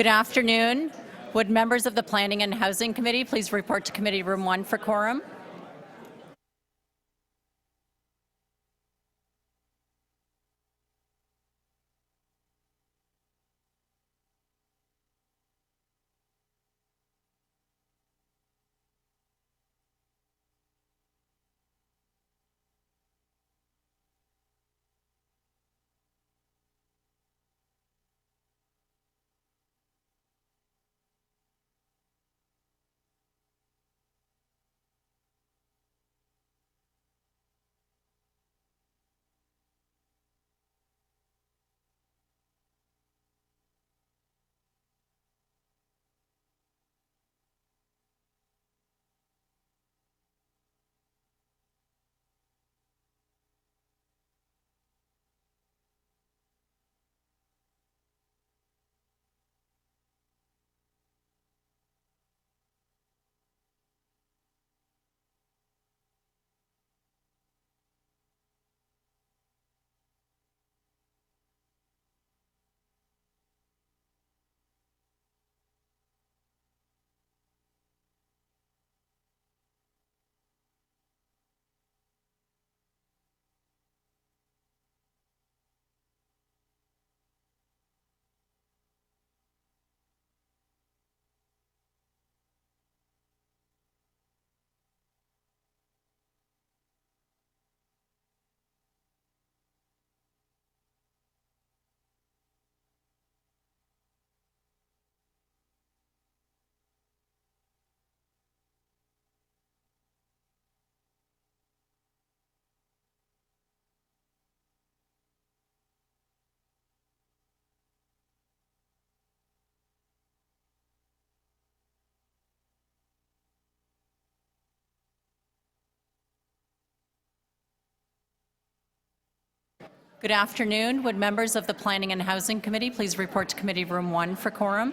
Good afternoon. Would members of the Planning and Housing Committee please report to Committee Room 1 for quorum? Good afternoon. Would members of the Planning and Housing Committee please report to Committee Room 1 for quorum?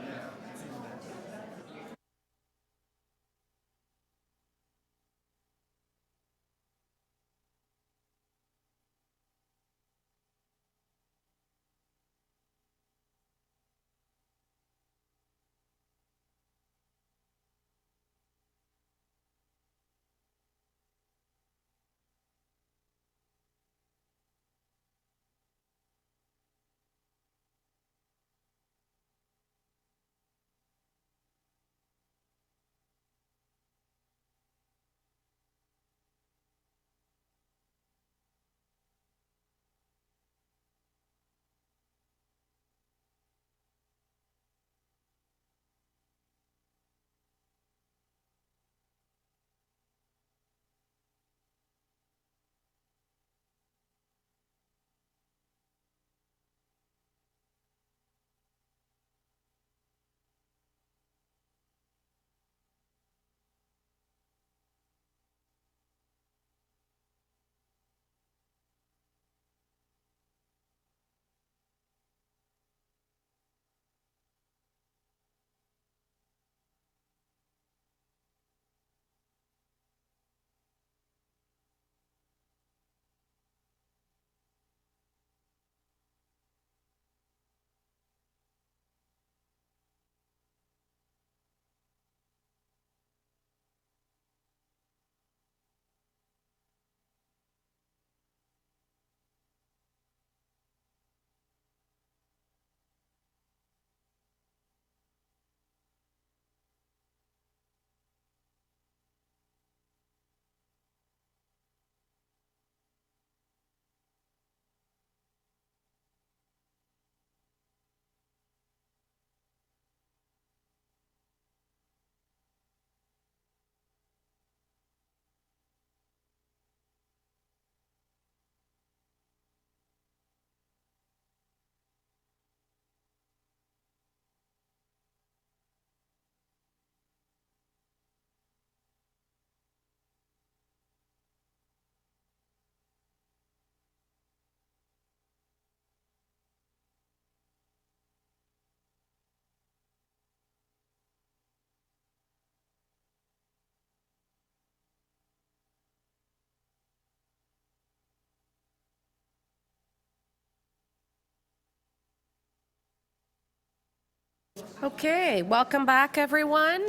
Okay, welcome back, everyone.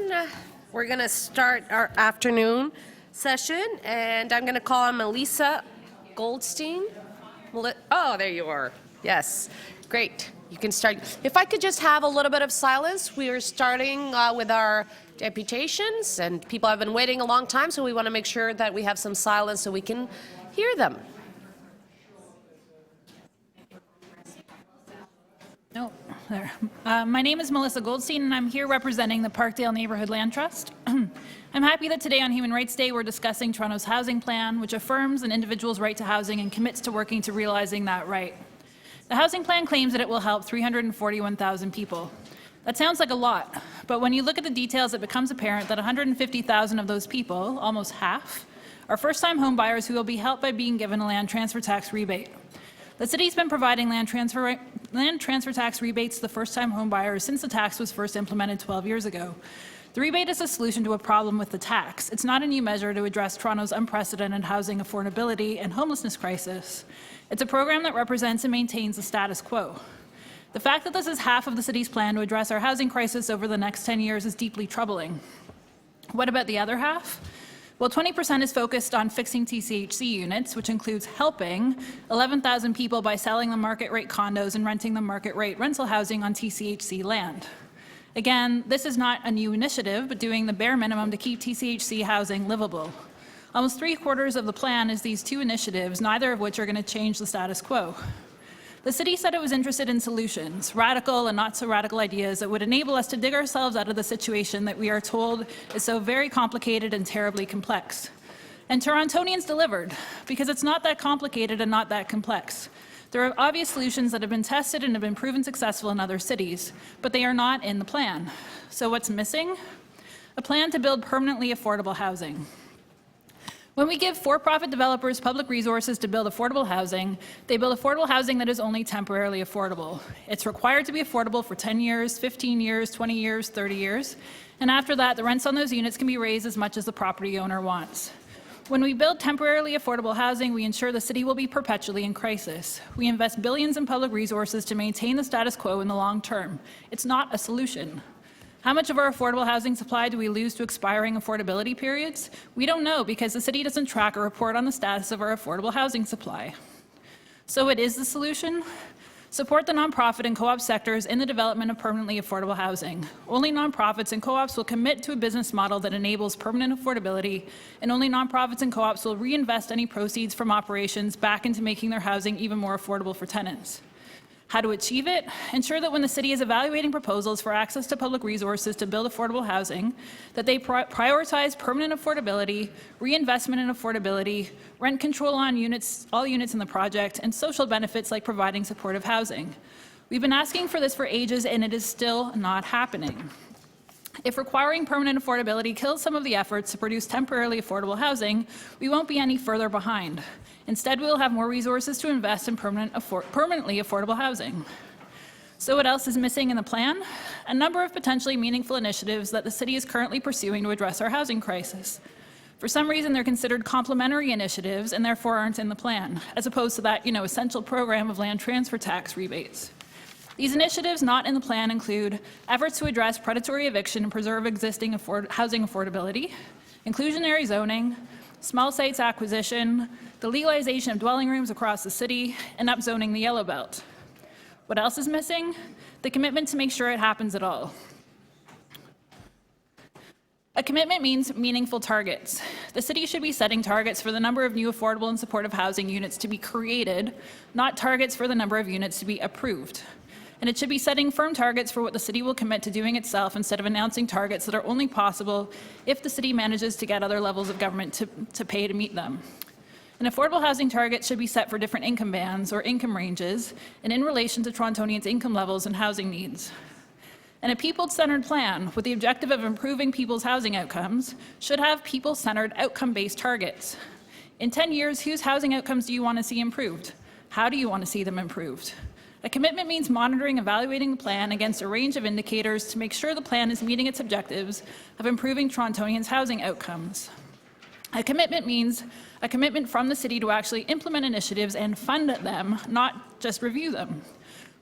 We're going to start our afternoon session, and I'm going to call on Melissa Goldstein. Oh, there you are. Yes, great. You can start. If I could just have a little bit of silence. We are starting with our deputations, and people have been waiting a long time, so we want to make sure that we have some silence so we can hear them. No, there. My name is Melissa Goldstein, and I'm here representing the Parkdale Neighbourhood Land Trust. I'm happy that today on Human Rights Day we're discussing Toronto's housing plan, which affirms an individual's right to housing and commits to working to realizing that right. The housing plan claims that it will help 341,000 people. That sounds like a lot, but when you look at the details, it becomes apparent that 150,000 of those people, almost half, are first-time home buyers who will be helped by being given a land transfer tax rebate. The city's been providing land transfer tax rebates to the first-time home buyers since the tax was first implemented 12 years ago. The rebate is a solution to a problem with the tax. It's not a new measure to address Toronto's unprecedented housing affordability and homelessness crisis. It's a program that represents and maintains the status quo. The fact that this is half of the city's plan to address our housing crisis over the next 10 years is deeply troubling. What about the other half? Well, 20% is focused on fixing TCHC units, which includes helping 11,000 people by selling them market rate condos and renting them market rate rental housing on TCHC land. Again, this is not a new initiative, but doing the bare minimum to keep TCHC housing livable. Almost 3/4 of the plan is these two initiatives, neither of which are going to change the status quo. The city said it was interested in solutions, radical and not so radical ideas that would enable us to dig ourselves out of the situation that we are told is so very complicated and terribly complex. And Torontonians delivered, because it's not that complicated and not that complex. There are obvious solutions that have been tested and have been proven successful in other cities, but they are not in the plan. So what's missing? A plan to build permanently affordable housing. When we give for-profit developers public resources to build affordable housing, they build affordable housing that is only temporarily affordable. It's required to be affordable for 10 years, 15 years, 20 years, 30 years, and after that, the rents on those units can be raised as much as the property owner wants. When we build temporarily affordable housing, we ensure the city will be perpetually in crisis. We invest billions in public resources to maintain the status quo in the long term. It's not a solution. How much of our affordable housing supply do we lose to expiring affordability periods? We don't know because the city doesn't track or report on the status of our affordable housing supply. So what is the solution? Support the nonprofit and co-op sectors in the development of permanently affordable housing. Only nonprofits and co-ops will commit to a business model that enables permanent affordability, and only nonprofits and co-ops will reinvest any proceeds from operations back into making their housing even more affordable for tenants. How to achieve it? Ensure that when the city is evaluating proposals for access to public resources to build affordable housing, that they prioritize permanent affordability, reinvestment in affordability, rent control on all units in the project, and social benefits like providing supportive housing. We've been asking for this for ages, and it is still not happening. If requiring permanent affordability kills some of the efforts to produce temporarily affordable housing, we won't be any further behind. Instead, we will have more resources to invest in permanently affordable housing. So what else is missing in the plan? A number of potentially meaningful initiatives that the city is currently pursuing to address our housing crisis. For some reason, they're considered complementary initiatives and therefore aren't in the plan, as opposed to that, essential program of land transfer tax rebates. These initiatives not in the plan include efforts to address predatory eviction and preserve existing housing affordability, inclusionary zoning, small sites acquisition, the legalization of dwelling rooms across the city, and upzoning the Yellow Belt. What else is missing? The commitment to make sure it happens at all. A commitment means meaningful targets. The city should be setting targets for the number of new affordable and supportive housing units to be created, not targets for the number of units to be approved. And it should be setting firm targets for what the city will commit to doing itself instead of announcing targets that are only possible if the city manages to get other levels of government to pay to meet them. And affordable housing targets should be set for different income bands or income ranges and in relation to Torontonians' income levels and housing needs. And a people-centered plan with the objective of improving people's housing outcomes should have people-centered outcome-based targets. In 10 years, whose housing outcomes do you want to see improved? How do you want to see them improved? A commitment means monitoring, evaluating the plan against a range of indicators to make sure the plan is meeting its objectives of improving Torontonians' housing outcomes. A commitment means a commitment from the city to actually implement initiatives and fund them, not just review them.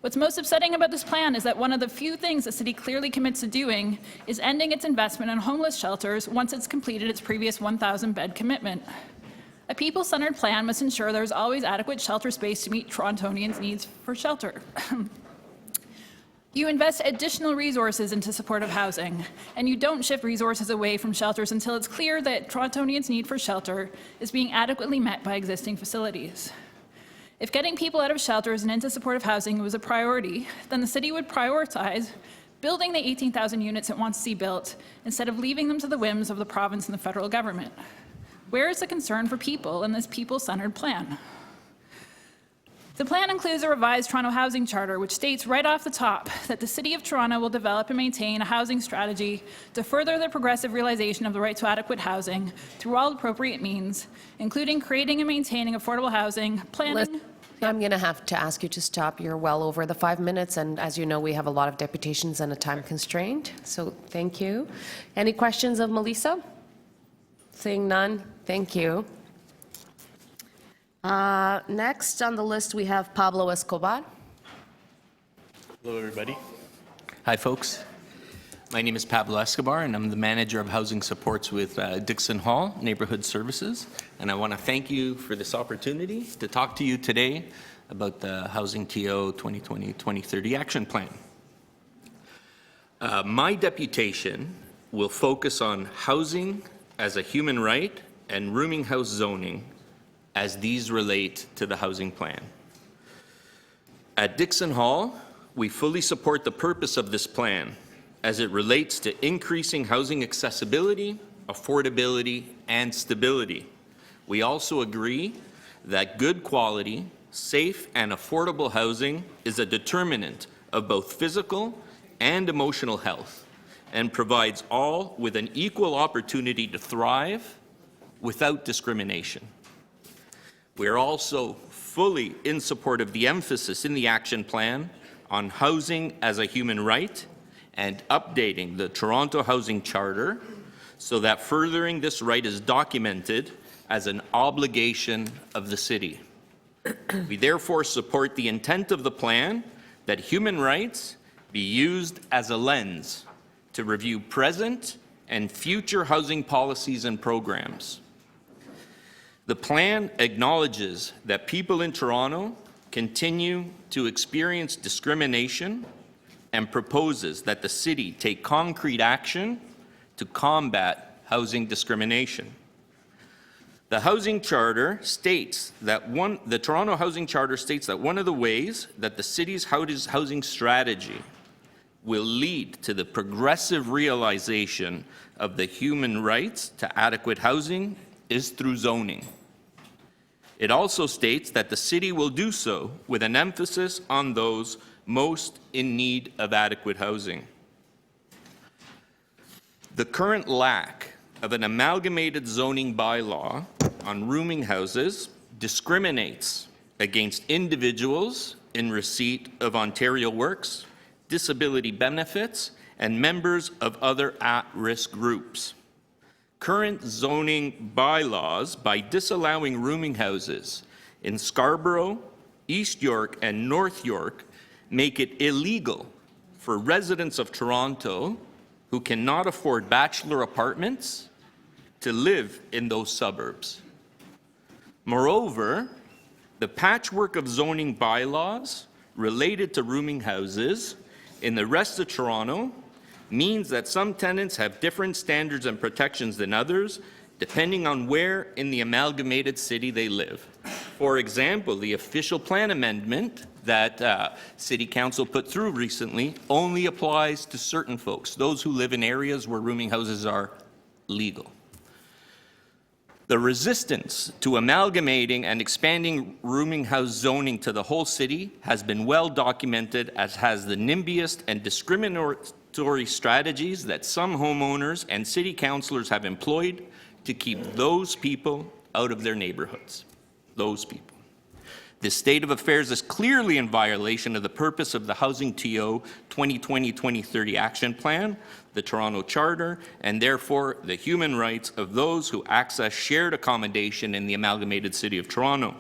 What's most upsetting about this plan is that one of the few things the city clearly commits to doing is ending its investment in homeless shelters once it's completed its previous 1,000-bed commitment. A people-centered plan must ensure there is always adequate shelter space to meet Torontonians' needs for shelter. You invest additional resources into supportive housing, and you don't shift resources away from shelters until it's clear that Torontonians' need for shelter is being adequately met by existing facilities. If getting people out of shelters and into supportive housing was a priority, then the city would prioritize building the 18,000 units it wants to see built instead of leaving them to the whims of the province and the federal government. Where is the concern for people in this people-centered plan? The plan includes a revised Toronto Housing Charter, which states right off the top that the City of Toronto will develop and maintain a housing strategy to further the progressive realization of the right to adequate housing through all appropriate means, including creating and maintaining affordable housing, planning. I'm going to have to ask you to stop. You're well over the 5 minutes, and as you know, we have a lot of deputations and a time constraint, so thank you. Any questions of Melissa? Seeing none, thank you. Next on the list, we have Pablo Escobar. Hello, everybody. Hi, folks. My name is Pablo Escobar, and I'm the manager of housing supports with Dixon Hall Neighborhood Services. And I want to thank you for this opportunity to talk to you today about the Housing TO 2020-2030 Action Plan. My deputation will focus on housing as a human right and rooming house zoning as these relate to the housing plan. At Dixon Hall, we fully support the purpose of this plan as it relates to increasing housing accessibility, affordability, and stability. We also agree that good quality, safe, and affordable housing is a determinant of both physical and emotional health and provides all with an equal opportunity to thrive without discrimination. We are also fully in support of the emphasis in the action plan on housing as a human right and updating the Toronto Housing Charter so that furthering this right is documented as an obligation of the city. We therefore support the intent of the plan that human rights be used as a lens to review present and future housing policies and programs. The plan acknowledges that people in Toronto continue to experience discrimination and proposes that the city take concrete action to combat housing discrimination. The Housing Charter states that the Toronto Housing Charter states that one of the ways that the city's housing strategy will lead to the progressive realization of the human rights to adequate housing is through zoning. It also states that the city will do so with an emphasis on those most in need of adequate housing. The current lack of an amalgamated zoning bylaw on rooming houses discriminates against individuals in receipt of Ontario Works, disability benefits, and members of other at-risk groups. Current zoning bylaws, by disallowing rooming houses in Scarborough, East York, and North York, make it illegal for residents of Toronto who cannot afford bachelor apartments to live in those suburbs. Moreover, the patchwork of zoning bylaws related to rooming houses in the rest of Toronto means that some tenants have different standards and protections than others, depending on where in the amalgamated city they live. For example, the official plan amendment that City Council put through recently only applies to certain folks, those who live in areas where rooming houses are legal. The resistance to amalgamating and expanding rooming house zoning to the whole city has been well documented, as has the NIMBYist and discriminatory strategies that some homeowners and city councillors have employed to keep those people out of their neighborhoods. Those people. This state of affairs is clearly in violation of the purpose of the Housing TO 2020-2030 Action Plan, the Toronto Charter, and therefore the human rights of those who access shared accommodation in the amalgamated City of Toronto.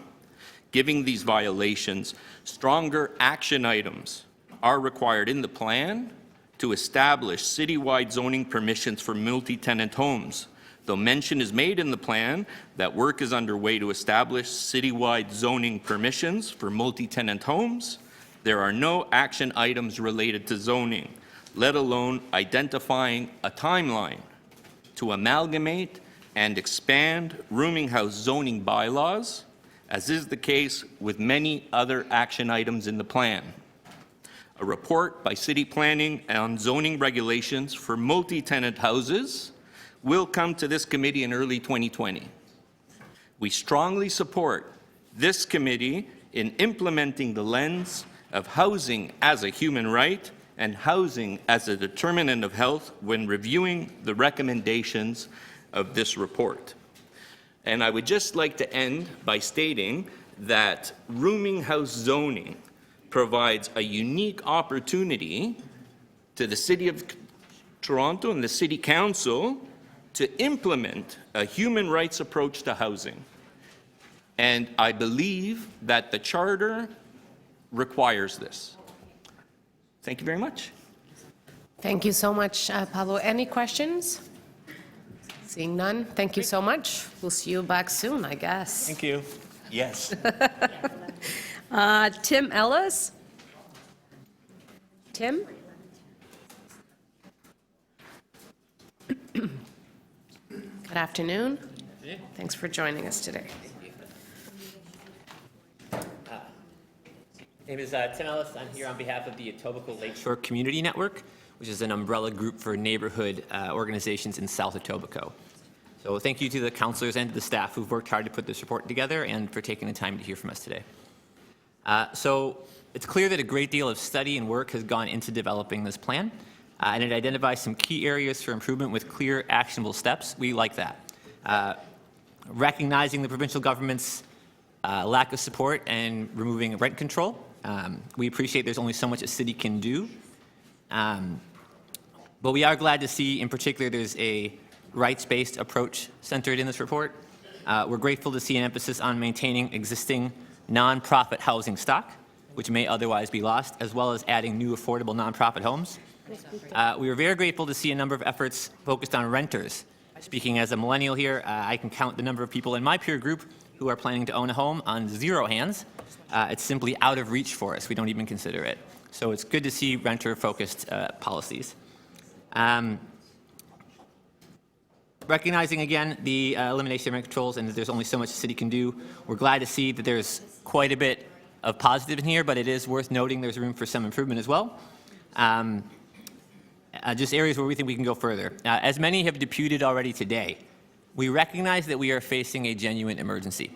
Giving these violations, stronger action items are required in the plan to establish citywide zoning permissions for multi-tenant homes. Though mention is made in the plan that work is underway to establish citywide zoning permissions for multi-tenant homes, there are no action items related to zoning, let alone identifying a timeline to amalgamate and expand rooming house zoning bylaws, as is the case with many other action items in the plan. A report by City Planning on zoning regulations for multi-tenant houses will come to this committee in early 2020. We strongly support this committee in implementing the lens of housing as a human right and housing as a determinant of health when reviewing the recommendations of this report. And I would just like to end by stating that rooming house zoning provides a unique opportunity to the City of Toronto and the City Council to implement a human rights approach to housing. And I believe that the Charter requires this. Thank you very much. Thank you so much, Pablo. Any questions? Seeing none, thank you so much. We'll see you back soon, I guess. Thank you. Yes. Tim Ellis? Tim? Good afternoon. Thanks for joining us today. My name is Tim Ellis. I'm here on behalf of the Etobicoke Lakeshore Community Network, which is an umbrella group for neighborhood organizations in South Etobicoke. So thank you to the councillors and to the staff who've worked hard to put this report together and for taking the time to hear from us today. So it's clear that a great deal of study and work has gone into developing this plan, and it identifies some key areas for improvement with clear, actionable steps. We like that. Recognizing the provincial government's lack of support and removing rent control. We appreciate there's only so much a city can do. But we are glad to see, in particular, there's a rights-based approach centered in this report. We're grateful to see an emphasis on maintaining existing nonprofit housing stock, which may otherwise be lost, as well as adding new affordable nonprofit homes. We were very grateful to see a number of efforts focused on renters. Speaking as a millennial here, I can count the number of people in my peer group who are planning to own a home on 0 hands. It's simply out of reach for us. We don't even consider it. So it's good to see renter-focused policies. Recognizing again the elimination of rent controls and that there's only so much the city can do, we're glad to see that there's quite a bit of positive in here, but it is worth noting there's room for some improvement as well. Just areas where we think we can go further. As many have deputed already today, we recognize that we are facing a genuine emergency.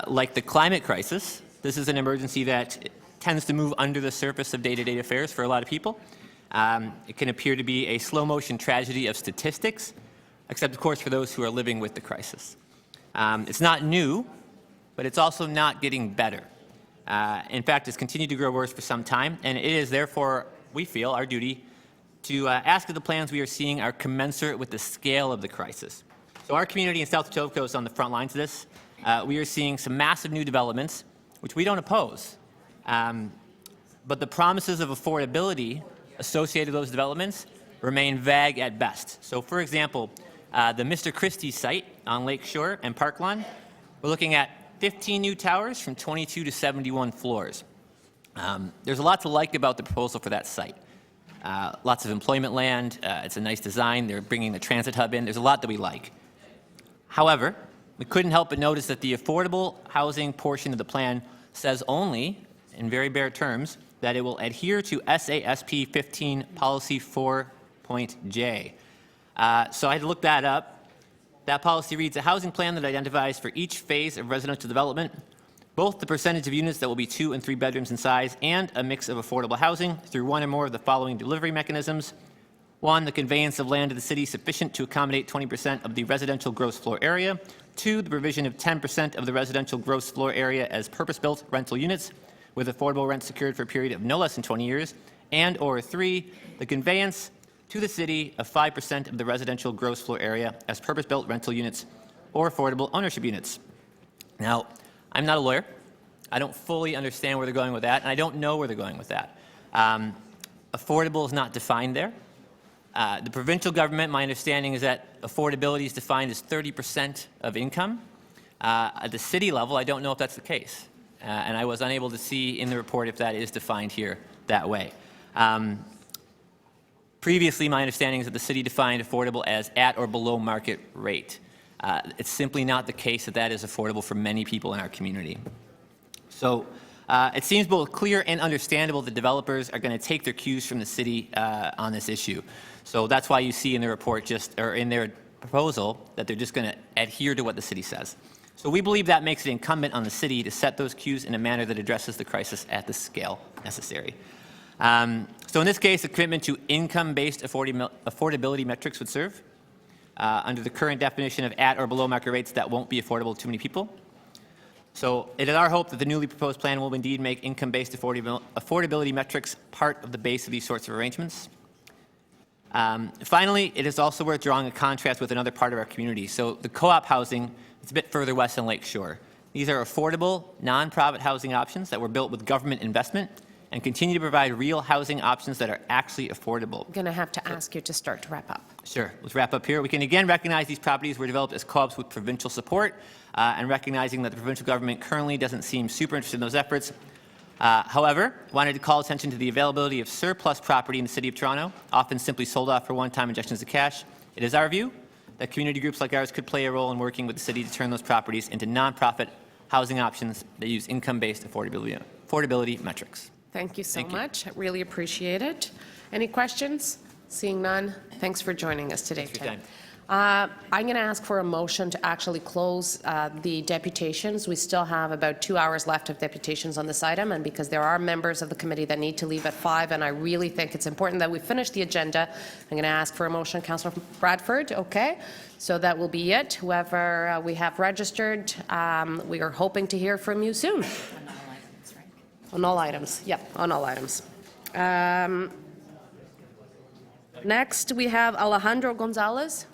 Like the climate crisis, this is an emergency that tends to move under the surface of day-to-day affairs for a lot of people. It can appear to be a slow-motion tragedy of statistics, except, of course, for those who are living with the crisis. It's not new, but it's also not getting better. In fact, it's continued to grow worse for some time, and it is therefore, we feel, our duty to ask if the plans we are seeing are commensurate with the scale of the crisis. So our community in South Etobicoke is on the front lines of this. We are seeing some massive new developments, which we don't oppose. But the promises of affordability associated with those developments remain vague at best. So, for example, the Mr. Christie site on Lakeshore and Park Lawn, we're looking at 15 new towers from 22 to 71 floors. There's a lot to like about the proposal for that site. Lots of employment land, it's a nice design, they're bringing the transit hub in, there's a lot that we like. However, we couldn't help but notice that the affordable housing portion of the plan says only, in very bare terms, that it will adhere to SASP 15 Policy 4.J. So I had to look that up. That policy reads, a housing plan that identifies for each phase of residential development both the percentage of units that will be 2 and 3 bedrooms in size and a mix of affordable housing through one or more of the following delivery mechanisms. 1, the conveyance of land to the city sufficient to accommodate 20% of the residential gross floor area. 2, the provision of 10% of the residential gross floor area as purpose-built rental units with affordable rent secured for a period of no less than 20 years. And or 3, the conveyance to the city of 5% of the residential gross floor area as purpose-built rental units or affordable ownership units. Now, I'm not a lawyer, I don't fully understand where they're going with that, and I don't know where they're going with that. Affordable is not defined there. The provincial government, my understanding is that affordability is defined as 30% of income. At the city level, I don't know if that's the case, and I was unable to see in the report if that is defined here that way. Previously, my understanding is that the city defined affordable as at or below market rate. It's simply not the case that that is affordable for many people in our community. So it seems both clear and understandable that developers are going to take their cues from the city on this issue. So that's why you see in the report or in their proposal that they're just going to adhere to what the city says. So we believe that makes it incumbent on the city to set those cues in a manner that addresses the crisis at the scale necessary. So in this case, a commitment to income-based affordability metrics would serve. Under the current definition of at or below market rates, that won't be affordable to too many people. So it is our hope that the newly proposed plan will indeed make income-based affordability metrics part of the base of these sorts of arrangements. Finally, it is also worth drawing a contrast with another part of our community. So the co-op housing is a bit further west on Lake Shore. These are affordable, non-profit housing options that were built with government investment and continue to provide real housing options that are actually affordable. I'm going to have to ask you to start to wrap up. Sure. Let's wrap up here. We can again recognize these properties were developed as co-ops with provincial support, and recognizing that the provincial government currently doesn't seem super interested in those efforts. However, wanted to call attention to the availability of surplus property in the City of Toronto, often simply sold off for one-time injections of cash. It is our view that community groups like ours could play a role in working with the city to turn those properties into non-profit housing options that use income-based affordability metrics. Thank you so Thank you. much. I really appreciate it. Any questions? Seeing none, thanks for joining us today, Thanks for your Tim. I'm going to ask for a motion to actually close the deputations. We still have about 2 hours left of deputations on this item, and because there are members of the committee that need to leave at 5, and I really think it's important that we finish the agenda, I'm going to ask for a motion. Councillor Bradford, okay? So that will be it. Whoever we have registered, we are hoping to hear from you soon. On all items, yep, on all items. Next, we have Alejandro Gonzalez.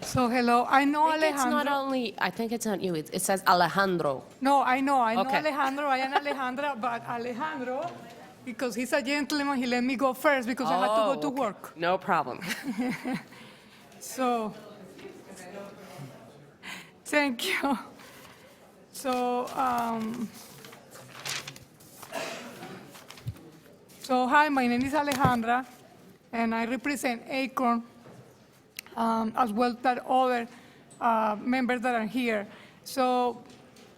So hello, I know I think it's not Alejandro. only, I think it's not you, it says Alejandro. No, I know Okay. Alejandro, I am Alejandra, but Alejandro, because he's a gentleman, he let me go first because I had to go to okay. work. No problem. So, thank you. So, hi, my name is Alejandra, and I represent Acorn, as well as other members that are here. So,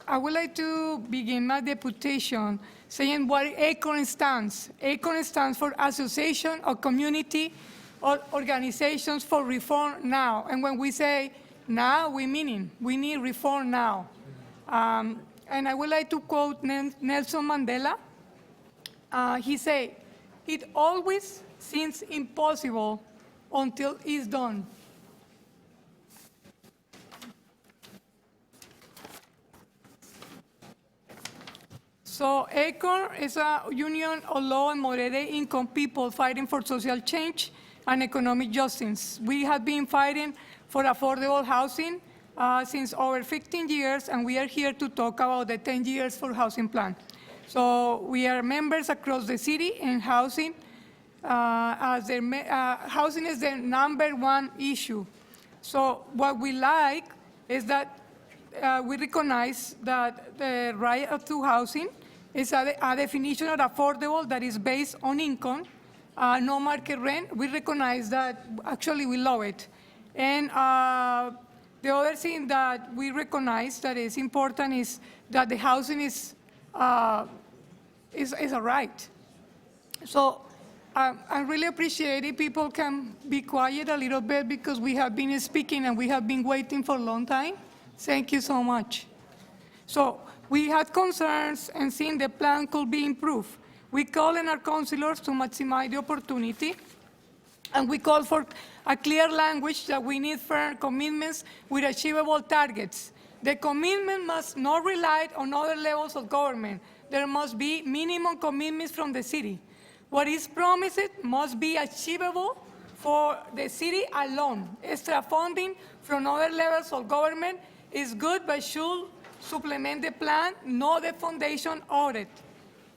I would like to begin my deputation saying what Acorn stands. Acorn stands for Association of Community or Organizations for Reform Now. And when we say now, we mean we need reform now. And I would like to quote Nelson Mandela. He said, "It always seems impossible until it's done." So Acorn is a union of low and moderate income people fighting for social change and economic justice. We have been fighting for affordable housing since over 15 years, and we are here to talk about the 10 years for housing plan. So we are members across the city, and housing, housing is the #1 issue. So what we like is that we recognize that the right to housing is a definition of affordable that is based on income, no market rent. We recognize that, actually we love it. And the other thing that we recognize that is important is that the housing is a right. So I really appreciate it. People can be quiet a little bit because we have been speaking and we have been waiting for a long time. Thank you so much. So we had concerns and seen the plan could be improved. We call on our councilors to maximize the opportunity, and we call for a clear language that we need firm commitments with achievable targets. The commitment must not rely on other levels of government. There must be minimum commitments from the city. What is promised must be achievable for the city alone. Extra funding from other levels of government is good, but should supplement the plan, not the foundation of it.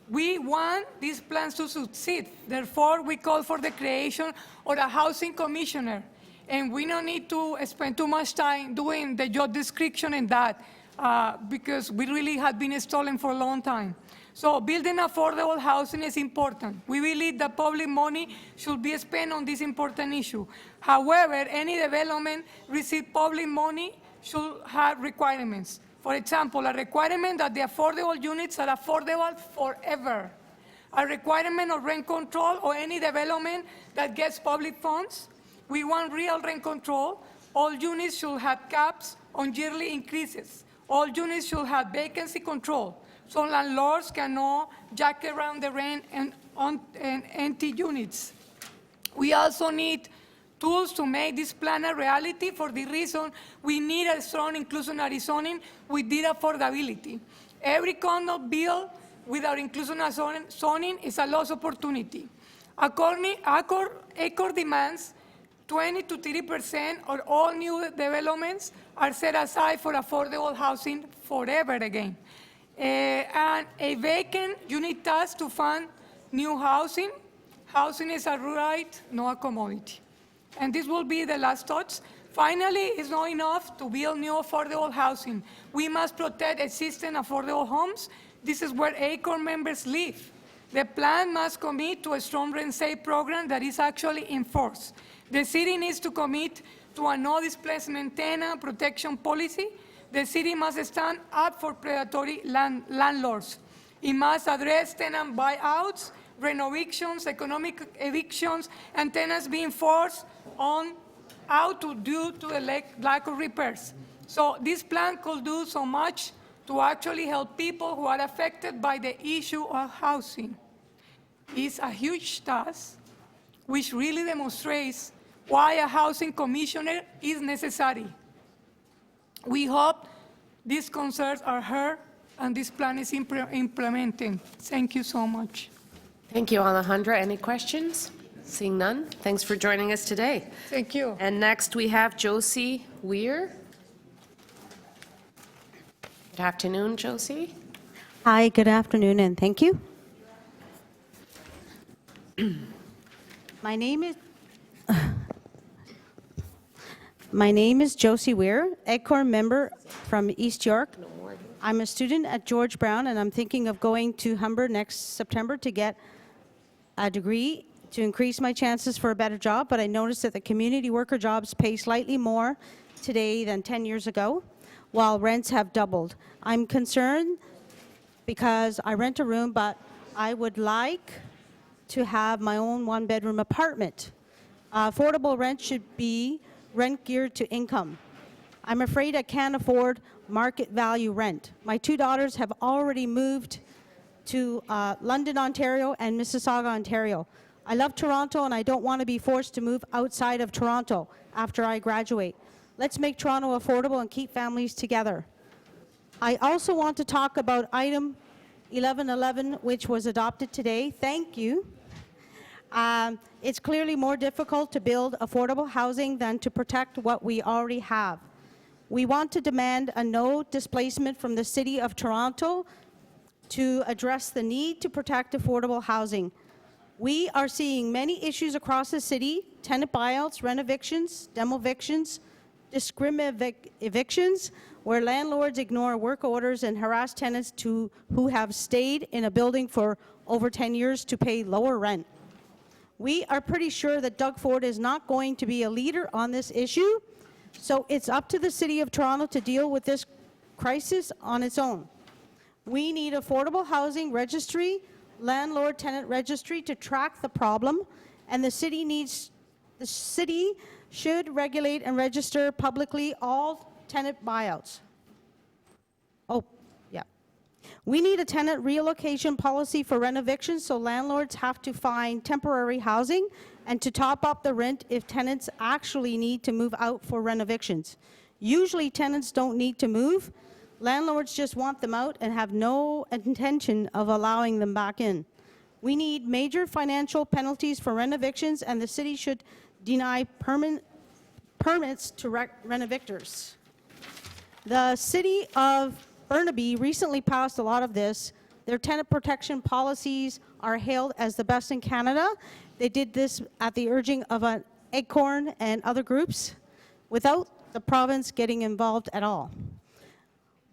We want these plans to succeed. Therefore, we call for the creation of a housing commissioner. And we don't need to spend too much time doing the job description and that, because we really have been stalling for a long time. So building affordable housing is important. We believe that public money should be spent on this important issue. However, any development receive public money should have requirements. For example, a requirement that the affordable units are affordable forever. A requirement of rent control or any development that gets public funds. We want real rent control. All units should have caps on yearly increases. All units should have vacancy control, so landlords cannot jack around the rent and empty units. We also need tools to make this plan a reality. For the reason we need a strong inclusionary zoning with the affordability. Every condo built without inclusionary zoning is a lost opportunity. Accord demands 20 to 30% of all new developments are set aside for affordable housing forever again. And a vacant unit task to fund new housing. Housing is a right, not a commodity. And this will be the last thoughts. Finally, it's not enough to build new affordable housing. We must protect existing affordable homes. This is where ACORN members live. The plan must commit to a strong rent safe program that is actually enforced. The city needs to commit to a no displacement tenant protection policy. The city must stand up for predatory landlords. It must address tenant buyouts, renovictions, economic evictions, and tenants being forced out due to the lack of repairs. So this plan could do so much to actually help people who are affected by the issue of housing. It's a huge task, which really demonstrates why a housing commissioner is necessary. We hope these concerns are heard and this plan is implemented. Thank you so much. Thank you, Alejandra. Any questions? Seeing none, thanks for joining us today. Thank you. And next we have Josie Weir. Good afternoon, Josie. Hi, good afternoon, and thank you. My name is Josie Weir, ACORN member from East York. I'm a student at George Brown, and I'm thinking of going to Humber next September to get a degree to increase my chances for a better job, but I noticed that the community worker jobs pay slightly more today than 10 years ago, while rents have doubled. I'm concerned because I rent a room, but I would like to have my own one-bedroom apartment. Affordable rent should be rent geared to income. I'm afraid I can't afford market value rent. My two daughters have already moved to London, Ontario and Mississauga, Ontario. I love Toronto and I don't want to be forced to move outside of Toronto after I graduate. Let's make Toronto affordable and keep families together. I also want to talk about item 1111, which was adopted today. Thank you. It's clearly more difficult to build affordable housing than to protect what we already have. We want to demand a no displacement from the City of Toronto to address the need to protect affordable housing. We are seeing many issues across the city: tenant buyouts, rent evictions, demo evictions, discriminatory evictions, where landlords ignore work orders and harass tenants who have stayed in a building for over 10 years to pay lower rent. We are pretty sure that Doug Ford is not going to be a leader on this issue, so it's up to the City of Toronto to deal with this crisis on its own. We need affordable housing registry, landlord-tenant registry to track the problem, and the city should regulate and register publicly all tenant buyouts. Oh, yeah. We need a tenant relocation policy for rent evictions, so landlords have to find temporary housing and to top up the rent if tenants actually need to move out for rent evictions. Usually tenants don't need to move. Landlords just want them out and have no intention of allowing them back in. We need major financial penalties for rent evictions, and the city should deny permits to rent evictors. The city of Burnaby recently passed a lot of this. Their tenant protection policies are hailed as the best in Canada. They did this at the urging of an Acorn and other groups without the province getting involved at all.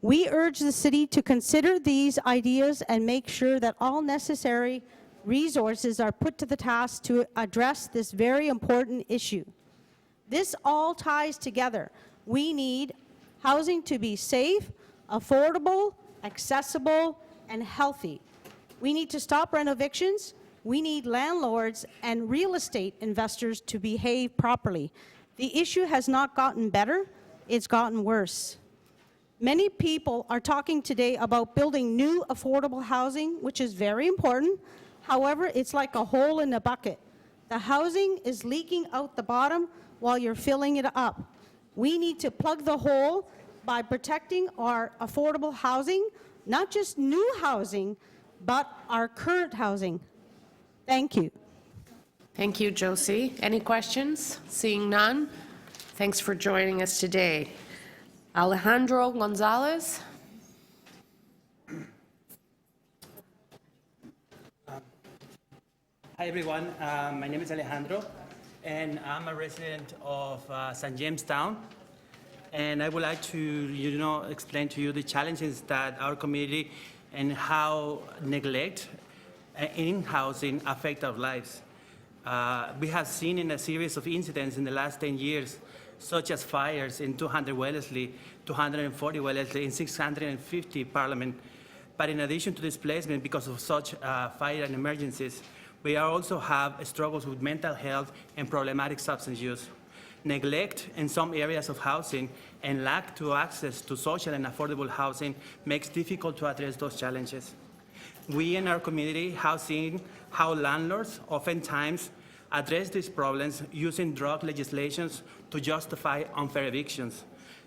We urge the city to consider these ideas and make sure that all necessary resources are put to the task to address this very important issue. This all ties together. We need housing to be safe, affordable, accessible, and healthy. We need to stop rent evictions. We need landlords and real estate investors to behave properly. The issue has not gotten better, it's gotten worse. Many people are talking today about building new affordable housing, which is very important. However, it's like a hole in a bucket. The housing is leaking out the bottom while you're filling it up. We need to plug the hole by protecting our affordable housing, not just new housing, but our current housing. Thank you. Thank you, Josie. Any questions? Seeing none, thanks for joining us today. Alejandro Gonzalez. Hi everyone, my name is Alejandro and I'm a resident of St. James Town, and I would like to explain to you the challenges that our community and how neglect in housing affect our lives. We have seen in a series of incidents in the last 10 years, such as fires in 200 Wellesley, 240 Wellesley, and 650 Parliament. But in addition to displacement because of such fire and emergencies, we also have struggles with mental health and problematic substance use. Neglect in some areas of housing and lack of access to social and affordable housing makes it difficult to address those challenges. We in our community have seen how landlords oftentimes address these problems using drug legislations to justify unfair evictions.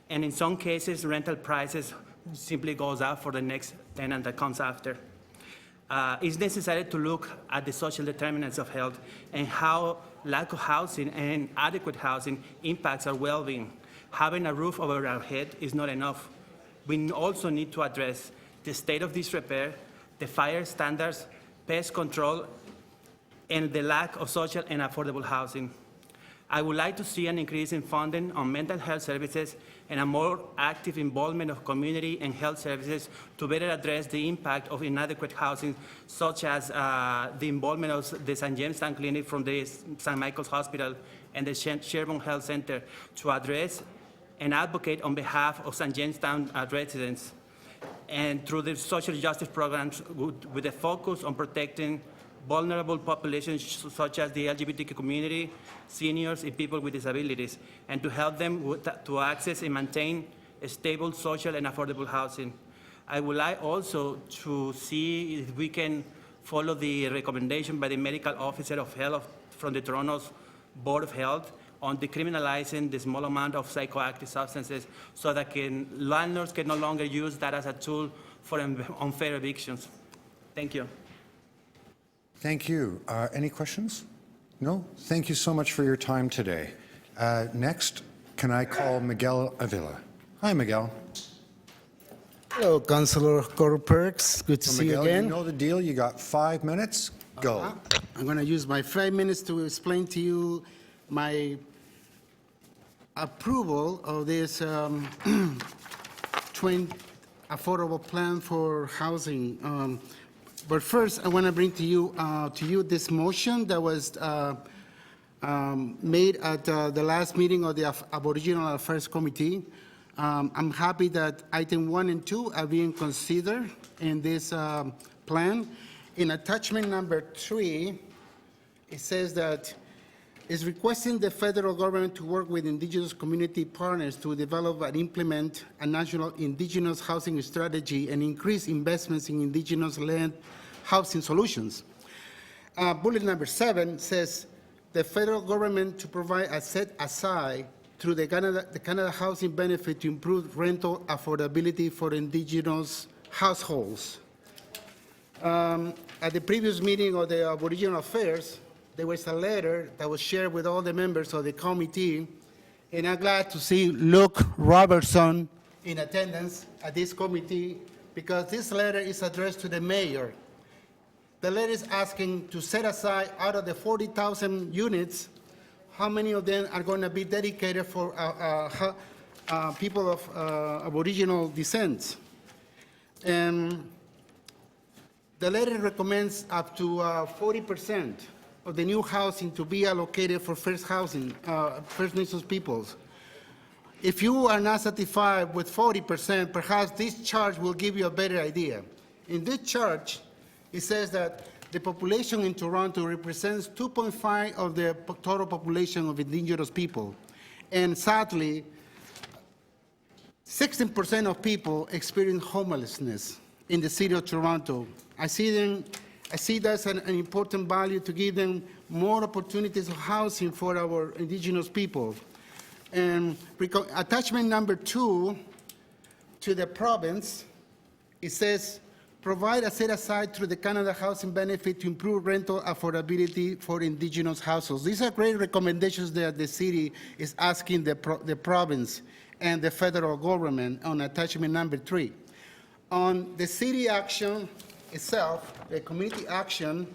And in some cases, rental prices simply goes up for the next tenant that comes after. It's necessary to look at the social determinants of health and how lack of housing and adequate housing impacts our well-being. Having a roof over our head is not enough. We also need to address the state of disrepair, the fire standards, pest control, and the lack of social and affordable housing. I would like to see an increase in funding on mental health services and a more active involvement of community and health services to better address the impact of inadequate housing, such as the involvement of the St. James Town Clinic from the St. Michael's Hospital and the Sherborne Health Center to address and advocate on behalf of St. James Town residents, and through the social justice programs with a focus on protecting vulnerable populations such as the LGBTQ community, seniors, and people with disabilities, and to help them to access and maintain a stable social and affordable housing. I would like also to see if we can follow the recommendation by the medical officer of health from the Toronto's Board of Health on decriminalizing the small amount of psychoactive substances so that landlords can no longer use that as a tool for unfair evictions. Thank you. Thank you. Any questions? No? Thank you so much for your time today. Next, can I call Miguel Avila? Hi, Miguel. Hello, Councillor Perks. Good to see you Miguel, again. you know the deal. You got 5 minutes. Go. I'm going to use my 5 minutes to explain to you my approval of this twin affordable plan for housing. But first, I want to bring to you this motion that was made at the last meeting of the Aboriginal Affairs Committee. I'm happy that item 1 and 2 are being considered in this plan. In attachment number 3, it says that it's requesting the federal government to work with indigenous community partners to develop and implement a national indigenous housing strategy and increase investments in indigenous land housing solutions. Bullet number 7 says the federal government to provide a set aside through the Canada Housing Benefit to improve rental affordability for indigenous households. at the previous meeting of the Aboriginal Affairs, there was a letter that was shared with all the members of the committee, and I'm glad to see Luke Robertson in attendance at this committee because this letter is addressed to the mayor. The letter is asking to set aside out of the 40,000 units, how many of them are going to be dedicated for people of Aboriginal descent. And the letter recommends up to 40% of the new housing to be allocated for First Nations peoples. If you are not satisfied with 40%, perhaps this chart will give you a better idea. In this chart, it says that the population in Toronto represents 2.5% of the total population of Indigenous people. And sadly, 16% of people experience homelessness in the city of Toronto. I see that's an important value to give them more opportunities of housing for our Indigenous people. And attachment number 2 to the province, it says, provide a set aside through the Canada Housing Benefit to improve rental affordability for Indigenous households. These are great recommendations that the city is asking the province and the federal government on attachment number 3. On the city action itself, the community action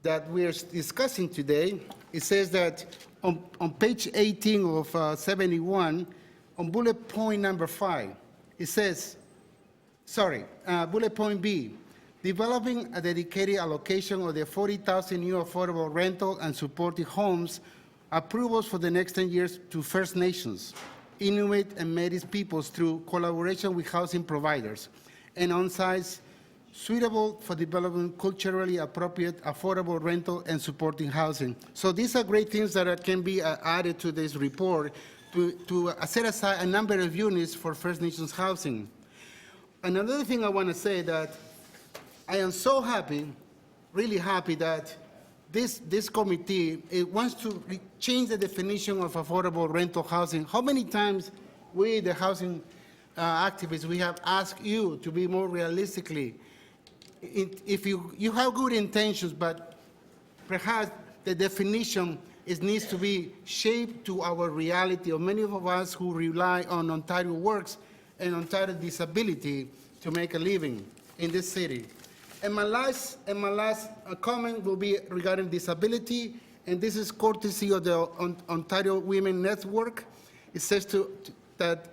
that we're discussing today, it says that on page 18 of 71, on bullet point number 5, it says, bullet point B, developing a dedicated allocation of the 40,000 new affordable rental and supported homes approvals for the next 10 years to First Nations, Inuit and Métis peoples through collaboration with housing providers and on-sites suitable for developing culturally appropriate, affordable rental and supporting housing. So these are great things that can be added to this report to set aside a number of units for First Nations housing. Another thing I want to say that I am so happy, really happy that this committee wants to change the definition of affordable rental housing. How many times we, the housing activists, we have asked you to be more realistically. If you have good intentions, but perhaps the definition needs to be shaped to our reality of many of us who rely on Ontario Works and Ontario Disability to make a living in this city. And my last comment will be regarding disability, and this is courtesy of the Ontario Women Network. It says that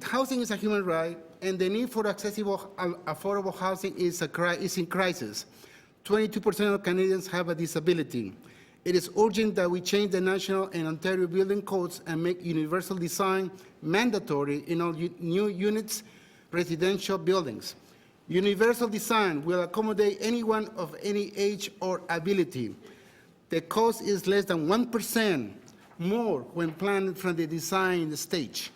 housing is a human right, and the need for accessible, affordable housing is in crisis. 22% of Canadians have a disability. It is urgent that we change the national and Ontario building codes and make universal design mandatory in all new units, residential buildings. Universal design will accommodate anyone of any age or ability. The cost is less than 1% more when planned from the design stage.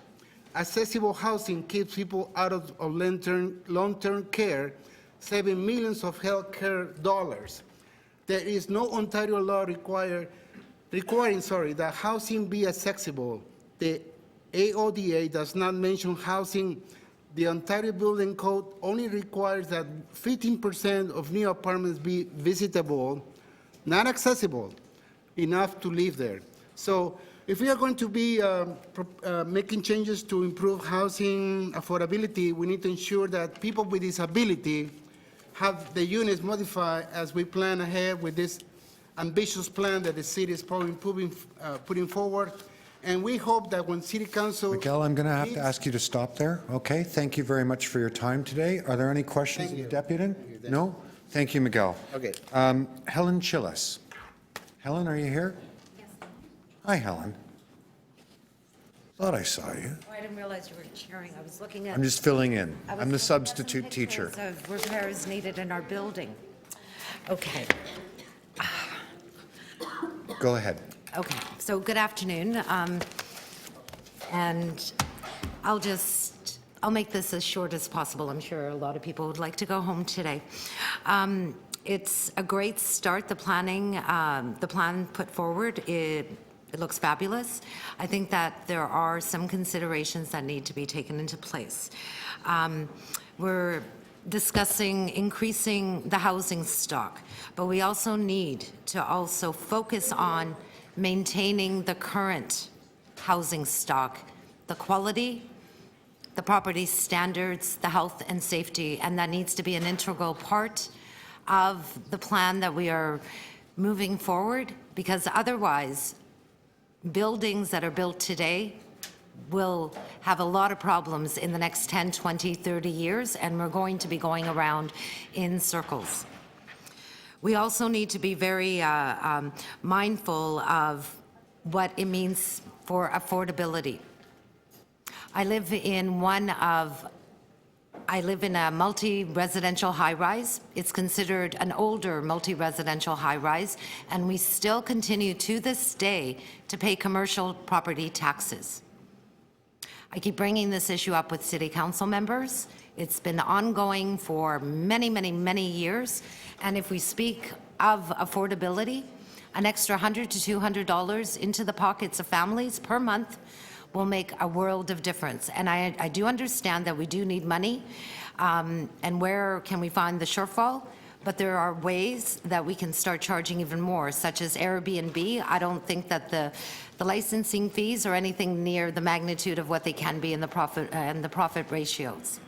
Accessible housing keeps people out of long-term care, saving millions of health care dollars. There is no Ontario law requiring that housing be accessible. The AODA does not mention housing. The Ontario Building Code only requires that 15% of new apartments be visitable, not accessible, enough to live there. So if we are going to be making changes to improve housing affordability, we need to ensure that people with disability have the units modified as we plan ahead with this ambitious plan that the city is probably putting forward. And we hope that when City Council... Miguel, I'm going to have to ask you to stop there. Okay, thank you very much for your time today. Are there any questions of the deputy? No? Thank you, Miguel. Okay. Helen Chillis. Helen, are you here? Yes. Hi, Helen. Thought I saw you. Oh, I didn't realize you were chairing. I was looking at... I'm just filling in. I was I'm the looking at some substitute teacher. pictures of repairs needed in our building. Okay. Go ahead. Okay, so good afternoon. And I'll make this as short as possible. I'm sure a lot of people would like to go home today. It's a great start, the plan put forward. It looks fabulous. I think that there are some considerations that need to be taken into place. discussing increasing the housing stock, but we also need to also focus on maintaining the current housing stock, the quality, the property standards, the health and safety, and that needs to be an integral part of the plan that we are moving forward, because otherwise, buildings that are built today will have a lot of problems in the next 10, 20, 30 years, and we're going to be going around in circles. We also need to be very mindful of what it means for affordability. I live in a multi-residential high-rise. It's considered an older multi-residential high-rise, and we still continue to this day to pay commercial property taxes. I keep bringing this issue up with city council members. It's been ongoing for many, many, many years, and if we speak of affordability, an extra $100 to $200 into the pockets of families per month will make a world of difference. And I do understand that we do need money, and where can we find the shortfall? But there are ways that we can start charging even more, such as Airbnb. I don't think that the licensing fees are anything near the magnitude of what they can be in the profit ratios.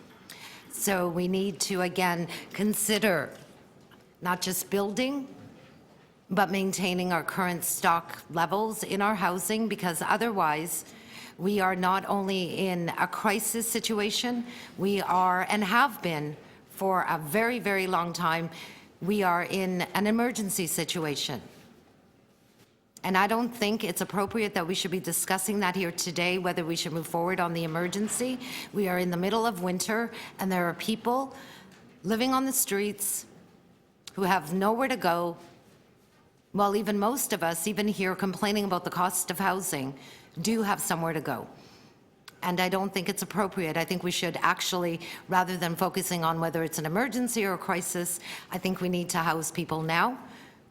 So we need to, again, consider not just building, but maintaining our current stock levels in our housing, because otherwise, we are not only in a crisis situation, we are, and have been for a very, very long time, we are in an emergency situation. And I don't think it's appropriate that we should be discussing that here today, whether we should move forward on the emergency. We are in the middle of winter, and there are people living on the streets who have nowhere to go, while even most of us, even here complaining about the cost of housing, do have somewhere to go. And I don't think it's appropriate. I think we should actually, rather than focusing on whether it's an emergency or a crisis, I think we need to house people now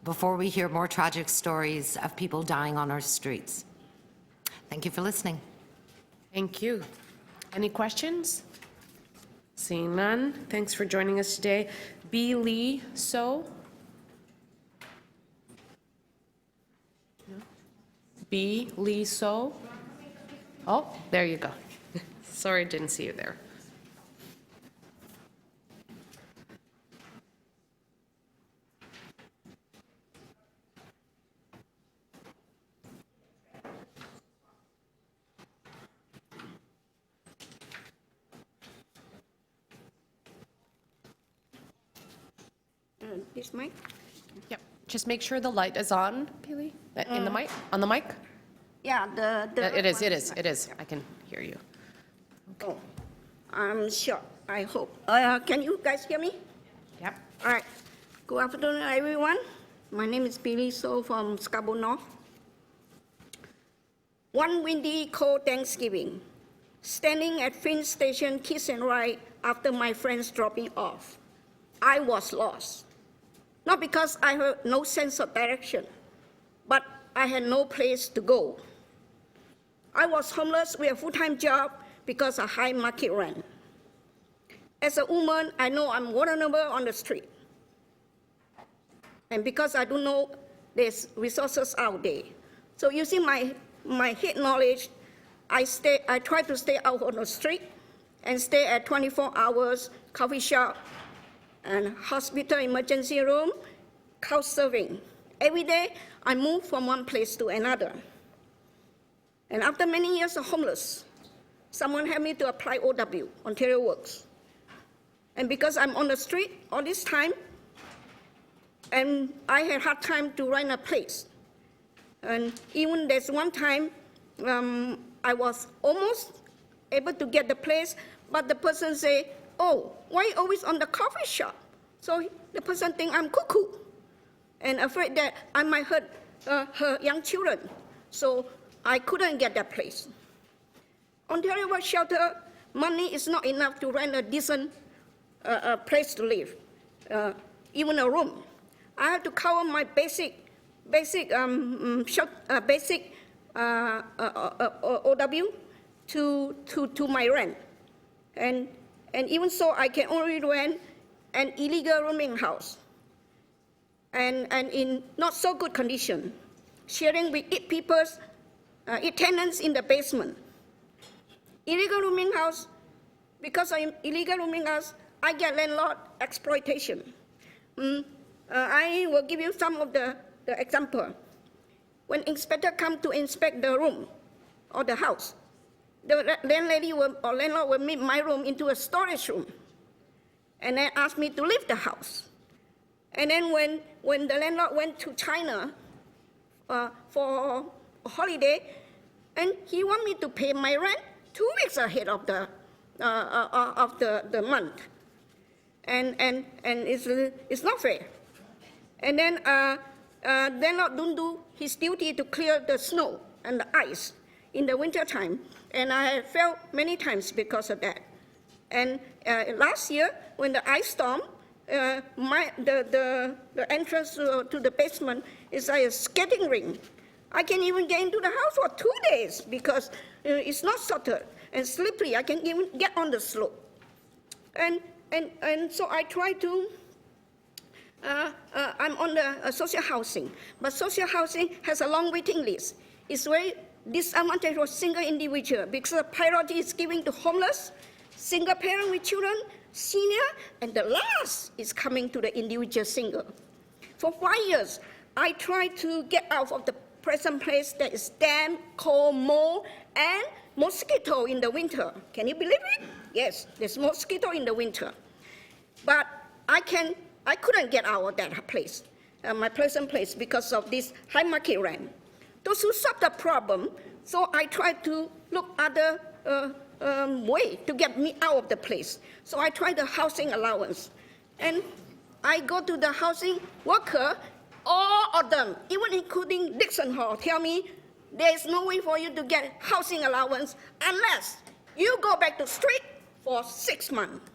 before we hear more tragic stories of people dying on our streets. Thank you for listening. Thank you. Any questions? Seeing none, thanks for joining us today. B. Lee So. B. Lee So. Oh, there you go. Sorry, didn't see you there. This mic? Yep. Just make sure the light is on, Pili, in the mic, on the mic. Yeah, the. It is, one it is, it is. I can hear you. Oh, I'm sure, I hope. Can you guys hear me? Yep. All right. Good afternoon, everyone. My name is Billy So from Scarborough North. One windy, cold Thanksgiving, standing at Flint Station, kiss and ride after my friends dropping off. I was lost. Not because I had no sense of direction, but I had no place to go. I was homeless with a full-time job because of high market rent. As a woman, I know I'm vulnerable on the street. And because I don't know there's resources out there. So using my head knowledge, I try to stay out on the street and stay at 24 hours coffee shop and hospital emergency room, couch serving. Every day, I move from one place to another. And after many years of homeless, someone helped me to apply OW, Ontario Works. And because I'm on the street all this time, and I had hard time to rent a place. And even there's one time, I was almost able to get the place, but the person say, oh, why you always on the coffee shop? So the person think I'm cuckoo and afraid that I might hurt her young children. So I couldn't get that place. Ontario Work Shelter, money is not enough to rent a decent place to live, even a room. I have to cover my basic OW to my rent. And even so, I can only rent an illegal rooming house, and in not so good condition, sharing with tenants in the basement. Illegal rooming house, because of illegal rooming house, I get landlord exploitation. I will give you some of the example. When inspector come to inspect the room or the house, the landlady or landlord will make my room into a storage room, and then ask me to leave the house. And then when the landlord went to China for a holiday, and he want me to pay my rent 2 weeks ahead of the month, and it's not fair. And then landlord don't do his duty to clear the snow and the ice in the winter time, and I have failed many times because of that. And last year, when the ice storm, the entrance to the basement is like a skating ring. I can't even get into the house for 2 days because it's not sheltered and slippery. I can't even get on the slope. And so I try to, I'm on the social housing, but social housing has a long waiting list. It's very disadvantageous for single individual because the priority is given to homeless, single parent with children, senior, and the last is coming to the individual single. For 5 years, I tried to get out of the present place that is damp, cold, mold, and mosquito in the winter. Can you believe it? Yes, there's mosquito in the winter. But I couldn't get out of that place, my present place, because of this high market rent. Those who solve the problem, so I tried to look other way to get me out of the place. So I tried the housing allowance. And I go to the housing worker, all of them, even including Dixon Hall, tell me there is no way for you to get housing allowance unless you go back to street for 6 months.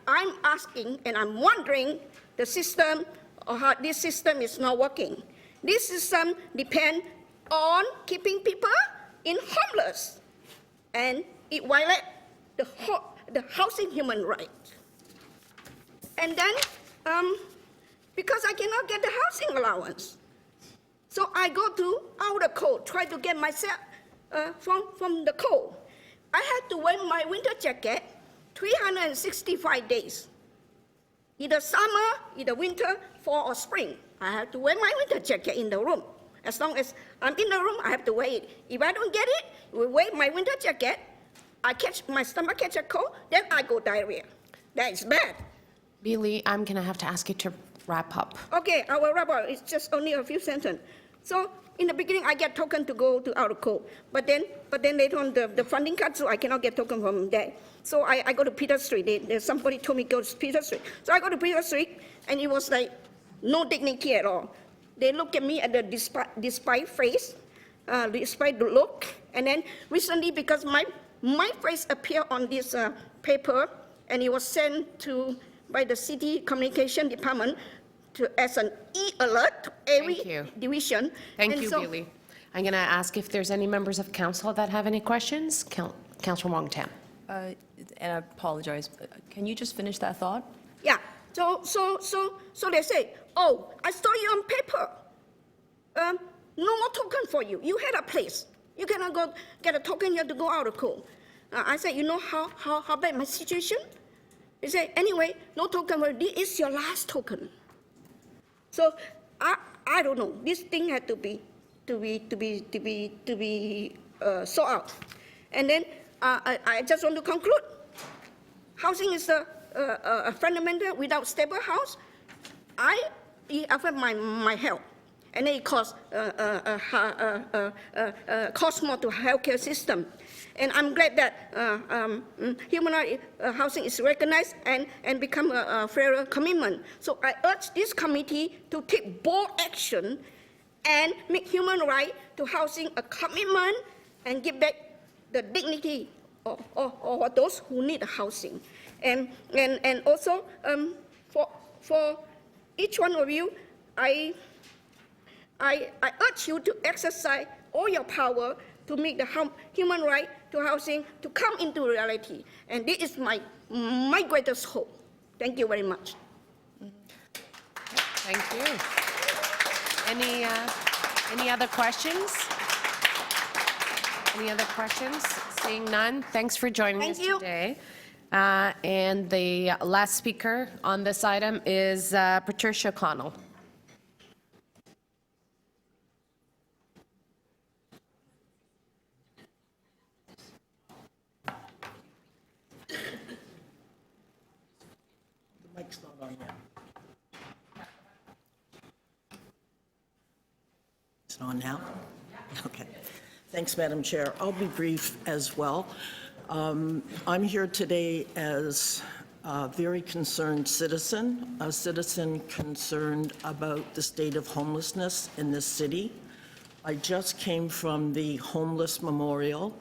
I'm asking and I'm wondering the system or how this system is not working. This system depends on keeping people in homeless, and it violates the housing human right. And then, because I cannot get the housing allowance, so I go to outer cold, try to get myself from the cold. I had to wear my winter jacket 365 days. Either summer, either winter, fall or spring. I have to wear my winter jacket in the room. As long as I'm in the room, I have to wear it. If I don't get it, we wear my winter jacket, my stomach catch a cold, then I go diarrhea. That is bad. Billy, I'm going to have to ask you to wrap up. Okay, I will wrap up. It's just only a few sentences. So in the beginning, I get token to go to outer cold. But then later on, the funding cut, so I cannot get token from there. So I go to Peter Street. Somebody told me go to Peter Street. So I go to Peter Street, and it was like no dignity at all. They look at me at the despite face, despite the look. And then recently, because my face appeared on this paper, and it was sent by the city communication department as an e-alert to every division. Thank you, Billy. I'm going to ask if there's any members of council that have any questions. Councilor Wong Tam. And I apologize. Can you just finish that thought? Yeah. So they say, oh, I saw you on paper. No more token for you. You had a place. You cannot go get a token. You have to go out of court. I said, you know how bad my situation? They say, anyway, no token for you. This is your last token. So I don't know. This thing had to be sorted out. And then I just want to conclude. Housing is a fundamental. Without stable house, it affects my health, and then it costs more to healthcare system. And I'm glad that human right housing is recognized and become a fairer commitment. So I urge this committee to take bold action and make human right to housing a commitment and give back the dignity of those who need housing. And also for each one of you, I urge you to exercise all your power to make the human right to housing to come into reality. And this is my my greatest hope. Thank you very much. Thank you. Any other questions? Any other questions? Seeing none, thanks for joining us Thank you. today. And the last speaker on this item is Patricia Connell. Mic's not on yet. It's on now? Okay. Thanks, Madam Chair. I'll be brief as well. I'm here today as a very concerned citizen, a citizen concerned about the state of homelessness in this city. I just came from the Homeless Memorial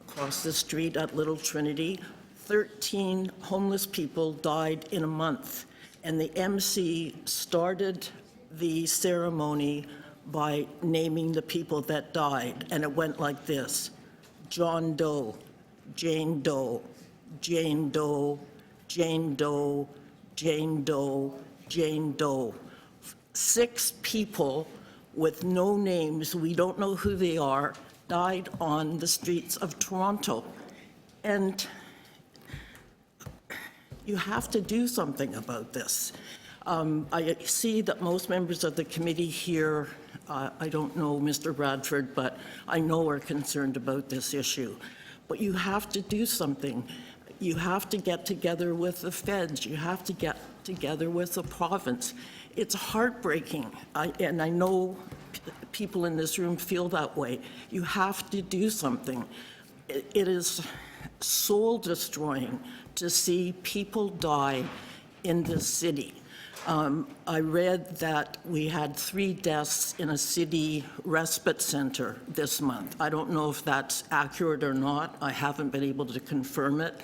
across the street at Little Trinity. 13 homeless people died in a month, and the MC started the ceremony by naming the people that died, and it went like this: John Doe, Jane Doe, Jane Doe, Jane Doe, Jane Doe, Jane Doe. 6 people with no names, we don't know who they are, died on the streets of Toronto. And you have to do something about this. I see that most members of the committee here, I don't know Mr. Bradford, but I know are concerned about this issue. But you have to do something. You have to get together with the feds. You have to get together with the province. It's heartbreaking, and I know people in this room feel that way. You have to do something. It is soul-destroying to see people die in this city. I read that we had 3 deaths in a city respite center this month. I don't know if that's accurate or not. I haven't been able to confirm it.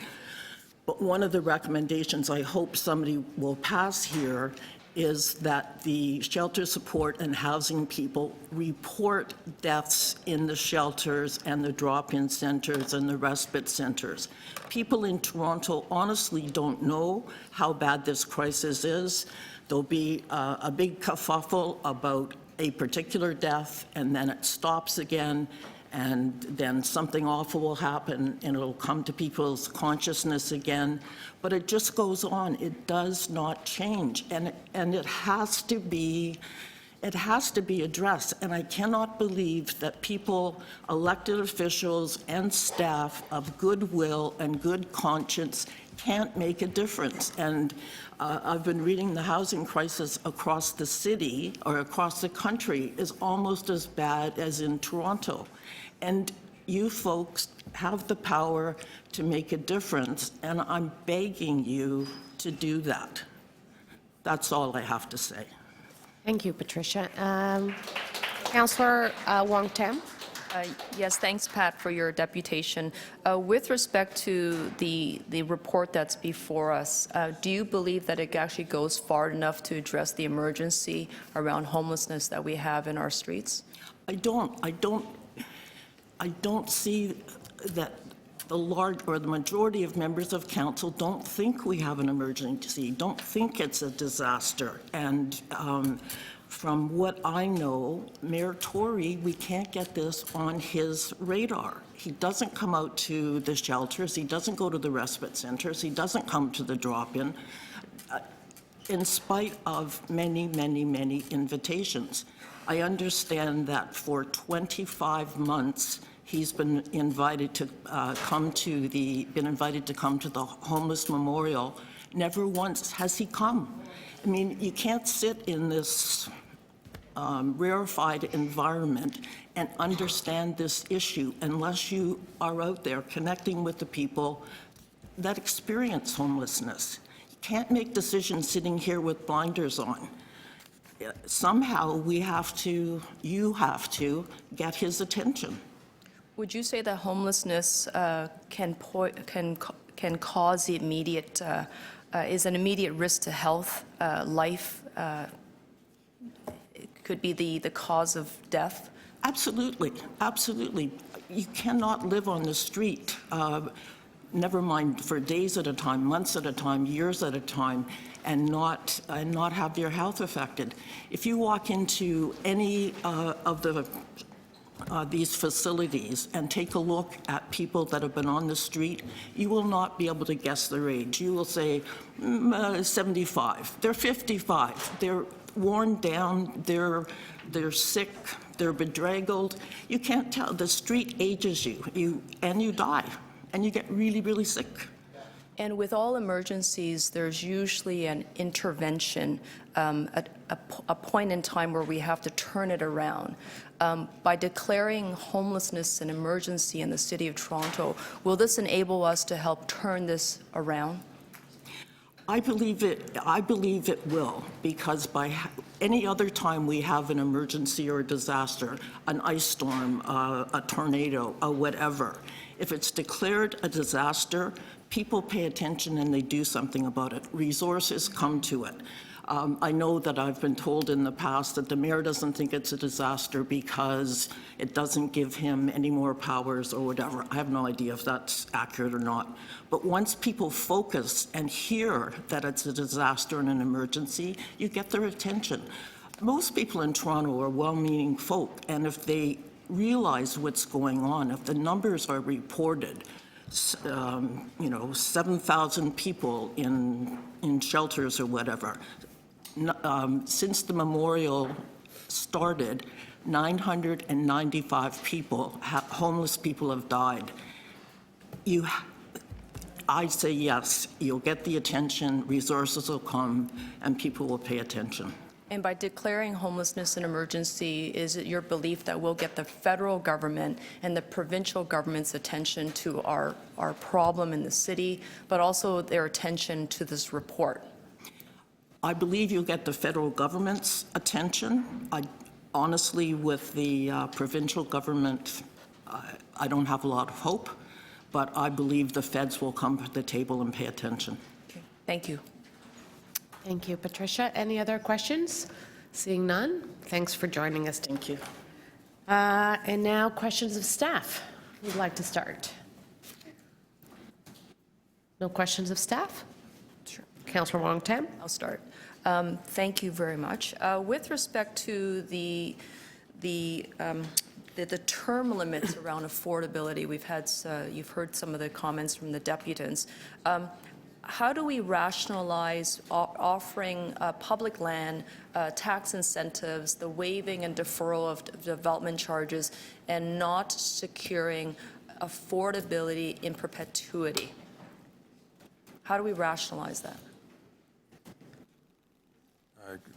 But one of the recommendations I hope somebody will pass here is that the shelter support and housing people report deaths in the shelters and the drop-in centers and the respite centers. People in Toronto honestly don't know how bad this crisis is. There'll be a big kerfuffle about a particular death, and then it stops again, and then something awful will happen, and it'll come to people's consciousness again. But it just goes on. It does not change, and it has to be addressed. And I cannot believe that people, elected officials and staff of goodwill and good conscience can't make a difference. And I've been reading the housing crisis across the city or across the country is almost as bad as in Toronto. And you folks have the power to make a difference, and I'm begging you to do that. That's all I have to say. Thank you, Patricia. Councillor Wong Tam. Yes, thanks, Pat, for your deputation. With respect to the report that's before us, do you believe that it actually goes far enough to address the emergency around homelessness that we have in our streets? I don't see that the majority of members of council don't think we have an emergency, don't think it's a disaster. And from what I know, Mayor Tory, we can't get this on his radar. He doesn't come out to the shelters, he doesn't go to the respite centers, he doesn't come to the drop-in, in spite of many, many, many invitations. I understand that for 25 months, he's been invited to come to the Homeless Memorial. Never once has he come. I mean, you can't sit in this rarefied environment and understand this issue unless you are out there connecting with the people that experience homelessness. You can't make decisions sitting here with blinders on. Somehow you have to get his attention. Would you say that homelessness can cause the immediate, is an immediate risk to health, life? It could be the cause of death? Absolutely, absolutely. You cannot live on the street. never mind for days at a time, months at a time, years at a time, and not have their health affected. If you walk into any of these facilities and take a look at people that have been on the street, you will not be able to guess their age. You will say 75. They're 55. They're worn down. They're sick. They're bedraggled. You can't tell. The street ages you, and you die, and you get really, really sick. And with all emergencies, there's usually an intervention, a point in time where we have to turn it around. By declaring homelessness an emergency in the City of Toronto, will this enable us to help turn this around? I believe it will, because by any other time we have an emergency or a disaster, an ice storm, a tornado, a whatever, if it's declared a disaster, people pay attention and they do something about it. Resources come to it. I know that I've been told in the past that the mayor doesn't think it's a disaster because it doesn't give him any more powers or whatever. I have no idea if that's accurate or not. But once people focus and hear that it's a disaster and an emergency, you get their attention. Most people in Toronto are well-meaning folk, and if they realize what's going on, if the numbers are reported, 7,000 people in shelters or whatever. Since the memorial started, 995 people, homeless people, have died. I say yes, you'll get the attention, resources will come, and people will pay attention. And by declaring homelessness an emergency, is it your belief that we'll get the federal government and the provincial government's attention to our problem in the city, but also their attention to this report? I believe you'll get the federal government's attention. Honestly, with the provincial government, I don't have a lot of hope, but I believe the feds will come to the table and pay attention. Okay. Thank you. Thank you, Patricia. Any other questions? Seeing none, thanks for joining us. Thank you. And now questions of staff. Who'd like to start? No questions of staff? Sure. Councillor Wong-Tam? I'll start. Thank you very much. With respect to the term limits around affordability, you've heard some of the comments from the deputants. How do we rationalize offering public land, tax incentives, the waiving and deferral of development charges, and not securing affordability in perpetuity? How do we rationalize that?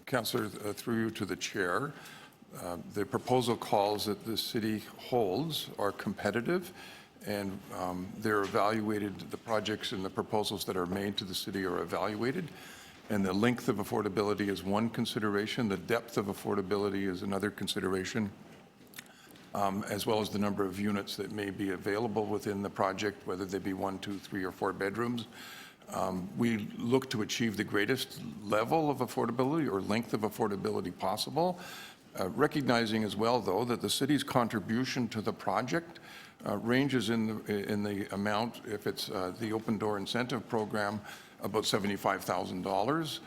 Councillor, through you to the chair, the proposal calls that the city holds are competitive, and they're evaluated, the projects and the proposals that are made to the city are evaluated, and the length of affordability is one consideration, the depth of affordability is another consideration, as well as the number of units that may be available within the project, whether they be 1, 2, 3, or 4 bedrooms. We look to achieve the greatest level of affordability or length of affordability possible, recognizing as well, though, that the city's contribution to the project ranges in the amount, if it's the open door incentive program, about $75,000,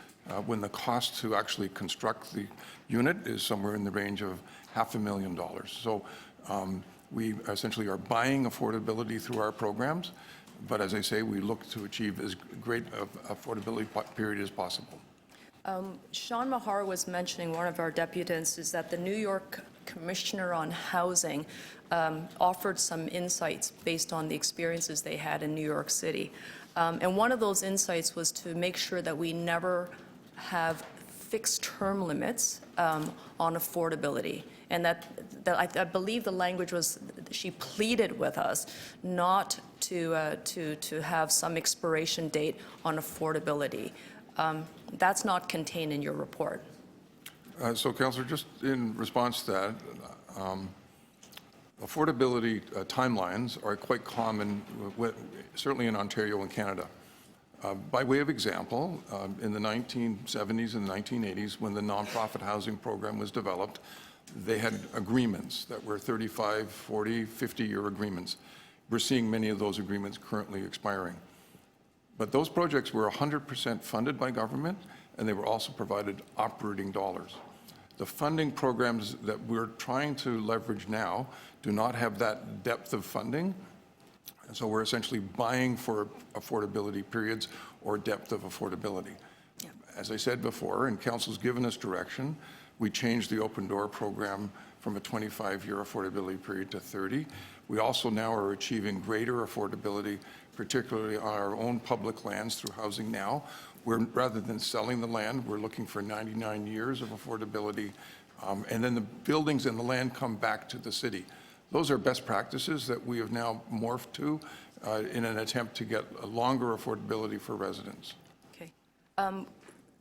when the cost to actually construct the unit is somewhere in the range of $500,000. So we essentially are buying affordability through our programs, but as I say, we look to achieve as great of affordability period as possible. Sean Mahar was mentioning, one of our deputants, is that the New York Commissioner on Housing offered some insights based on the experiences they had in New York City. And one of those insights was to make sure that we never have fixed term limits on affordability. And that I believe the language was, she pleaded with us not to have some expiration date on affordability. That's not contained in your report. So, Councillor, just in response to that, affordability timelines are quite common, certainly in Ontario and Canada. By way of example, in the 1970s and 1980s, when the nonprofit housing program was developed, they had agreements that were 35, 40, 50-year agreements. we're seeing many of those agreements currently expiring. But those projects were 100% funded by government, and they were also provided operating dollars. The funding programs that we're trying to leverage now do not have that depth of funding, and so we're essentially buying for affordability periods or depth of affordability. Yeah. As I said before, and Council's given us direction, we changed the open door program from a 25-year affordability period to 30. We also now are achieving greater affordability, particularly on our own public lands through Housing Now. Rather than selling the land, we're looking for 99 years of affordability, and then the buildings and the land come back to the city. Those are best practices that we have now morphed to in an attempt to get a longer affordability for residents. Okay.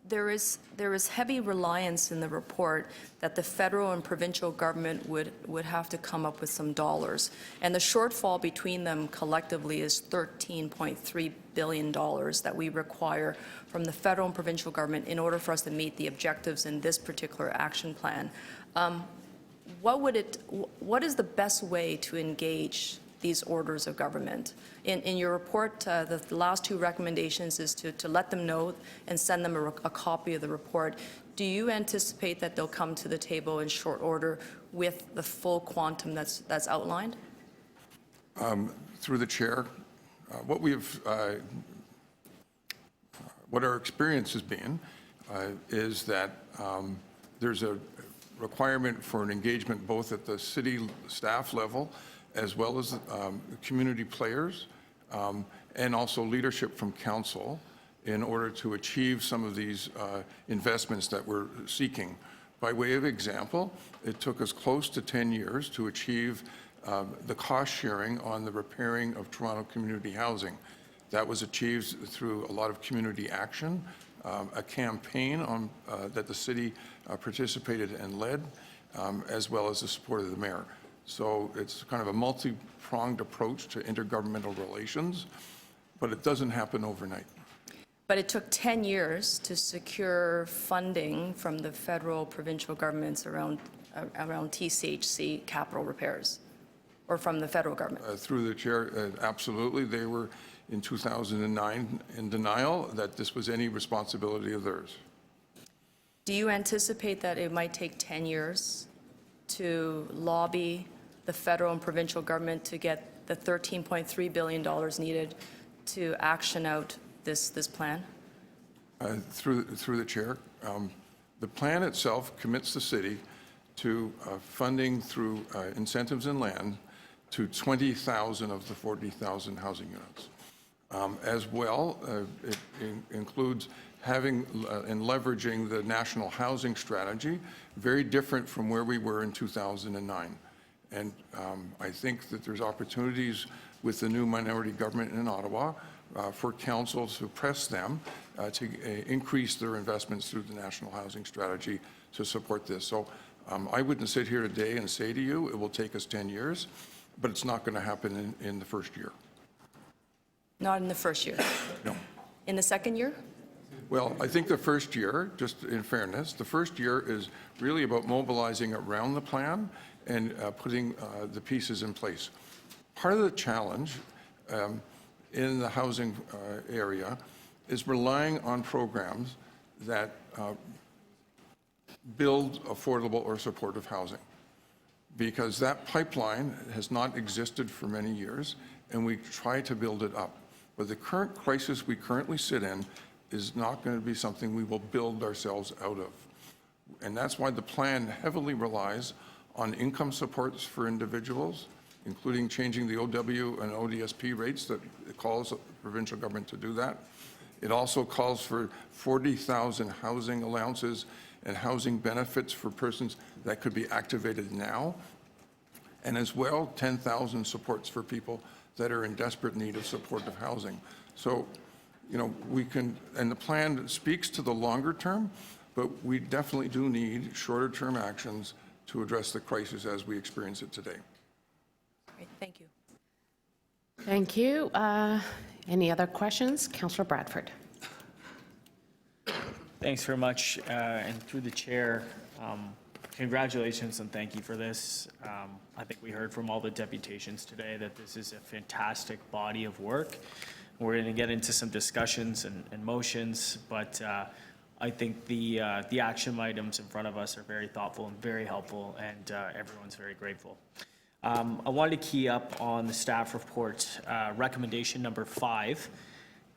There is heavy reliance in the report that the federal and provincial government would have to come up with some dollars. And the shortfall between them collectively is $13.3 billion that we require from the federal and provincial government in order for us to meet the objectives in this particular action plan. What is the best way to engage these orders of government? In your report, the last two recommendations is to let them know and send them a copy of the report. Do you anticipate that they'll come to the table in short order with the full quantum that's outlined? Through the chair, what our experience has been is that there's a requirement for an engagement both at the city staff level as well as community players and also leadership from council in order to achieve some of these investments that we're seeking. By way of example, it took us close to 10 years to achieve the cost sharing on the repairing of Toronto community housing. That was achieved through a lot of community action, a campaign that the city participated and led, as well as the support of the mayor. So it's kind of a multi-pronged approach to intergovernmental relations, but it doesn't happen overnight. But it took 10 years to secure funding from the federal, provincial governments around TCHC capital repairs, or from the federal government? Through the chair, absolutely. They were in 2009 in denial that this was any responsibility of theirs. Do you anticipate that it might take 10 years to lobby the federal and provincial government to get the $13.3 billion needed to action out this plan? Through the chair, the plan itself commits the city to funding through incentives and land to 20,000 of the 40,000 housing units. As well, it includes having and leveraging the national housing strategy, very different from where we were in 2009. And I think that there's opportunities with the new minority government in Ottawa for council to press them to increase their investments through the national housing strategy to support this. So I wouldn't sit here today and say to you, it will take us 10 years, but it's not going to happen in the first year. Not in the first year? No. In the second year? Well, I think the first year, just in fairness, the first year is really about mobilizing around the plan and putting the pieces in place. Part of the challenge in the housing area is relying on programs that build affordable or supportive housing, because that pipeline has not existed for many years, and we try to build it up. But the current crisis we currently sit in is not going to be something we will build ourselves out of. And that's why the plan heavily relies on income supports for individuals, including changing the OW and ODSP rates that it calls the provincial government to do that. It also calls for 40,000 housing allowances and housing benefits for persons that could be activated now, and as well 10,000 supports for people that are in desperate need of supportive housing. So, you know, we can, and the plan speaks to the longer term, but we definitely do need shorter term actions to address the crisis as we experience it today. Great, thank you. Thank you. Any other questions? Councillor Bradford. Thanks very much, and through the chair, Congratulations and thank you for this. I think we heard from all the deputations today that this is a fantastic body of work. We're going to get into some discussions and motions, but I think the action items in front of us are very thoughtful and very helpful, and everyone's very grateful. I wanted to key up on the staff report, recommendation number 5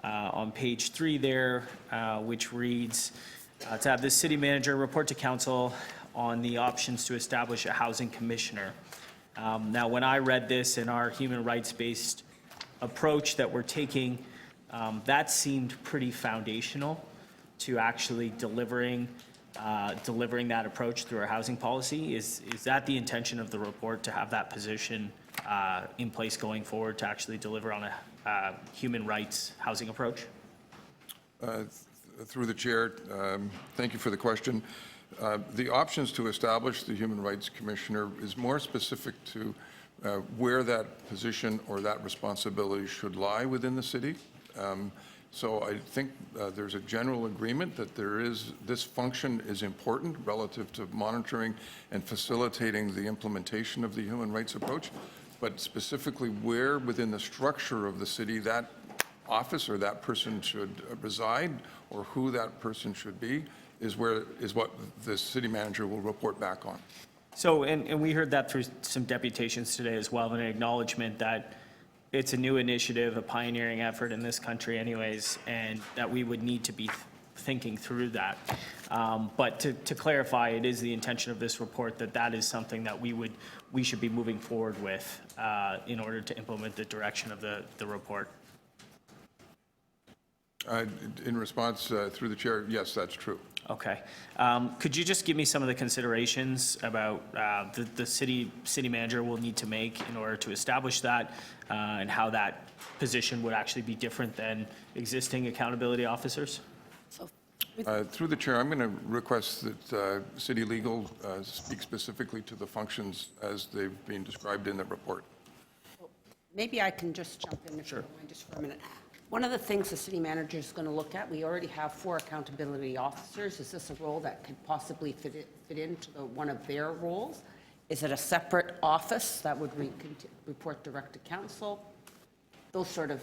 on page 3 there, which reads to have the city manager report to council on the options to establish a housing commissioner. Now, when I read this in our human rights-based approach that we're taking, that seemed pretty foundational to actually delivering that approach through our housing policy. Is that the intention of the report, to have that position in place going forward to actually deliver on a human rights housing approach? Through the chair, thank you for the question. The options to establish the Human Rights Commissioner is more specific to where that position or that responsibility should lie within the city. So I think there's a general agreement that this function is important relative to monitoring and facilitating the implementation of the human rights approach, but specifically where within the structure of the city that office or that person should reside, or who that person should be, is what the city manager will report back on. So, and we heard that through some deputations today as well, and an acknowledgement that it's a new initiative, a pioneering effort in this country anyways, and that we would need to be thinking through that. But to clarify, it is the intention of this report that is something that we should be moving forward with in order to implement the direction of the report. In response, through the chair, yes, that's true. Okay. Could you just give me some of the considerations about the city manager will need to make in order to establish that, and how that position would actually be different than existing accountability officers? Through the chair, I'm going to request that city legal speak specifically to the functions as they've been described in the report. Maybe I can just jump in if you don't mind just for a minute. One of the things the city manager is going to look at, we already have 4 accountability officers. Is this a role that could possibly fit into one of their roles? Is it a separate office that would report direct to council? Those sort of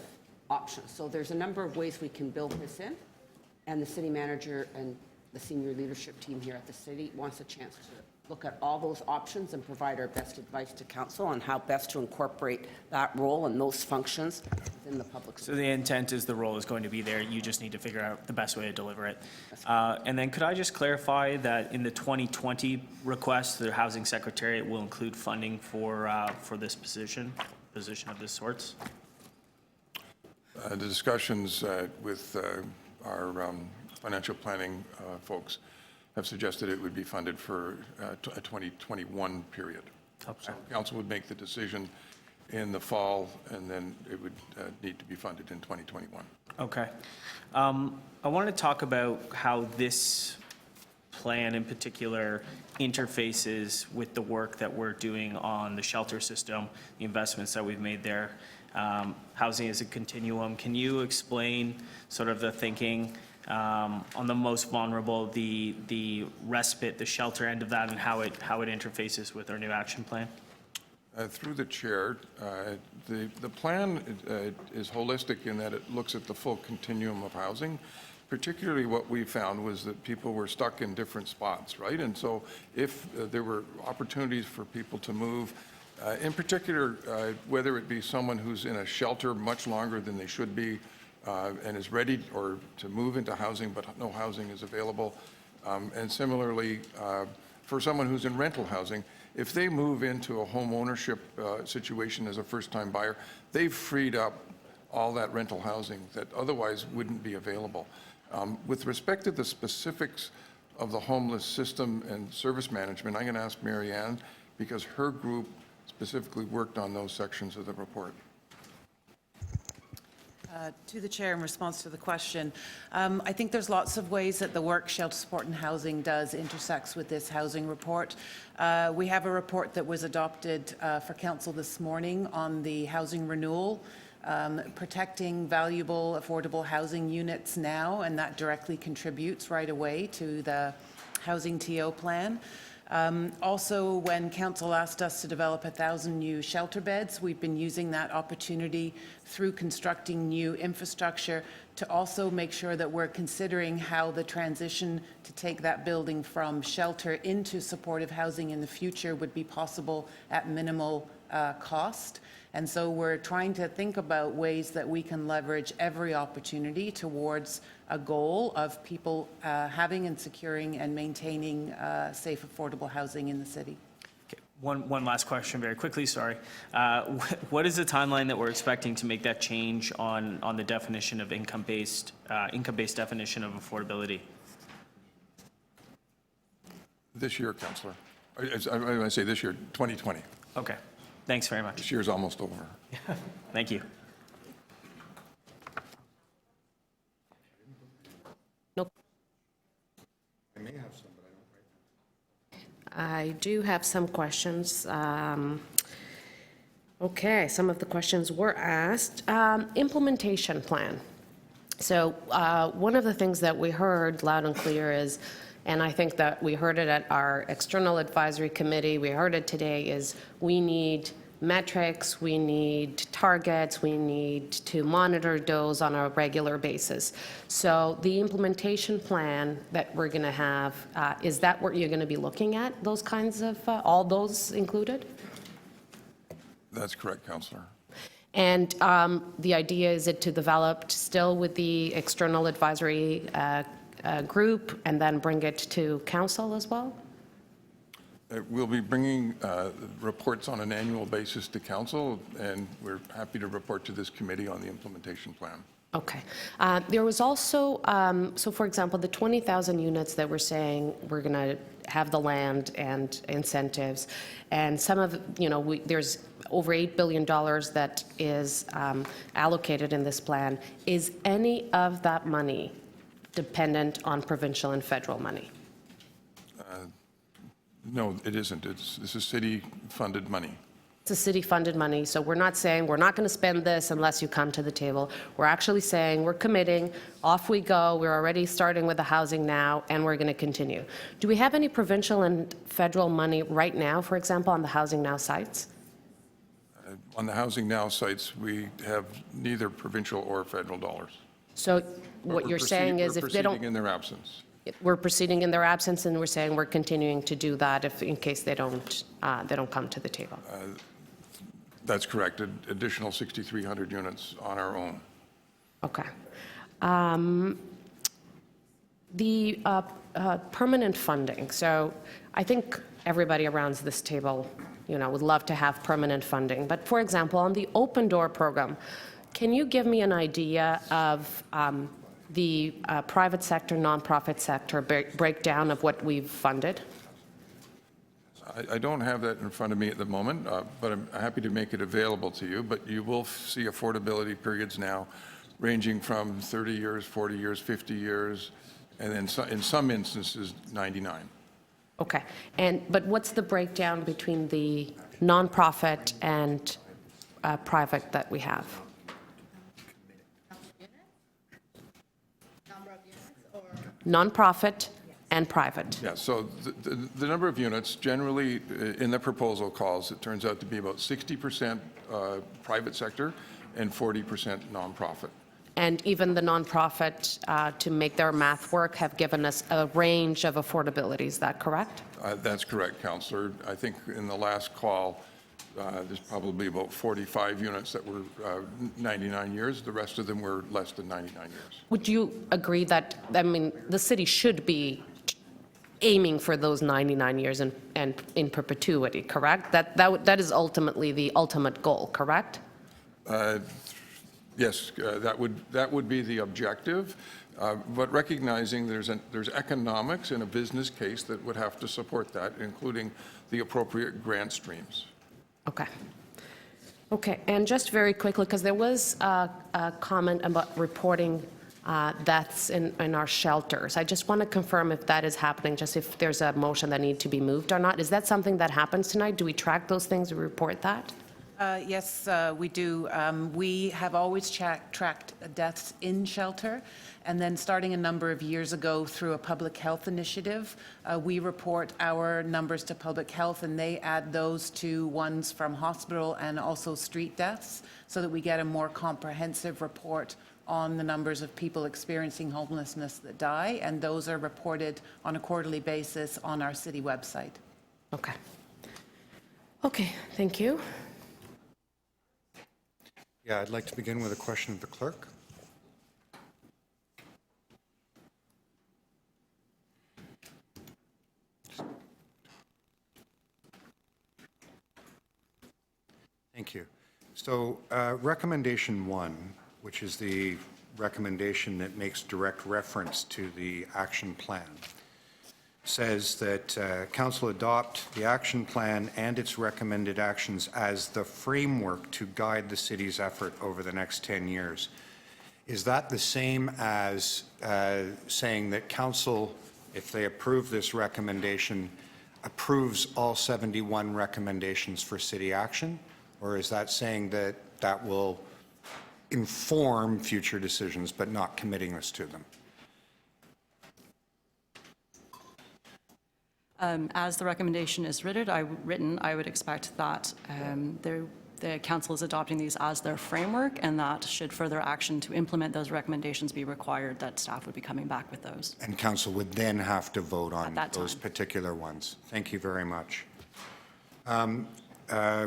options. So there's a number of ways we can build this in, and the city manager and the senior leadership team here at the city wants a chance to look at all those options and provide our best advice to council on how best to incorporate that role and those functions within the public sector. So the intent is the role is going to be there. You just need to figure out the best way to deliver it. And then could I just clarify that in the 2020 request, the Housing Secretariat will include funding for this position of this sorts? The discussions with our financial planning folks have suggested it would be funded for a 2021 period. Okay. So council would make the decision in the fall, and then it would need to be funded in 2021. Okay. I want to talk about how this plan in particular interfaces with the work that we're doing on the shelter system, the investments that we've made there. Housing is a continuum. Can you explain sort of the thinking on the most vulnerable, the respite, the shelter end of that, and how it interfaces with our new action plan? Through the chair, the plan is holistic in that it looks at the full continuum of housing. Particularly what we found was that people were stuck in different spots, right? And so if there were opportunities for people to move, in particular, whether it be someone who's in a shelter much longer than they should be, and is ready or to move into housing, but no housing is available. And similarly, for someone who's in rental housing, if they move into a home ownership situation as a first-time buyer, they've freed up all that rental housing that otherwise wouldn't be available. With respect to the specifics of the homeless system and service management, I'm going to ask Mary Ann, because her group specifically worked on those sections of the report. To the chair, in response to the question, I think there's lots of ways that the work Shelter Support and Housing does intersects with this housing report. We have a report that was adopted for council this morning on the housing renewal, protecting valuable, affordable housing units now, and that directly contributes right away to the housing TO plan. Also, when council asked us to develop 1,000 new shelter beds, we've been using that opportunity through constructing new infrastructure to also make sure that we're considering how the transition to take that building from shelter into supportive housing in the future would be possible at minimal cost. And so we're trying to think about ways that we can leverage every opportunity towards a goal of people having and securing and maintaining safe, affordable housing in the city. Okay. One last question very quickly, sorry. What is the timeline that we're expecting to make that change on the definition of income-based definition of affordability? This year, Councillor. I say this year, 2020. Okay. Thanks very much. This year's almost over. Thank you. I may have some, but I don't right now. I do have some questions. Okay, some of the questions were asked. Implementation plan. So one of the things that we heard loud and clear is, and I think that we heard it at our external advisory committee, we heard it today, is we need metrics, we need targets, we need to monitor those on a regular basis. So the implementation plan that we're going to have, is that what you're going to be looking at, those kinds of, all those included? That's correct, Councillor. And the idea is it to develop still with the external advisory group and then bring it to council as well? We'll be bringing reports on an annual basis to council, and we're happy to report to this committee on the implementation plan. Okay. There was also, so for example, the 20,000 units that we're saying we're going to have the land and incentives, and some of, there's over $8 billion that is allocated in this plan. Is any of that money dependent on provincial and federal money? No, it isn't. This is city-funded money. It's a city-funded money, so we're not saying we're not going to spend this unless you come to the table. We're actually saying we're committing, off we go, we're already starting with the housing now, and we're going to continue. Do we have any provincial and federal money right now, for example, on the Housing Now sites? On the Housing Now sites, we have neither provincial or federal dollars. So what you're saying is if they don't... We're proceeding in their absence. We're proceeding in their absence, and we're saying we're continuing to do that if, in case they don't come to the table. That's correct. Additional 6,300 units on our own. Okay. The permanent funding. So I think everybody around this table, would love to have permanent funding. But for example, on the Open Door program, can you give me an idea of the private sector, nonprofit sector breakdown of what we've funded? I don't have that in front of me at the moment, but I'm happy to make it available to you. But you will see affordability periods now ranging from 30 years, 40 years, 50 years, and then in some instances, 99. Okay. But what's the breakdown between the nonprofit and private that we have? Nonprofit and private. Yeah, so the number of units generally in the proposal calls, it turns out to be about 60% private sector and 40% nonprofit. And even the nonprofit, to make their math work, have given us a range of affordability. Is that correct? That's correct, Councillor. I think in the last call, there's probably about 45 units that were 99 years. The rest of them were less than 99 years. Would you agree that, the city should be aiming for those 99 years and in perpetuity, correct? That is ultimately the ultimate goal, correct? Yes, that would be the objective, but recognizing there's economics in a business case that would have to support that, including the appropriate grant streams. Okay. Okay, and just very quickly, because there was a comment about reporting deaths in our shelters. I just want to confirm if that is happening, just if there's a motion that needs to be moved or not. Is that something that happens tonight? Do we track those things, we report that? Yes, we do. We have always tracked deaths in shelter, and then starting a number of years ago through a public health initiative, we report our numbers to public health, and they add those to ones from hospital and also street deaths, so that we get a more comprehensive report on the numbers of people experiencing homelessness that die, and those are reported on a quarterly basis on our city website. Okay. Okay, thank you. Yeah, I'd like to begin with a question of the clerk. Thank you. So recommendation 1, which is the recommendation that makes direct reference to the action plan, says that council adopt the action plan and its recommended actions as the framework to guide the city's effort over the next 10 years. Is that the same as saying that council, if they approve this recommendation, approves all 71 recommendations for city action? Or is that saying that that will inform future decisions but not committing us to them? As the recommendation is written, I would expect that the council is adopting these as their framework, and that should further action to implement those recommendations be required, that staff would be coming back with those. And council would then have to vote on that those time. particular ones. Thank you very much.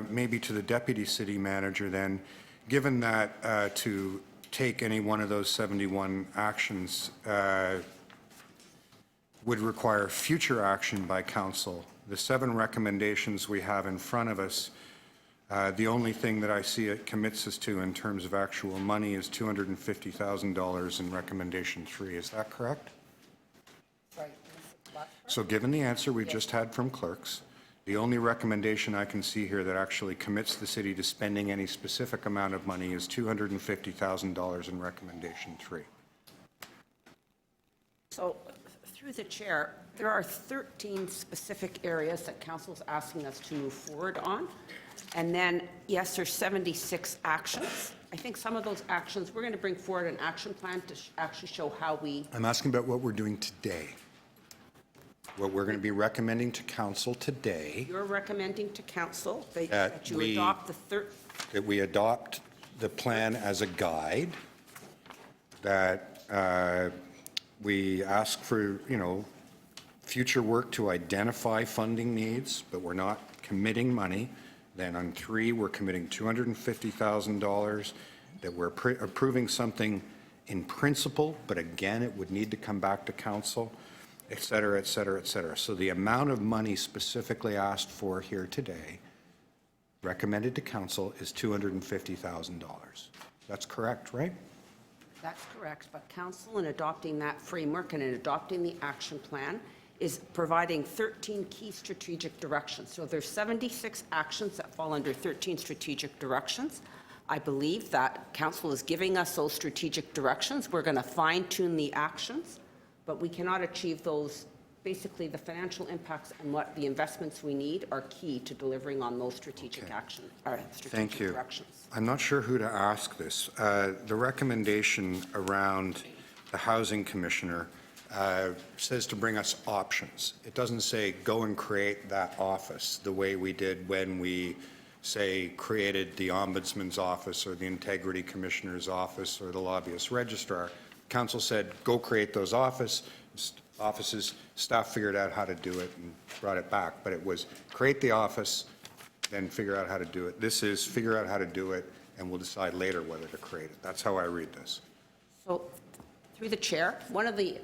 Maybe to the deputy city manager then, given that to take any one of those 71 actions would require future action by council. The 7 recommendations we have in front of us, the only thing that I see it commits us to in terms of actual money is $250,000 in recommendation 3. Is that correct? Right. So given the answer we just had from clerks, the only recommendation I can see here that actually commits the city to spending any specific amount of money is $250,000 in recommendation 3. So, through the chair, there are 13 specific areas that council is asking us to move forward on. And then, yes, there's 76 actions. I think some of those actions, we're going to bring forward an action plan to actually show how we... I'm asking about what we're doing today. What we're going to be recommending to council today. You're recommending to council that you adopt that we adopt the plan as a guide, that we ask for, future work to identify funding needs, but we're not committing money. Then on 3, we're committing $250,000, that we're approving something in principle, but again, it would need to come back to council, et cetera, et cetera, et cetera. So the amount of money specifically asked for here today, recommended to council, is $250,000. That's correct, right? That's correct, but council, in adopting that framework and in adopting the action plan, is providing 13 key strategic directions. So there's 76 actions that fall under 13 strategic directions. I believe that council is giving us those strategic directions. We're going to fine-tune the actions, but we cannot achieve those. Basically, the financial impacts and what the investments we need are key to delivering on those strategic actions. Thank you. Directions. I'm not sure who to ask this. The recommendation around the housing commissioner says to bring us options. It doesn't say go and create that office the way we did when we, say, created the ombudsman's office or the integrity commissioner's office or the lobbyist registrar. Council said go create those offices. Staff figured out how to do it and brought it back, but it was create the office, then figure out how to do it. This is figure out how to do it, and we'll decide later whether to create it. That's how I read this. So, through the chair, one of the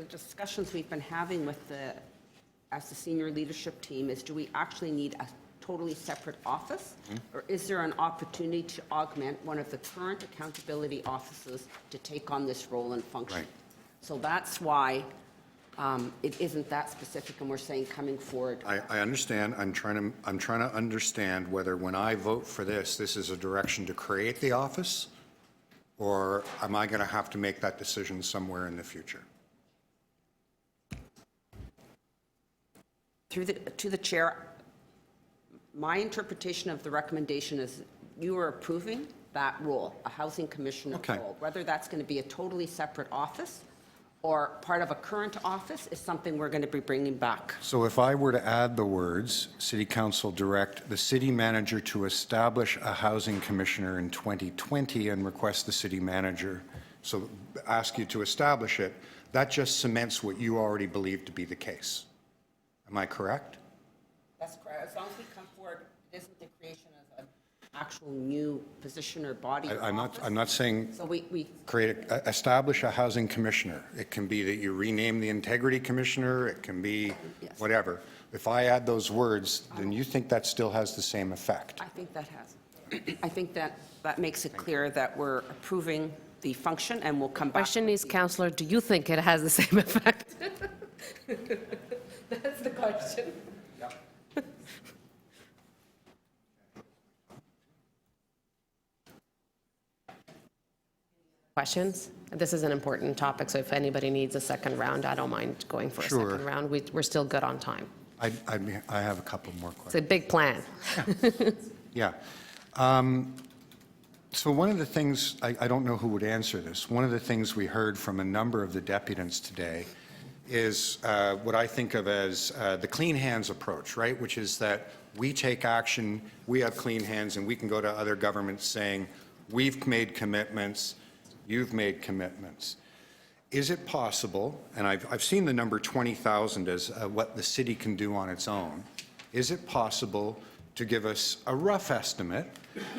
discussions we've been having with as the senior leadership team is, do we actually need a totally separate office? Or is there an opportunity to augment one of the current accountability offices to take on this role and function? Right. So that's why it isn't that specific, and we're saying coming forward. I understand. I'm trying to understand whether when I vote for this is a direction to create the office, or am I going to have to make that decision somewhere in the future? To the chair, my interpretation of the recommendation is you are approving that role, a housing commissioner Okay. role. Whether that's going to be a totally separate office or part of a current office is something we're going to be bringing back. So if I were to add the words, City Council direct the city manager to establish a housing commissioner in 2020 and request the city manager, so ask you to establish it, that just cements what you already believe to be the case. Am I correct? That's correct. As long as we come forward, it isn't the creation of an actual new position or body or I'm office. not saying So we establish a housing commissioner. It can be that you rename the integrity commissioner, it can be whatever. If I add those words, then you think that still has the same effect? I think that has. I think that makes it clear that we're approving the function, and we'll come back. Question is, Councillor, do you think it has the same effect? That's the question. Questions? This is an important topic, so if anybody needs a second round, I don't mind going for a Sure. second round. We're still good on time. I have a couple more It's a questions. big plan. Yeah. So one of the things, I don't know who would answer this, one of the things we heard from a number of the deputants today is what I think of as the clean hands approach, right? Which is that we take action, we have clean hands, and we can go to other governments saying, we've made commitments, you've made commitments. Is it possible, and I've seen the number 20,000 as what the city can do on its own, is it possible to give us a rough estimate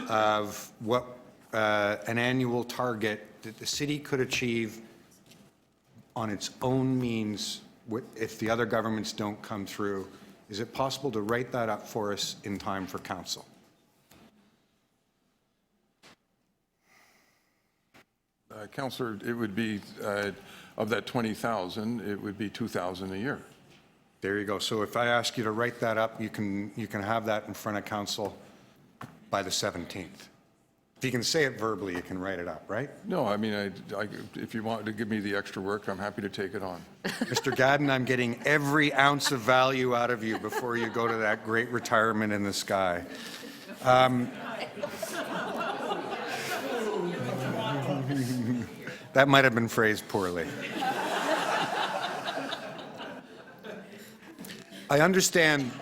of what an annual target that the city could achieve on its own means if the other governments don't come through? Is it possible to write that up for us in time for council? Councillor, it would be, of that 20,000, it would be 2,000 a year. There you go. So if I ask you to write that up, you can have that in front of council by the 17th. If you can say it verbally, you can write it up, right? No, I mean, if you want to give me the extra work, I'm happy to take it on. Mr. Gadden, I'm getting every ounce of value out of you before you go to that great retirement in the sky. That might have been phrased poorly. I understand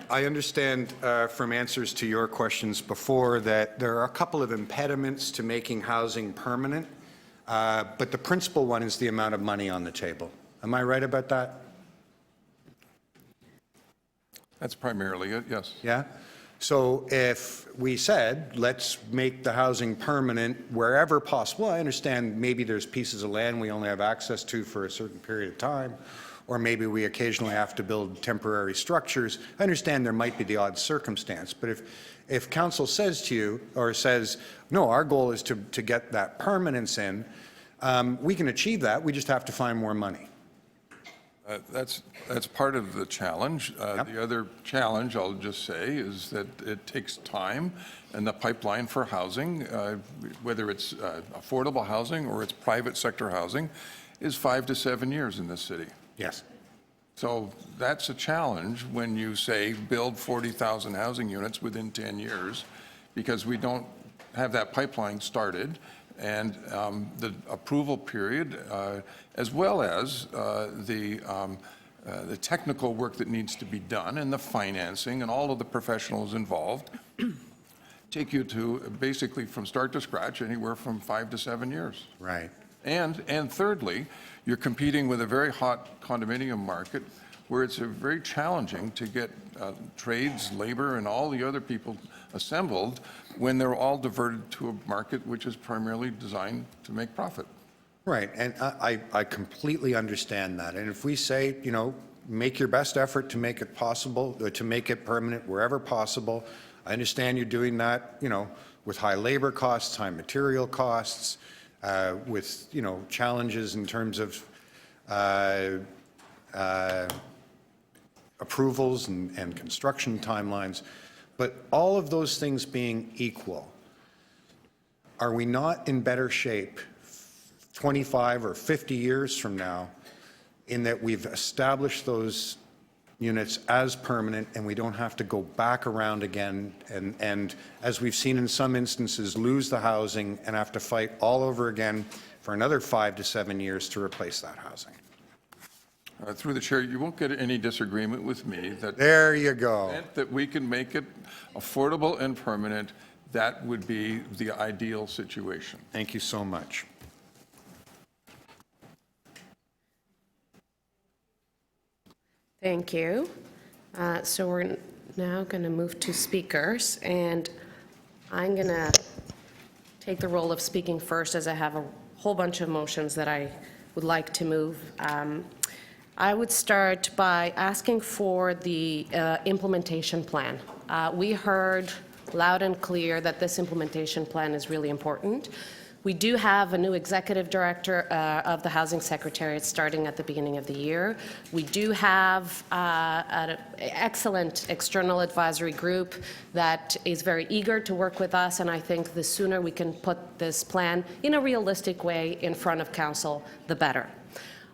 from answers to your questions before that there are a couple of impediments to making housing permanent, but the principal one is the amount of money on the table. Am I right about that? That's primarily it, yes. Yeah? So if we said, let's make the housing permanent wherever possible, I understand maybe there's pieces of land we only have access to for a certain period of time, or maybe we occasionally have to build temporary structures. I understand there might be the odd circumstance, but if council says to you, or says, no, our goal is to get that permanence in, we can achieve that, we just have to find more money. That's part of the challenge. The other challenge, I'll just say, is that it takes time, and the pipeline for housing, whether it's affordable housing or it's private sector housing, is 5 to 7 years in this city. Yes. So that's a challenge when you say build 40,000 housing units within 10 years, because we don't have that pipeline started, and the approval period, as well as the technical work that needs to be done and the financing and all of the professionals involved take you to basically from start to scratch anywhere from 5 to 7 years. Right. And thirdly, you're competing with a very hot condominium market where it's very challenging to get trades, labor, and all the other people assembled when they're all diverted to a market which is primarily designed to make profit. Right, and I completely understand that. And if we say, you know, make your best effort to make it possible, to make it permanent wherever possible, I understand you're doing that, you know, with high labor costs, high material costs, with, you know, challenges in terms of approvals and construction timelines. But all of those things being equal, are we not in better shape 25 or 50 years from now in that we've established those units as permanent, and we don't have to go back around again and, as we've seen in some instances, lose the housing and have to fight all over again for another 5 to 7 years to replace that housing. Through the chair, you won't get any disagreement with me that There you go. that we can make it affordable and permanent. That would be the ideal situation. Thank you so much. Thank you. So we're now going to move to speakers, and I'm going to take the role of speaking first, as I have a whole bunch of motions that I would like to move. I would start by asking for the implementation plan. We heard loud and clear that this implementation plan is really important. We do have a new executive director of the Housing Secretariat starting at the beginning of the year. We do have an excellent external advisory group that is very eager to work with us, and I think the sooner we can put this plan in a realistic way in front of Council, the better.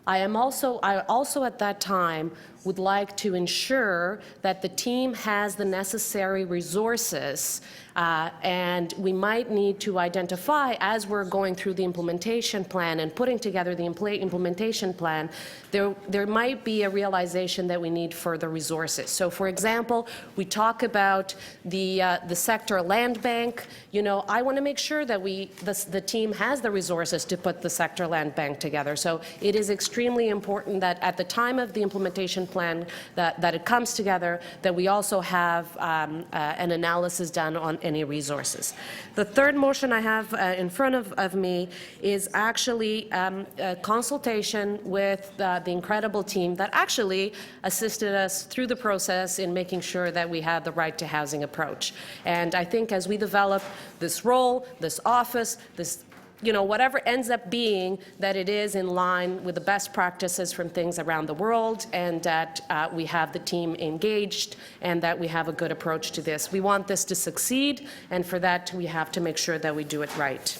I also at that time would like to ensure that the team has the necessary resources, and we might need to identify, as we're going through the implementation plan and putting together the implementation plan, there might be a realization that we need further resources. So, for example, we talk about the sector land bank. You know, I want to make sure that the team has the resources to put the sector land bank together. So it is extremely important that at the time of the implementation plan that it comes together, that we also have an analysis done on any resources. The third motion I have in front of me is actually a consultation with the incredible team that actually assisted us through the process in making sure that we had the right to housing approach. And I think as we develop this role, this office, this, you know, whatever ends up being, that it is in line with the best practices from things around the world, and that we have the team engaged, and that we have a good approach to this. We want this to succeed, and for that we have to make sure that we do it right.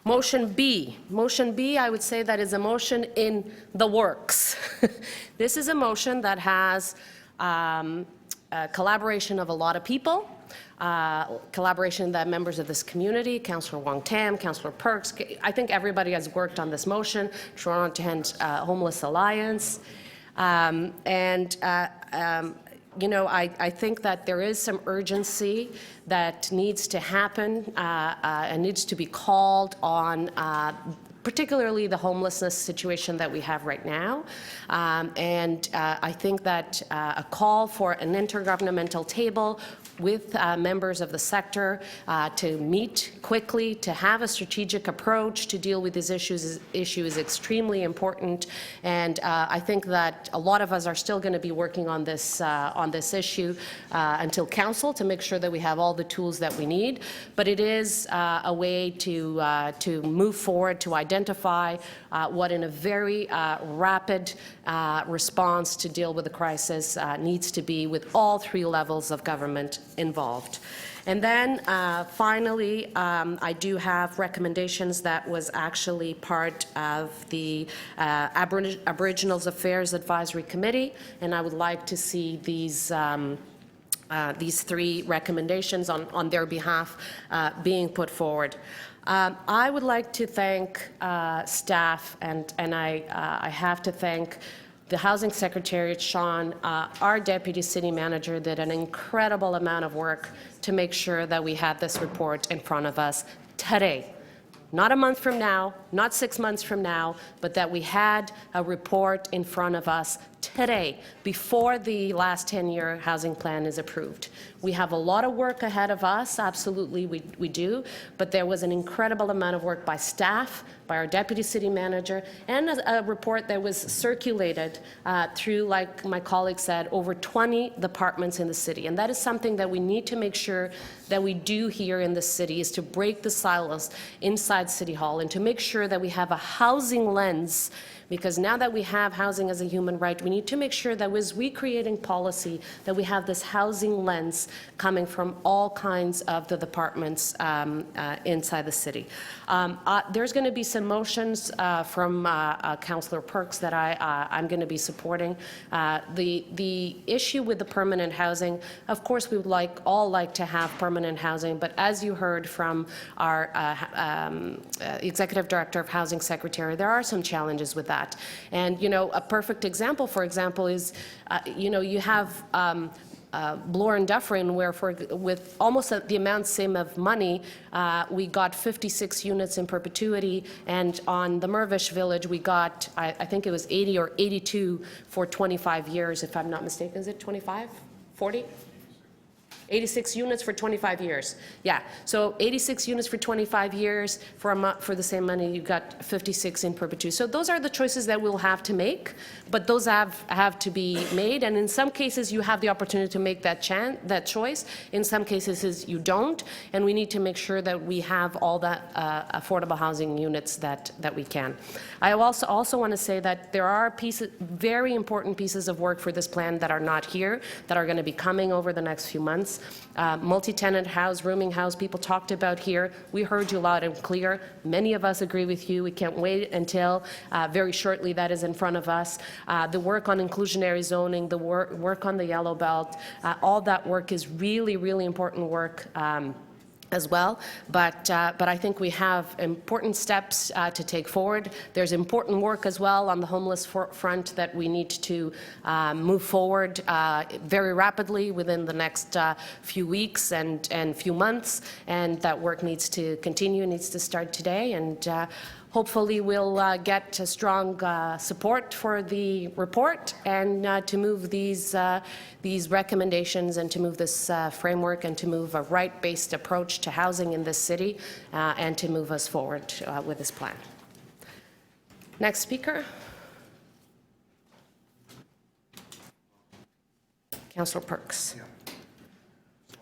Motion B. Motion B, I would say that is a motion in the works. This is a motion that has collaboration of a lot of people, collaboration that members of this community, Councillor Wong Tam, Councillor Perks, I think everybody has worked on this motion, Toronto Homeless Alliance, you know, I think that there is some urgency that needs to happen and needs to be called on, particularly the homelessness situation that we have right now. I think that a call for an intergovernmental table with members of the sector to meet quickly, to have a strategic approach to deal with these issues is extremely important. And I think that a lot of us are still going to be working on this issue until Council, to make sure that we have all the tools that we need. But it is a way to move forward, to identify what in a very rapid response to deal with the crisis needs to be, with all three levels of government involved. And then finally, I do have recommendations that was actually part of the Aboriginals Affairs Advisory Committee, and I would like to see these three recommendations on their behalf being put forward. I would like to thank staff, and I have to thank the Housing Secretariat, Sean, our Deputy City Manager, did an incredible amount of work to make sure that we had this report in front of us today. Not a month from now, not 6 months from now, but that we had a report in front of us today, before the last 10-year housing plan is approved. We have a lot of work ahead of us, absolutely we do, but there was an incredible amount of work by staff, by our Deputy City Manager, and a report that was circulated through, like my colleague said, over 20 departments in the city. And that is something that we need to make sure that we do here in the city, is to break the silos inside City Hall and to make sure that we have a housing lens because now that we have housing as a human right, we need to make sure that as we creating policy, that we have this housing lens coming from all kinds of the departments inside the city. There's going to be some motions from Councillor Perks that I'm going to be supporting. The issue with the permanent housing, of course, we would all like to have permanent housing, but as you heard from our Executive Director of Housing Secretary, there are some challenges with that. And, you know, a perfect example, for example, is, you know, you have Bloor and Dufferin, where with almost the amount same of money, we got 56 units in perpetuity, and on the Mirvish Village, we got, I think it was 80 or 82 for 25 years, if I'm not mistaken. Is it 25? 40? 86 units for 25 years. Yeah, so 86 units for 25 years. For the same money, you got 56 in perpetuity. So those are the choices that we'll have to make, but those have to be made. And in some cases, you have the opportunity to make that choice. In some cases, you don't. And we need to make sure that we have all the affordable housing units that we can. I also want to say that there are very important pieces of work for this plan that are not here, that are going to be coming over the next few months. Multi-tenant house, rooming house, people talked about here. We heard you loud and clear. Many of us agree with you. We can't wait until very shortly that is in front of us. The work on inclusionary zoning, the work on the yellow belt, all that work is really, really important work as well, but I think we have important steps to take forward. There's important work as well on the homeless front that we need to move forward very rapidly within the next few weeks and few months, and that work needs to continue, needs to start today, and hopefully we'll get strong support for the report and to move these recommendations and to move this framework and to move a right-based approach to housing in this city and to move us forward with this plan. Next speaker. Councillor Perks. Yeah. So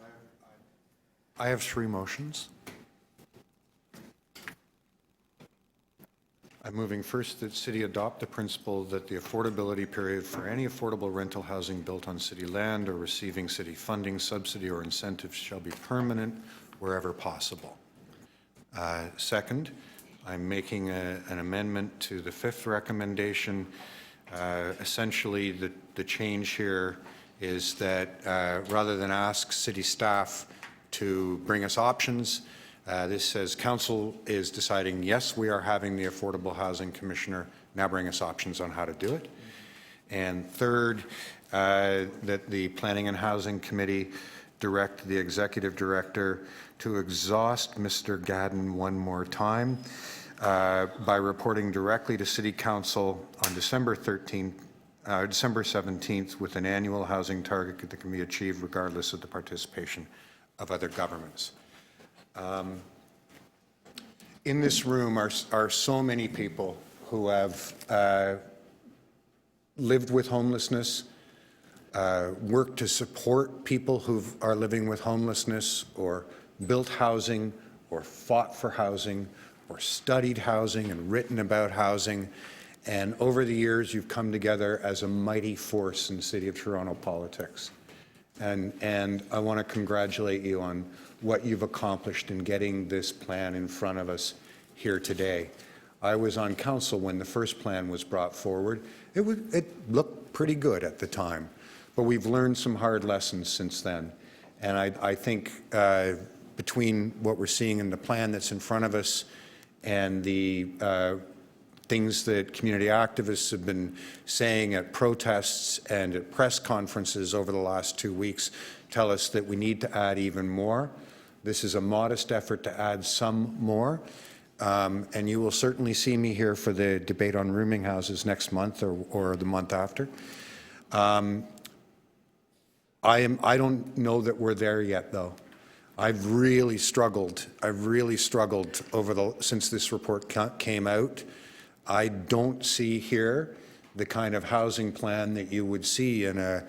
I have three motions. I'm moving first that City adopt the principle that the affordability period for any affordable rental housing built on city land or receiving city funding, subsidy, or incentives shall be permanent wherever possible. Second, I'm making an amendment to the fifth recommendation. Essentially, the change here is that rather than ask city staff to bring us options, this says council is deciding, yes, we are having the Affordable Housing Commissioner now bring us options on how to do it. And third, that the Planning and Housing Committee direct the Executive Director to exhaust Mr. Gadden one more time by reporting directly to City Council on December 17th with an annual housing target that can be achieved regardless of the participation of other governments. In this room are so many people who have lived with homelessness, worked to support people who are living with homelessness, or built housing, or fought for housing, or studied housing and written about housing. And over the years, you've come together as a mighty force in the City of Toronto politics. And I want to congratulate you on what you've accomplished in getting this plan in front of us here today. I was on council when the first plan was brought forward. It looked pretty good at the time, but we've learned some hard lessons since then. And I think between what we're seeing in the plan that's in front of us and the things that community activists have been saying at protests and at press conferences over the last 2 weeks tell us that we need to add even more. This is a modest effort to add some more, and you will certainly see me here for the debate on rooming houses next month or the month after. I don't know that we're there yet, though. I've really struggled since this report came out. I don't see here the kind of housing plan that you would see in a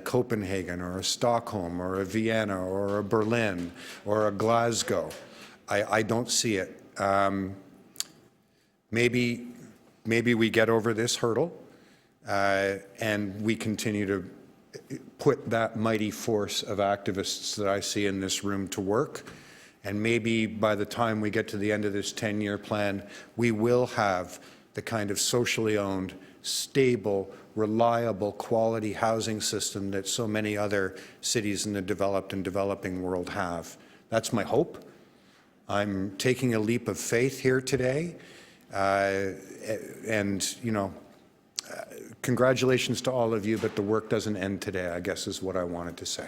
Copenhagen or a Stockholm or a Vienna or a Berlin or a Glasgow. I don't see it. Maybe maybe we get over this hurdle and we continue to put that mighty force of activists that I see in this room to work. And maybe by the time we get to the end of this 10-year plan, we will have the kind of socially owned, stable, reliable, quality housing system that so many other cities in the developed and developing world have. That's my hope. I'm taking a leap of faith here today. And, you know, congratulations to all of you, but the work doesn't end today, I guess is what I wanted to say.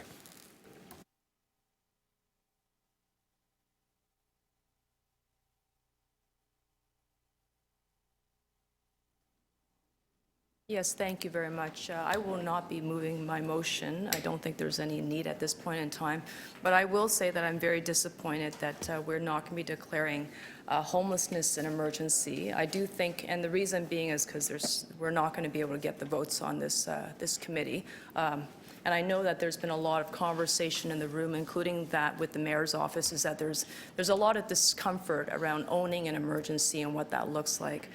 Yes, thank you very much. I will not be moving my motion. I don't think there's any need at this point in time. But I will say that I'm very disappointed that we're not going to be declaring homelessness an emergency. I do think, and the reason being is because we're not going to be able to get the votes on this, this committee. And I know that there's been a lot of conversation in the room, including that with the mayor's office, is that there's a lot of discomfort around owning an emergency and what that looks like.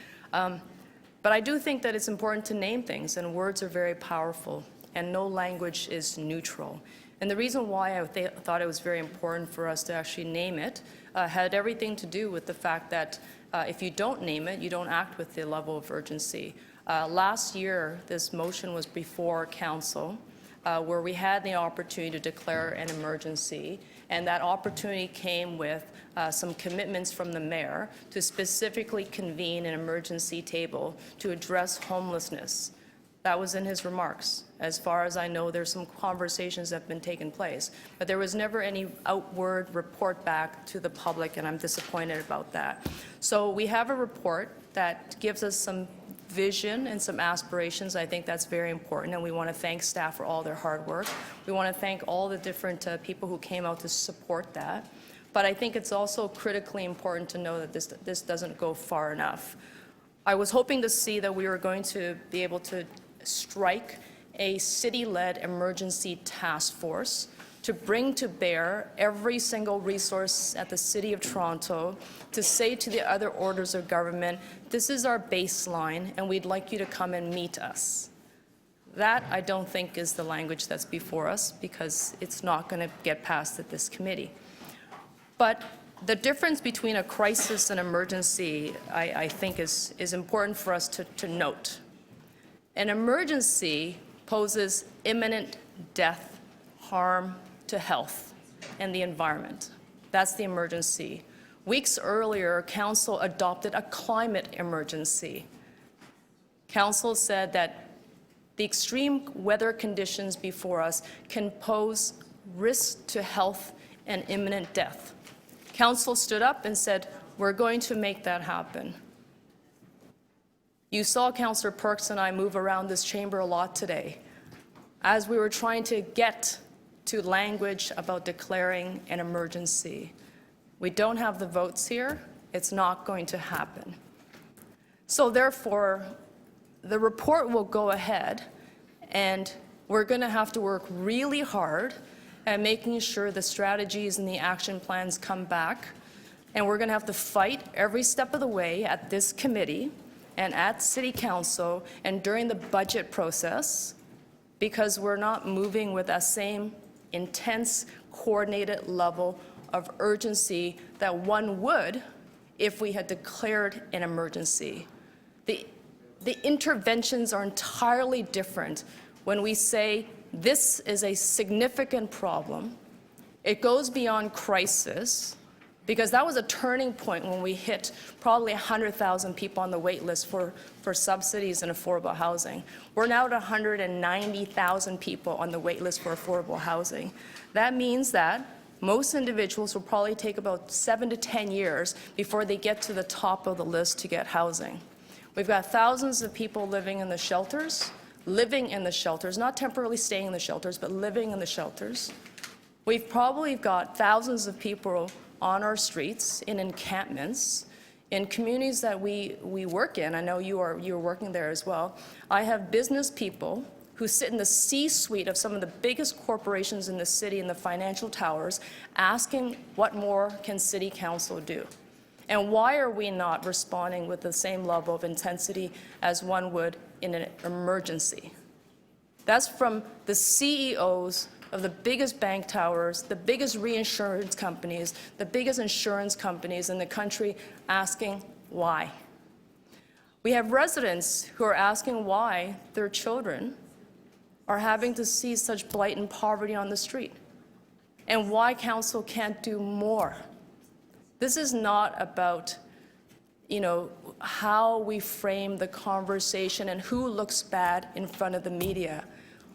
But I do think that it's important to name things, and words are very powerful, and no language is neutral. And the reason why I thought it was very important for us to actually name it had everything to do with the fact that if you don't name it, you don't act with the level of urgency. Last year, this motion was before council, where we had the opportunity to declare an emergency, and that opportunity came with some commitments from the mayor to specifically convene an emergency table to address homelessness. That was in his remarks. As far as I know, there's some conversations that have been taking place, but there was never any outward report back to the public, and I'm disappointed about that. So we have a report that gives us some vision and some aspirations. I think that's very important, and we want to thank staff for all their hard work. We want to thank all the different people who came out to support that. But I think it's also critically important to know that this doesn't go far enough. I was hoping to see that we were going to be able to strike a city-led emergency task force to bring to bear every single resource at the City of Toronto to say to the other orders of government, this is our baseline and we'd like you to come and meet us. That, I don't think, is the language that's before us, because it's not going to get passed at this committee. But the difference between a crisis and emergency, I think, is important for us to note. An emergency poses imminent death, harm to health and the environment. That's the emergency. Weeks earlier, Council adopted a climate emergency. Council said that the extreme weather conditions before us can pose risk to health and imminent death. Council stood up and said, we're going to make that happen. You saw Councillor Perks and I move around this chamber a lot today as we were trying to get to language about declaring an emergency. We don't have the votes here. It's not going to happen. So therefore, the report will go ahead, and we're going to have to work really hard at making sure the strategies and the action plans come back. And we're going to have to fight every step of the way at this committee and at City Council and during the budget process, because we're not moving with that same intense, coordinated level of urgency that one would if we had declared an emergency. The interventions are entirely different when we say this is a significant problem. It goes beyond crisis, because that was a turning point when we hit probably 100,000 people on the wait list for subsidies and affordable housing. We're now at 190,000 people on the wait list for affordable housing. That means that most individuals will probably take about 7 to 10 years before they get to the top of the list to get housing. We've got thousands of people living in the shelters, not temporarily staying in the shelters, but living in the shelters. We've probably got thousands of people on our streets, in encampments, in communities that we work in. I know you're working there as well. I have business people who sit in the C-suite of some of the biggest corporations in the city, in the financial towers, asking what more can City Council do. And why are we not responding with the same level of intensity as one would in an emergency? That's from the CEOs of the biggest bank towers, the biggest reinsurance companies, the biggest insurance companies in the country asking why. We have residents who are asking why their children are having to see such blatant poverty on the street and why council can't do more. This is not about, how we frame the conversation and who looks bad in front of the media.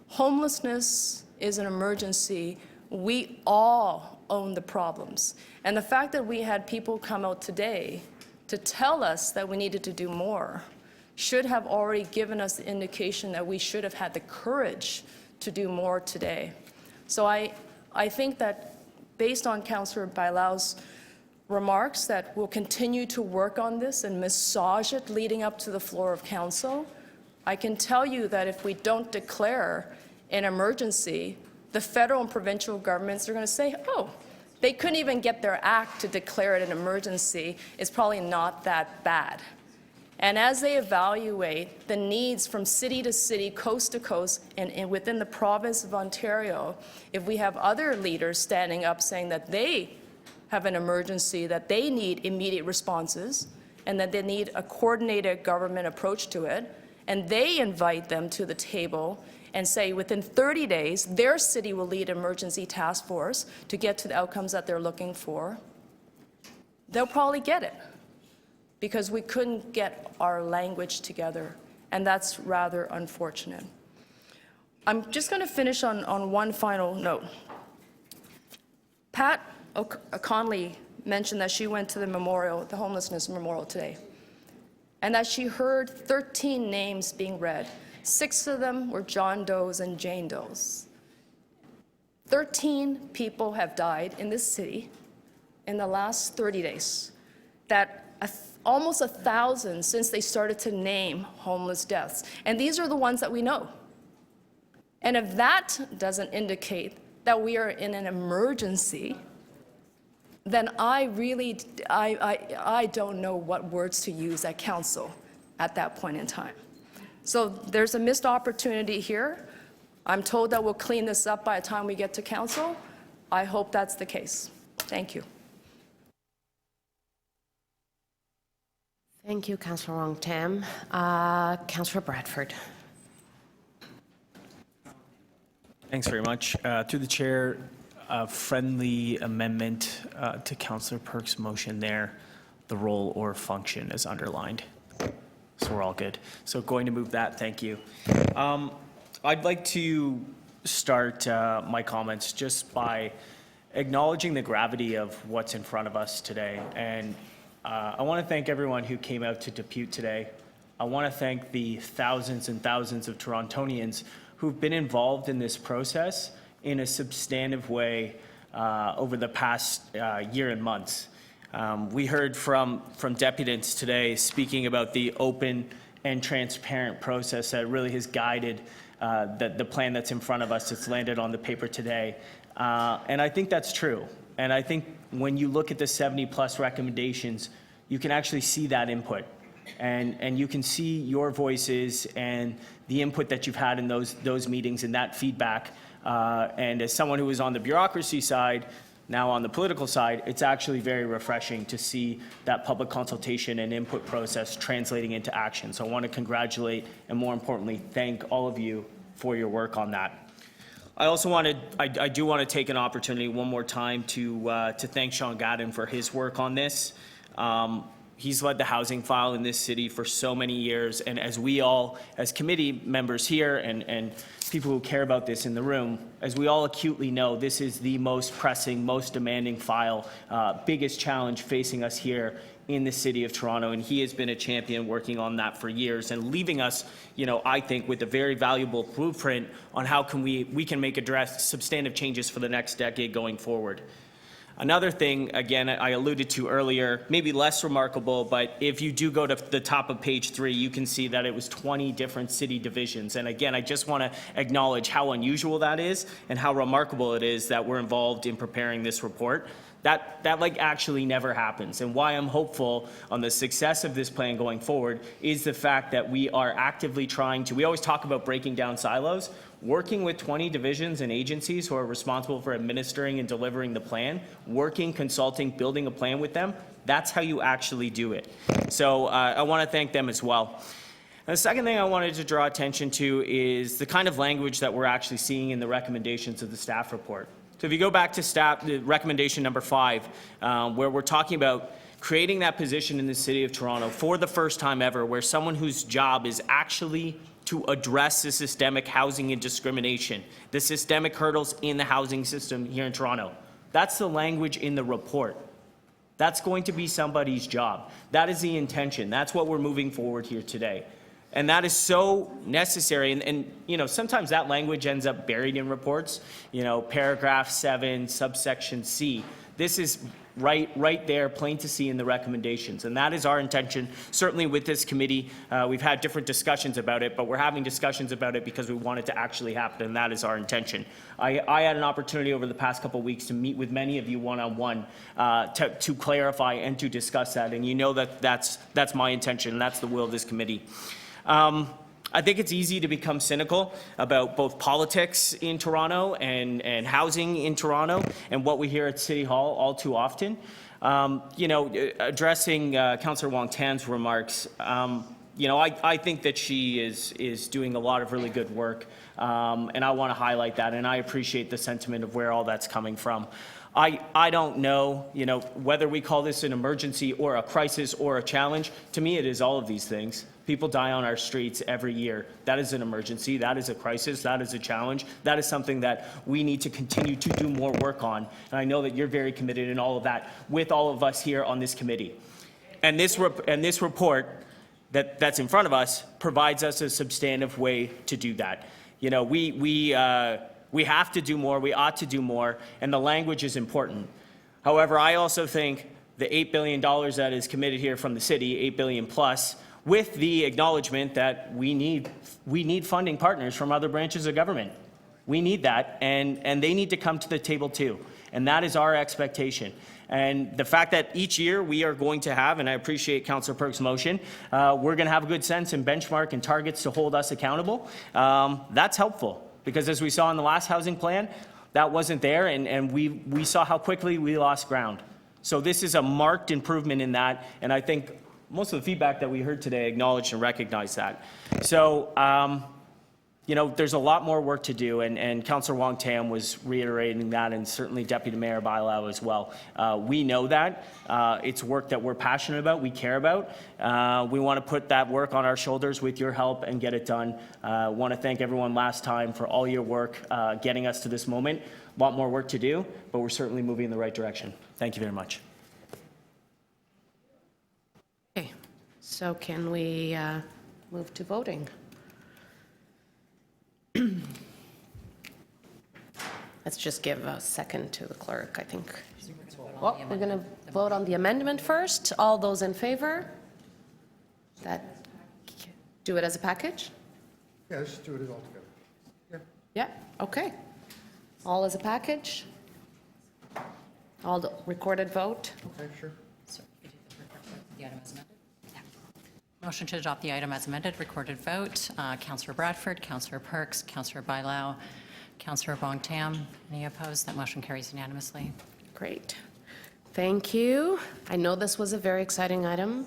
Homelessness is an emergency. We all own the problems. And the fact that we had people come out today to tell us that we needed to do more should have already given us the indication that we should have had the courage to do more today. So I think that based on Councillor Bailau's remarks, that we'll continue to work on this and massage it leading up to the floor of council. I can tell you that if we don't declare an emergency, the federal and provincial governments are going to say, oh, they couldn't even get their act to declare it an emergency. It's probably not that bad. And as they evaluate the needs from city to city, coast to coast, and within the province of Ontario, if we have other leaders standing up saying that they have an emergency, that they need immediate responses, and that they need a coordinated government approach to it, and they invite them to the table and say within 30 days, their city will lead an emergency task force to get to the outcomes that they're looking for, they'll probably get it, because we couldn't get our language together, and that's rather unfortunate. I'm just going to finish on one final note. Pat Conley mentioned that she went to the memorial, the homelessness memorial today, and that she heard 13 names being read. 6 of them were John Does and Jane Does. 13 people have died in this city in the last 30 days. Almost 1,000 since they started to name homeless deaths. And these are the ones that we know. And if that doesn't indicate that we are in an emergency, then I don't know what words to use at council at that point in time. So there's a missed opportunity here. I'm told that we'll clean this up by the time we get to council. I hope that's the case. Thank you. Thank you, Councillor Wong Tam. Councillor Bradford. Thanks very much. Through the chair, a friendly amendment to Councillor Perk's motion there. The role or function is underlined. So we're all good. So going to move that, thank you. I'd like to start my comments just by acknowledging the gravity of what's in front of us today. And I want to thank everyone who came out to depute today. I want to thank the thousands and thousands of Torontonians who've been involved in this process in a substantive way over the past year and months. We heard from deputants today speaking about the open and transparent process that really has guided the plan that's in front of us that's landed on the paper today. And I think that's true. And I think when you look at the 70+ recommendations, you can actually see that input. And you can see your voices and the input that you've had in those meetings and that feedback. And as someone who was on the bureaucracy side, now on the political side, it's actually very refreshing to see that public consultation and input process translating into action. So I want to congratulate and, more importantly, thank all of you for your work on that. I also I do want to take an opportunity one more time to thank Sean Gadden for his work on this. He's led the housing file in this city for so many years, and as we all, as committee members here and people who care about this in the room, as we all acutely know, this is the most pressing, most demanding file, biggest challenge facing us here in the city of Toronto, and he has been a champion working on that for years and leaving us, I think, with a very valuable blueprint on how we can make substantive changes for the next decade going forward. Another thing, again, I alluded to earlier, maybe less remarkable, but if you do go to the top of page 3, you can see that it was 20 different city divisions. And again, I just want to acknowledge how unusual that is and how remarkable it is that we're involved in preparing this report. That like actually never happens. And why I'm hopeful on the success of this plan going forward is the fact that we are actively trying to, we always talk about breaking down silos, working with 20 divisions and agencies who are responsible for administering and delivering the plan, working, consulting, building a plan with them. That's how you actually do it. So I want to thank them as well. And the second thing I wanted to draw attention to is the kind of language that we're actually seeing in the recommendations of the staff report. So if you go back to staff, recommendation number 5, where we're talking about creating that position in the City of Toronto for the first time ever, where someone whose job is actually to address the systemic housing and discrimination, the systemic hurdles in the housing system here in Toronto. That's the language in the report. That's going to be somebody's job. That is the intention. That's what we're moving forward here today. And that is so necessary. And you know, sometimes that language ends up buried in reports, you know, paragraph 7, subsection C. This is right there, plain to see in the recommendations. And that is our intention, certainly with this committee. We've had different discussions about it, but we're having discussions about it because we want it to actually happen, and that is our intention. I had an opportunity over the past couple of weeks to meet with many of you one-on-one to clarify and to discuss that, and you know that that's my intention, and that's the will of this committee. I think it's easy to become cynical about both politics in Toronto and housing in Toronto and what we hear at City Hall all too often. You know, addressing Councillor Wong Tam's remarks, you know, I think that she is doing a lot of really good work, and I want to highlight that, and I appreciate the sentiment of where all that's coming from. I don't know, you know, whether we call this an emergency or a crisis or a challenge. To me, it is all of these things. People die on our streets every year. That is an emergency. That is a crisis. That is a challenge. That is something that we need to continue to do more work on. And I know that you're very committed in all of that with all of us here on this committee. And this report that's in front of us provides us a substantive way to do that. You know, we have to do more. We ought to do more. And the language is important. However, I also think the $8 billion that is committed here from the city, $8 billion plus, with the acknowledgement that we need funding partners from other branches of government. We need that, and they need to come to the table too. And that is our expectation. And the fact that each year we are going to have, and I appreciate Councillor Perk's motion, we're going to have a good sense and benchmark and targets to hold us accountable, that's helpful. Because as we saw in the last housing plan, that wasn't there, and we saw how quickly we lost ground. So this is a marked improvement in that, and I think most of the feedback that we heard today acknowledged and recognized that. So, you know, there's a lot more work to do, and Councillor Wong Tam was reiterating that, and certainly Deputy Mayor Bailao as well. We know that. It's work that we're passionate about, we care about. We want to put that work on our shoulders with your help and get it done. I want to thank everyone last time for all your work getting us to this moment. A lot more work to do, but we're certainly moving in the right direction. Thank you very much. Okay, so can we move to voting? Let's just give a second to the clerk, I think. Well, we're going to vote on the amendment first. All those in favor? Do it as a package? Yeah, let's do it all together. Yeah, okay. All as a package? All the recorded vote? Okay, sure. The item as amended? Yeah. Motion to adopt the item as amended, recorded vote. Councillor Bradford, Councillor Perks, Councillor Bailao, Councillor Wong Tam. Any opposed? That motion carries unanimously. Great. Thank you. I know this was a very exciting item,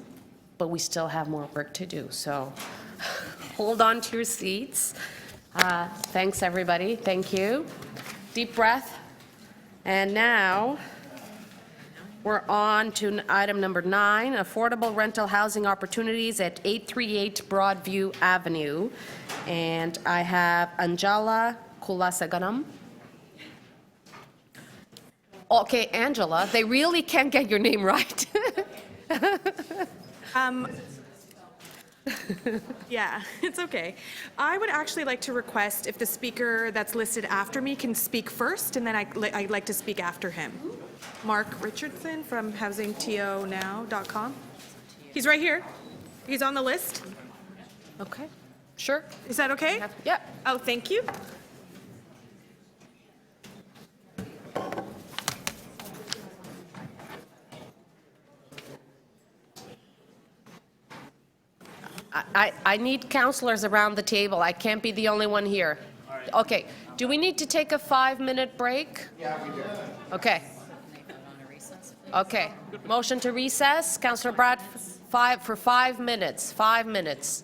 but we still have more work to do, so hold on to your seats. Thanks, everybody. Thank you. Deep breath. And now we're on to item number 9, affordable rental housing opportunities at 838 Broadview Avenue. And I have Anjala Kulasaganam. Okay, Angela, they really can't get your name right. Yeah, it's okay. I would actually like to request if the speaker that's listed after me can speak first, and then I'd like to speak after him. Mark Richardson from housingtonow.com. He's right here. He's on the list. Okay, sure. Is that okay? Yep. Oh, thank you. I need counselors around the table. I can't be the only one here. Okay, do we need to take a 5-minute break? Yeah, we do. Okay. Okay, motion to recess. Councillor Brad, for 5 minutes. 5 minutes.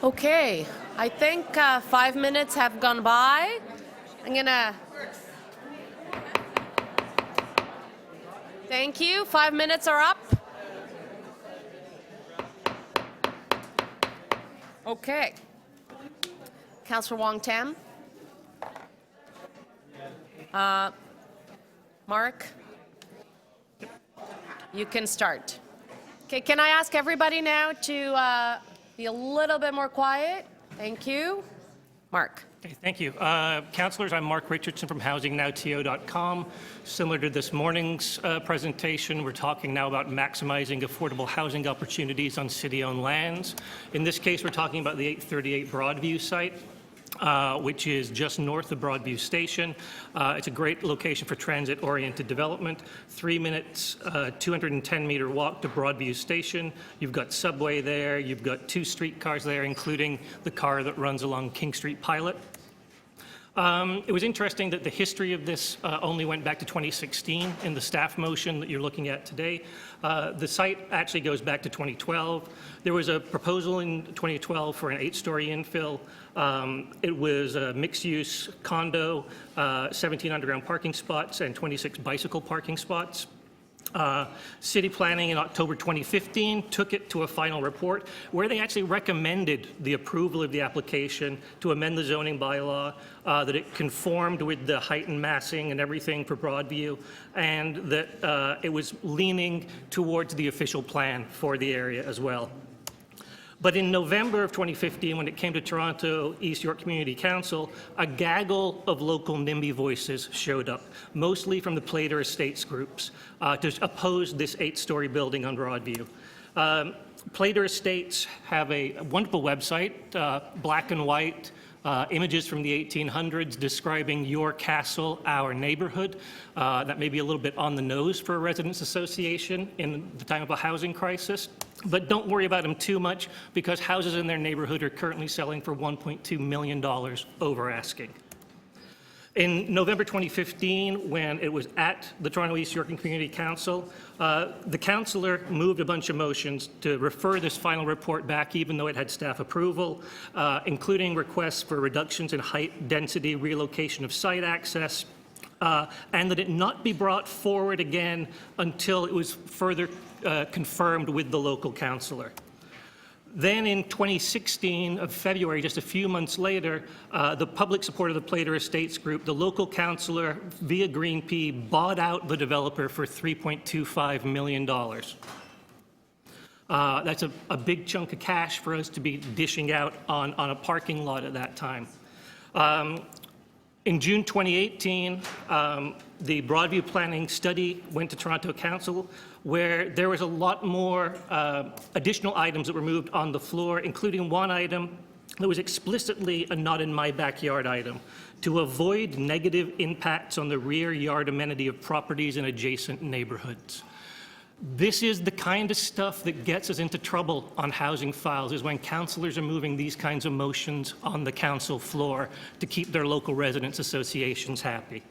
Okay, I think 5 minutes have gone by. I'm gonna... Thank you. 5 minutes are up. Okay. Councillor Wong Tam. Mark, you can start. Okay, can I ask everybody now to be a little bit more quiet? Thank you. Mark. Okay, thank you. Councillors, I'm Mark Richardson from HousingNowTO.com. Similar to this morning's presentation, we're talking now about maximizing affordable housing opportunities on city-owned lands. In this case, we're talking about the 838 Broadview site, which is just north of Broadview Station. It's a great location for transit-oriented development. 3 minutes, 210-meter walk to Broadview Station. You've got subway there. You've got 2 streetcars there, including the car that runs along King Street Pilot. It was interesting that the history of this only went back to 2016 in the staff motion that you're looking at today. The site actually goes back to 2012. There was a proposal in 2012 for an 8-story infill. It was a mixed-use condo, 17 underground parking spots, and 26 bicycle parking spots. City Planning in October 2015 took it to a final report where they actually recommended the approval of the application to amend the zoning bylaw, that it conformed with the height and massing and everything for Broadview, and that it was leaning towards the official plan for the area as well. But in November of 2015, when it came to Toronto East York Community Council, a gaggle of local NIMBY voices showed up, mostly from the Plater Estates groups, to oppose this 8-story building on Broadview. Plater Estates have a wonderful website, black and white, images from the 1800s describing your castle, our neighborhood. That may be a little bit on the nose for a residents association in the time of a housing crisis. But don't worry about them too much, because houses in their neighborhood are currently selling for $1.2 million over asking. In November 2015, when it was at the Toronto East York Community Council, the councillor moved a bunch of motions to refer this final report back, even though it had staff approval, including requests for reductions in height, density, relocation of site access, and that it not be brought forward again until it was further confirmed with the local councillor. Then in 2016, of February, just a few months later, the public support of the Plater Estates Group, the local councillor via Green P bought out the developer for $3.25 million. That's a big chunk of cash for us to be dishing out on a parking lot at that time. In June 2018, the Broadview Planning Study went to Toronto Council, where there was a lot more additional items that were moved on the floor, including one item that was explicitly a not in my backyard item, to avoid negative impacts on the rear yard amenity of properties in adjacent neighborhoods. This is the kind of stuff that gets us into trouble on housing files, is when councillors are moving these kinds of motions on the council floor to keep their local residents associations happy.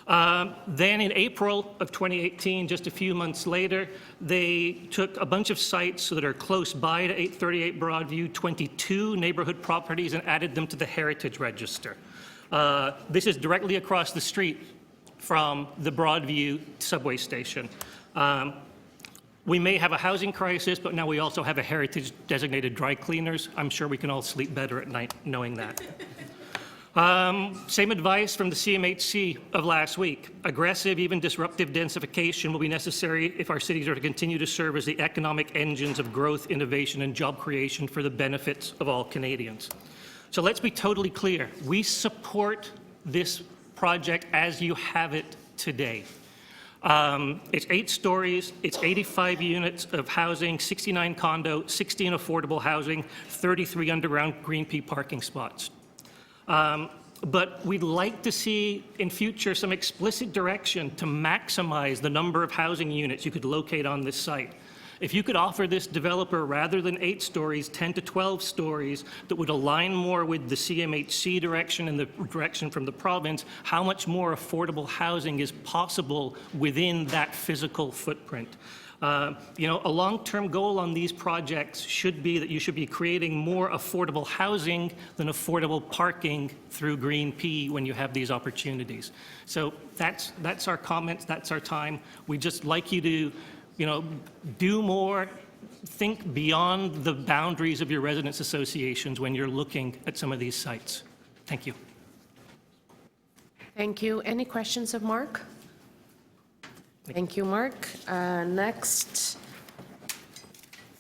Then in April of 2018, just a few months later, they took a bunch of sites that are close by to 838 Broadview, 22 neighborhood properties, and added them to the Heritage Register. This is directly across the street from the Broadview subway station. We may have a housing crisis, but now we also have a heritage designated dry cleaners. I'm sure we can all sleep better at night knowing that. Same advice from the CMHC of last week. Aggressive, even disruptive densification will be necessary if our cities are to continue to serve as the economic engines of growth, innovation, and job creation for the benefits of all Canadians. So let's be totally clear. We support this project as you have it today. It's 8 stories, it's 85 units of housing, 69 condo, 16 affordable housing, 33 underground green pea parking spots. But we'd like to see in future some explicit direction to maximize the number of housing units you could locate on this site. If you could offer this developer, rather than 8 stories, 10 to 12 stories that would align more with the CMHC direction and the direction from the province, how much more affordable housing is possible within that physical footprint? You know, a long-term goal on these projects should be that you should be creating more affordable housing than affordable parking through Green P when you have these opportunities. So that's our comments, that's our time. We'd just like you to, you know, do more, think beyond the boundaries of your residents associations when you're looking at some of these sites. Thank you. Thank you. Any questions of Mark? Thank you, Mark. Next,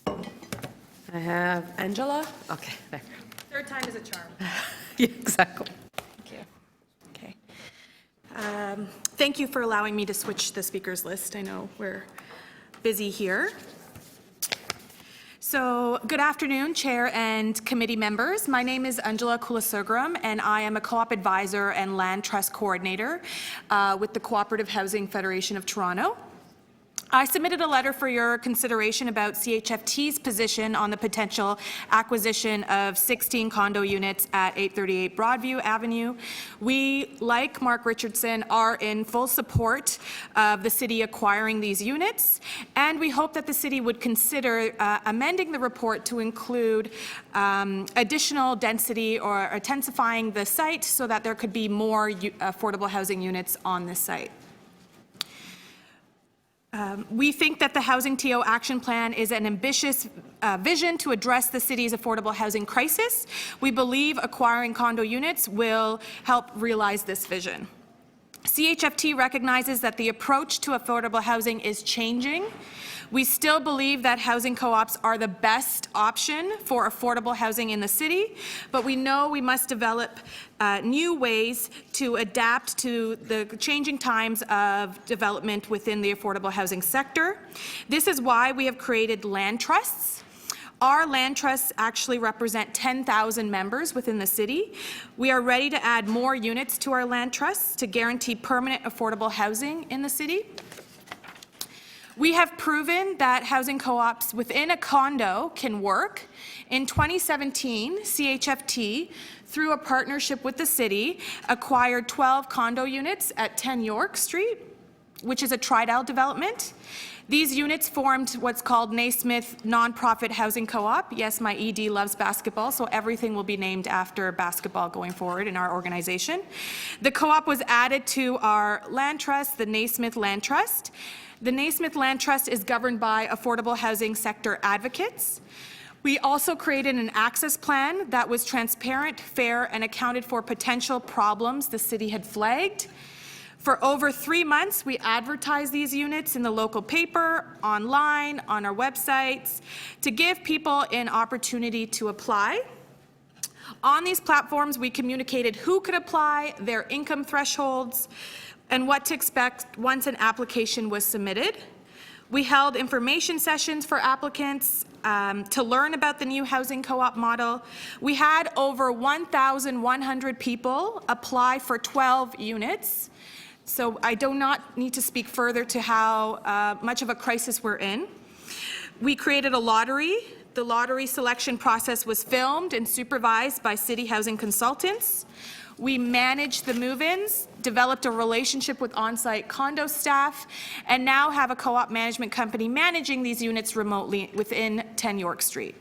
I have Angela. Okay, there. Third time is a charm. Yeah, exactly. Thank you. Okay. Thank you for allowing me to switch the speakers list. I know we're busy here. So, good afternoon, Chair and committee members. My name is Angela Kulasogram, and I am a co-op advisor and land trust coordinator with the Cooperative Housing Federation of Toronto. I submitted a letter for your consideration about CHFT's position on the potential acquisition of 16 condo units at 838 Broadview Avenue. We, like Mark Richardson, are in full support of the city acquiring these units, and we hope that the city would consider amending the report to include additional density or intensifying the site so that there could be more affordable housing units on this site. We think that the Housing TO Action Plan is an ambitious vision to address the city's affordable housing crisis. We believe acquiring condo units will help realize this vision. CHFT recognizes that the approach to affordable housing is changing. We still believe that housing co-ops are the best option for affordable housing in the city, but we know we must develop new ways to adapt to the changing times of development within the affordable housing sector. This is why we have created land trusts. Our land trusts actually represent 10,000 members within the city. We are ready to add more units to our land trusts to guarantee permanent affordable housing in the city. We have proven that housing co-ops within a condo can work. In 2017, CHFT, through a partnership with the city, acquired 12 condo units at 10 York Street, which is a Tridal development. These units formed what's called Naismith Nonprofit Housing Co-op. Yes, my ED loves basketball, so everything will be named after basketball going forward in our organization. The co-op was added to our land trust, the Naismith Land Trust. The Naismith Land Trust is governed by affordable housing sector advocates. We also created an access plan that was transparent, fair, and accounted for potential problems the city had flagged. For over 3 months, we advertised these units in the local paper, online, on our websites, to give people an opportunity to apply. On these platforms, we communicated who could apply, their income thresholds, and what to expect once an application was submitted. We held information sessions for applicants to learn about the new housing co-op model. We had over 1,100 people apply for 12 units. So I do not need to speak further to how much of a crisis we're in. We created a lottery. The lottery selection process was filmed and supervised by city housing consultants. We managed the move-ins, developed a relationship with on-site condo staff, and now have a co-op management company managing these units remotely within 10 York Street.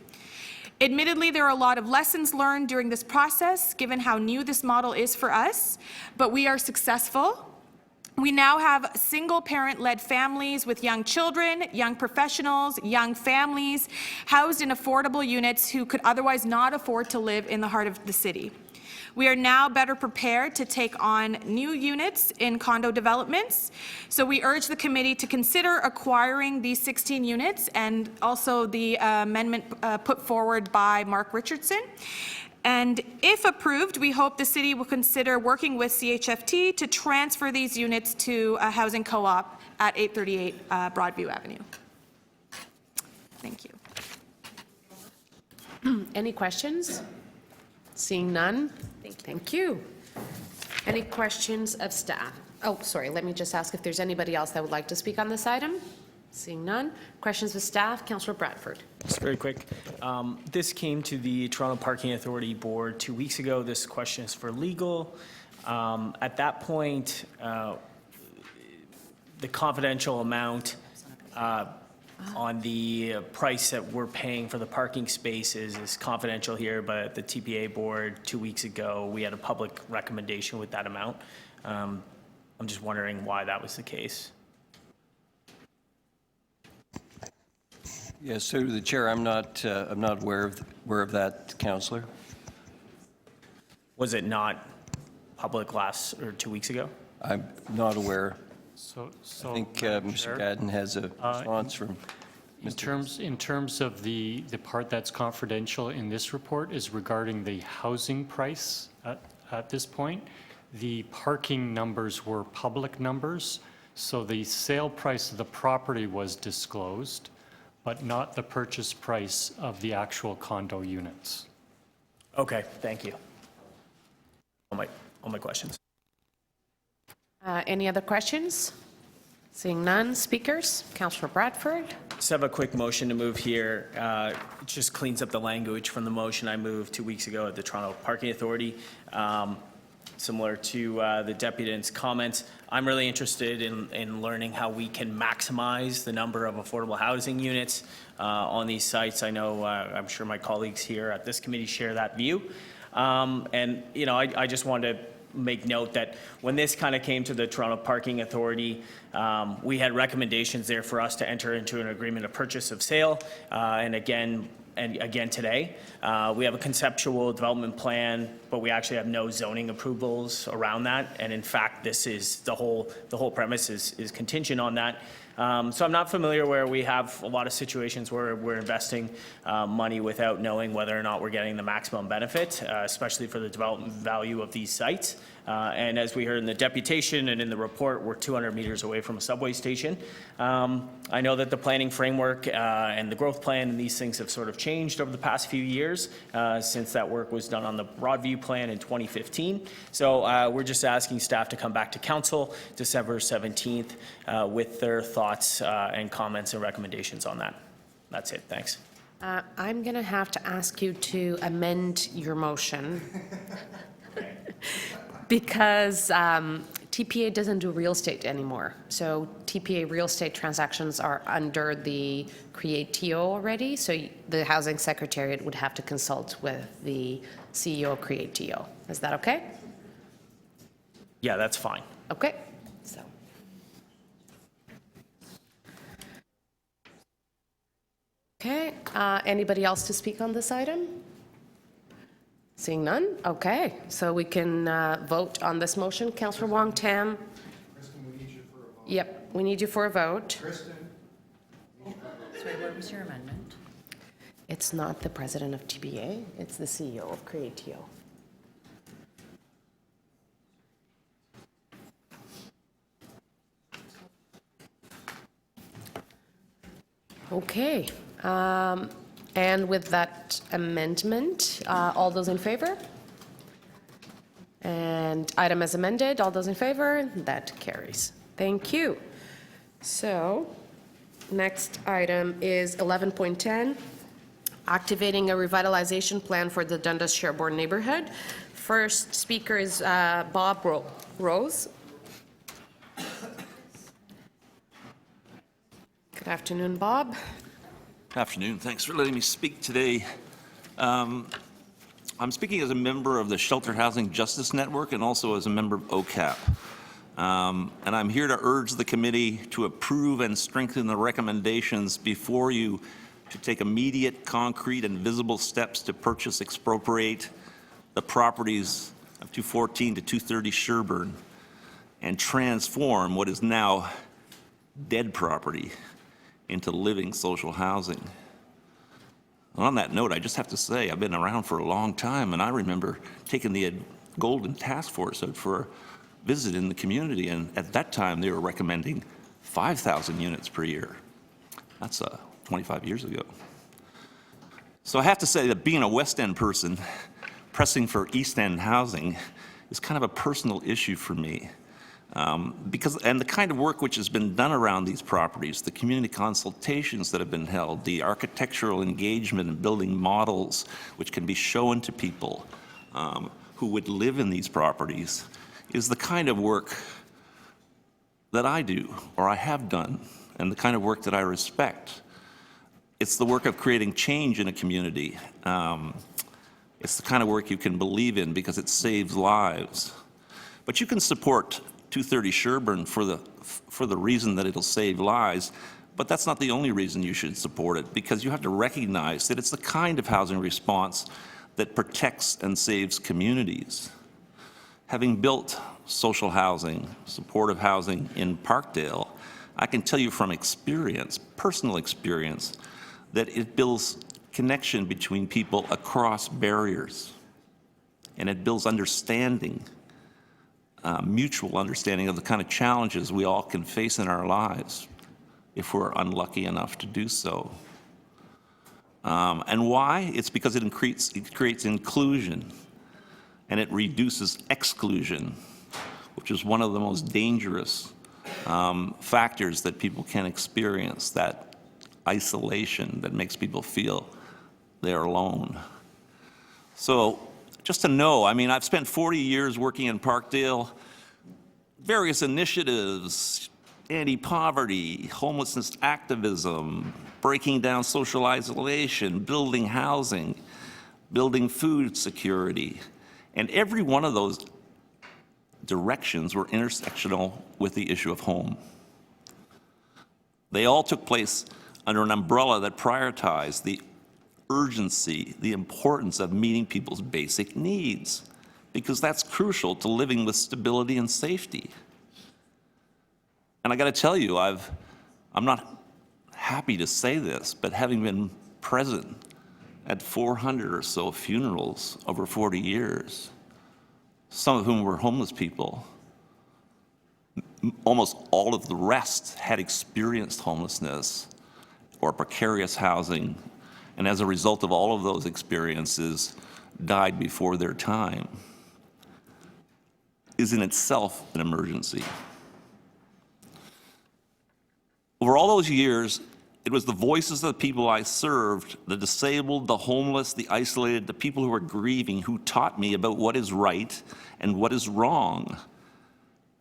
Admittedly, there are a lot of lessons learned during this process, given how new this model is for us, but we are successful. We now have single-parent-led families with young children, young professionals, young families, housed in affordable units who could otherwise not afford to live in the heart of the city. We are now better prepared to take on new units in condo developments. So we urge the committee to consider acquiring these 16 units and also the amendment put forward by Mark Richardson. And if approved, we hope the city will consider working with CHFT to transfer these units to a housing co-op at 838 Broadview Avenue. Thank you. Any questions? Seeing none? Thank you. Any questions of staff? Oh, sorry, let me just ask if there's anybody else that would like to speak on this item. Seeing none. Questions of staff? Councillor Bradford. Just very quick. This came to the Toronto Parking Authority Board 2 weeks ago. This question is for legal. At that point, the confidential amount on the price that we're paying for the parking spaces is confidential here, but at the TPA board 2 weeks ago, we had a public recommendation with that amount. I'm just wondering why that was the case. Yes, so the chair, I'm not aware of that, Councillor. Was it not public last or 2 weeks ago? I'm not aware. So I think Madam Mr. Chair, Gadden has a response from in terms of the part that's confidential in this report is regarding the housing price at this point. The parking numbers were public numbers, so the sale price of the property was disclosed, but not the purchase price of the actual condo units. Okay, thank you. All my questions. Any other questions? Seeing none. Speakers? Councillor Bradford. Just have a quick motion to move here. It just cleans up the language from the motion I moved 2 weeks ago at the Toronto Parking Authority. Similar to the deputant's comments, I'm really interested in learning how we can maximize the number of affordable housing units on these sites. I know, I'm sure my colleagues here at this committee share that view. And, you know, I just wanted to make note that when this kind of came to the Toronto Parking Authority, we had recommendations there for us to enter into an agreement of purchase of sale. And again today, we have a conceptual development plan, but we actually have no zoning approvals around that. And in fact, this is the whole premise is contingent on that. So I'm not familiar where we have a lot of situations where we're investing money without knowing whether or not we're getting the maximum benefit, especially for the development value of these sites. And as we heard in the deputation and in the report, we're 200 meters away from a subway station. I know that the planning framework and the growth plan and these things have sort of changed over the past few years since that work was done on the Broadview plan in 2015. So we're just asking staff to come back to council December 17th with their thoughts and comments and recommendations on that. That's it. Thanks. I'm going to have to ask you to amend your motion because TPA doesn't do real estate anymore. So TPA real estate transactions are under the Create TO already. So the Housing Secretariat would have to consult with the CEO of Create TO. Is that okay? Yeah, that's fine. Okay. So. Okay. Anybody else to speak on this item? Seeing none? Okay. So we can vote on this motion. Councillor Wong Tam. Kristen, we need you for a vote. Yep, we need you for a vote. Kristen. Sorry, what was your amendment? It's not the president of TBA, it's the CEO of Create TO. Okay. And with that amendment, all those in favor? And item as amended, all those in favor? That carries. Thank you. So, next item is 11.10, activating a revitalization plan for the Dundas Sherbourne neighborhood. First speaker is Bob Rose. Good afternoon, Bob. Afternoon. Thanks for letting me speak today. I'm speaking as a member of the Shelter Housing Justice Network and also as a member of OCAP. And I'm here to urge the committee to approve and strengthen the recommendations before you to take immediate, concrete, and visible steps to purchase, expropriate the properties of 214 to 230 Sherburne and transform what is now dead property into living social housing. On that note, I just have to say, I've been around for a long time, and I remember taking the Golden Task Force out for a visit in the community, and at that time, they were recommending 5,000 units per year. That's 25 years ago. So I have to say that being a West End person, pressing for East End housing is kind of a personal issue for me. And the kind of work which has been done around these properties, the community consultations that have been held, the architectural engagement and building models which can be shown to people who would live in these properties, is the kind of work that I do, or I have done, and the kind of work that I respect. It's the work of creating change in a community. It's the kind of work you can believe in because it saves lives. But you can support 230 Sherburne for the reason that it'll save lives, but that's not the only reason you should support it, because you have to recognize that it's the kind of housing response that protects and saves communities. Having built social housing, supportive housing in Parkdale, I can tell you from experience, personal experience, that it builds connection between people across barriers, and it builds understanding, mutual understanding of the kind of challenges we all can face in our lives if we're unlucky enough to do so. And why? It's because it creates inclusion, and it reduces exclusion, which is one of the most dangerous factors that people can experience, that isolation that makes people feel they're alone. So just to know, I mean, I've spent 40 years working in Parkdale, various initiatives, anti-poverty, homelessness activism, breaking down social isolation, building housing, building food security. And every one of those directions were intersectional with the issue of home. They all took place under an umbrella that prioritized the urgency, the importance of meeting people's basic needs, because that's crucial to living with stability and safety. And I got to tell you, I'm not happy to say this, but having been present at 400 or so funerals over 40 years, some of whom were homeless people, almost all of the rest had experienced homelessness or precarious housing, and as a result of all of those experiences, died before their time, is in itself an emergency. Over all those years, it was the voices of the people I served, the disabled, the homeless, the isolated, the people who are grieving, who taught me about what is right and what is wrong.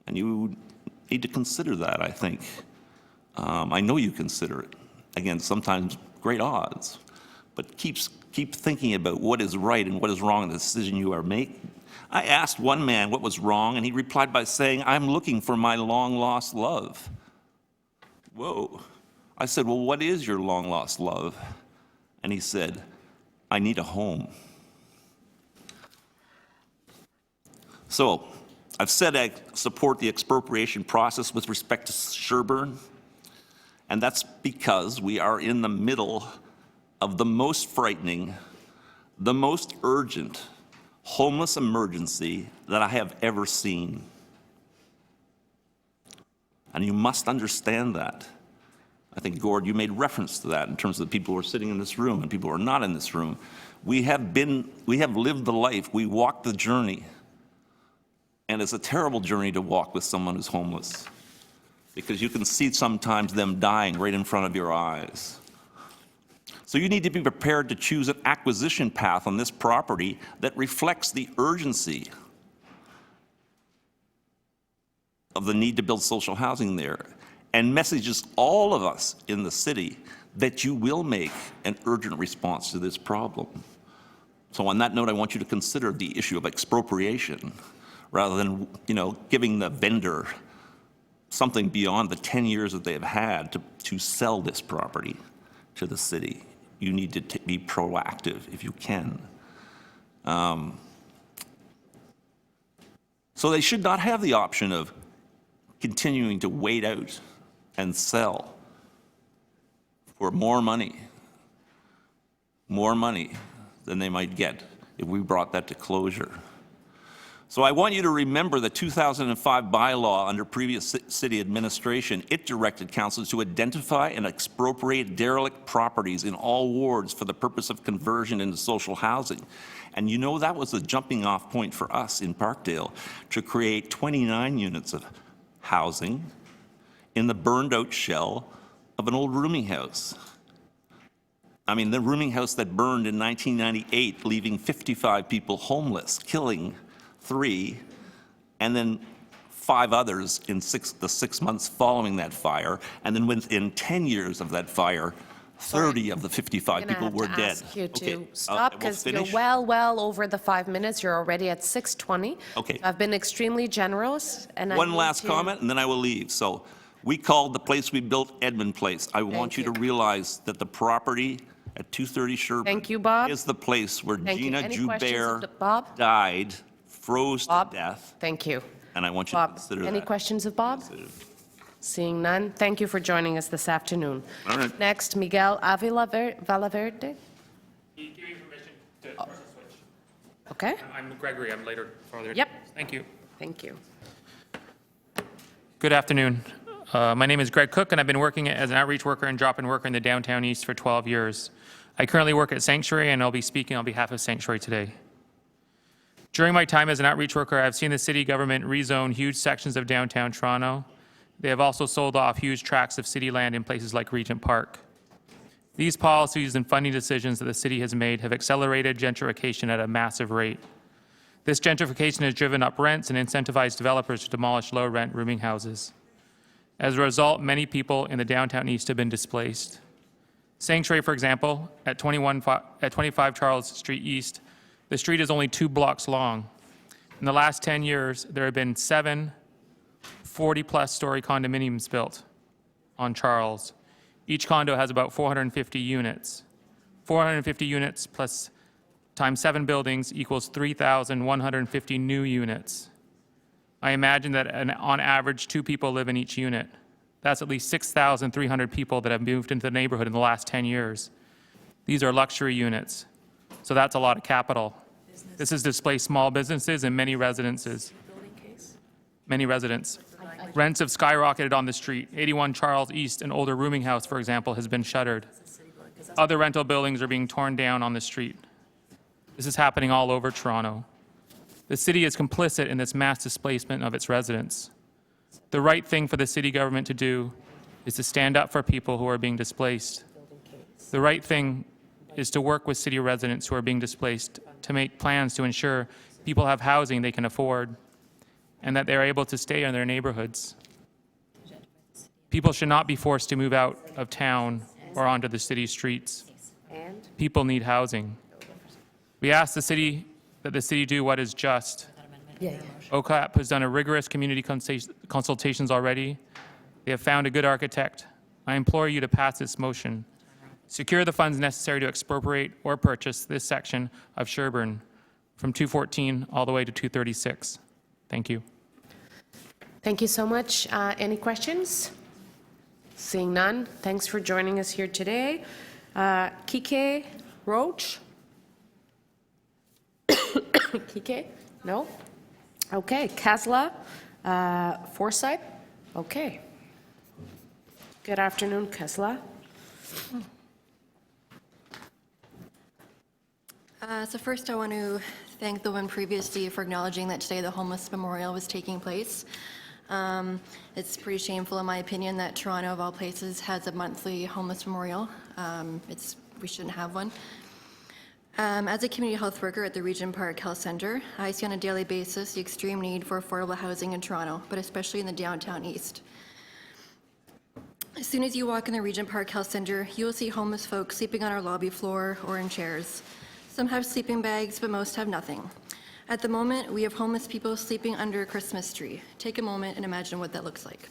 And you need to consider that, I think. I know you consider it. Again, sometimes great odds, but keep thinking about what is right and what is wrong in the decision you are making. I asked one man what was wrong, and he replied by saying, "I'm looking for my long-lost love." Whoa. I said, "Well, what is your long-lost love?" And he said, "I need a home." So I've said I support the expropriation process with respect to Sherburne, and that's because we are in the middle of the most frightening, the most urgent homeless emergency that I have ever seen. And you must understand that. I think, Gord, you made reference to that in terms of the people who are sitting in this room and people who are not in this room. We have lived the life, we walked the journey. And it's a terrible journey to walk with someone who's homeless, because you can see sometimes them dying right in front of your eyes. So you need to be prepared to choose an acquisition path on this property that reflects the urgency of the need to build social housing there, and messages all of us in the city that you will make an urgent response to this problem. So on that note, I want you to consider the issue of expropriation rather than, giving the vendor something beyond the 10 years that they have had to sell this property to the city. You need to be proactive if you can. So they should not have the option of continuing to wait out and sell for more money than they might get if we brought that to closure. So I want you to remember the 2005 bylaw under previous city administration. It directed councils to identify and expropriate derelict properties in all wards for the purpose of conversion into social housing. And you know that was the jumping off point for us in Parkdale to create 29 units of housing in the burned out shell of an old rooming house. I mean, the rooming house that burned in 1998, leaving 55 people homeless, killing 3, and then 5 others in the 6 months following that fire. And then within 10 years of that fire, 30 of the 55 people were dead. Ask you to Okay, stop we'll because you're finish. well over the 5 minutes. You're already at 6:20. Okay. I've been extremely generous, and I One need last to- comment, and then I will leave. So we called the place we built Edmund Place. I want you to realize that the property at 230 Sherburne Thank you, Bob. is the place where Thank you. Gina Any questions Joubert of Bob? died, froze to death, Thank you. and I want you to consider Any that. questions of Bob? Seeing none, thank you for joining us this afternoon. All right. Next, Miguel Avila Valverde. Give me permission to press the switch. Okay, I'm Gregory, I'm later farther. Yep. Thank you. thank you. Good afternoon. My name is Greg Cook, and I've been working as an outreach worker and drop-in worker in the downtown east for 12 years. I currently work at Sanctuary, and I'll be speaking on behalf of Sanctuary today. During my time as an outreach worker, I've seen the city government rezone huge sections of downtown Toronto. They have also sold off huge tracts of city land in places like Regent Park. These policies and funding decisions that the city has made have accelerated gentrification at a massive rate. This gentrification has driven up rents and incentivized developers to demolish low-rent rooming houses. As a result, many people in the downtown east have been displaced. Sanctuary, for example, at 25 Charles Street East, the street is only 2 blocks long. In the last 10 years, there have been 7 40-plus story condominiums built on Charles. Each condo has about 450 units. 450 units plus times 7 buildings equals 3,150 new units. I imagine that on average, 2 people live in each unit. That's at least 6,300 people that have moved into the neighborhood in the last 10 years. These are luxury units, so that's a lot of capital. This has displaced small businesses and many residences. Many residents. Rents have skyrocketed on the street. 81 Charles East, an older rooming house, for example, has been shuttered. Other rental buildings are being torn down on the street. This is happening all over Toronto. The city is complicit in this mass displacement of its residents. The right thing for the city government to do is to stand up for people who are being displaced. The right thing is to work with city residents who are being displaced to make plans to ensure people have housing they can afford and that they're able to stay in their neighborhoods. People should not be forced to move out of town or onto the city streets. People need housing. We ask that the city do what is just. OCAP has done a rigorous community consultations already. They have found a good architect. I implore you to pass this motion. Secure the funds necessary to expropriate or purchase this section of Sherburne from 214 all the way to 236. Thank you. Thank you so much. Any questions? Seeing none, thanks for joining us here today. Kike Roach? Kike? No? Okay, Kasla Forsyth? Okay. Good afternoon, Kasla. So first, I want to thank the one previously for acknowledging that today the Homeless Memorial was taking place. It's pretty shameful, in my opinion, that Toronto, of all places, has a monthly homeless memorial. We shouldn't have one. As a community health worker at the Regent Park Health Centre, I see on a daily basis the extreme need for affordable housing in Toronto, but especially in the downtown east. As soon as you walk in the Regent Park Health Centre, you will see homeless folks sleeping on our lobby floor or in chairs. Some have sleeping bags, but most have nothing. At the moment, we have homeless people sleeping under a Christmas tree. Take a moment and imagine what that looks like.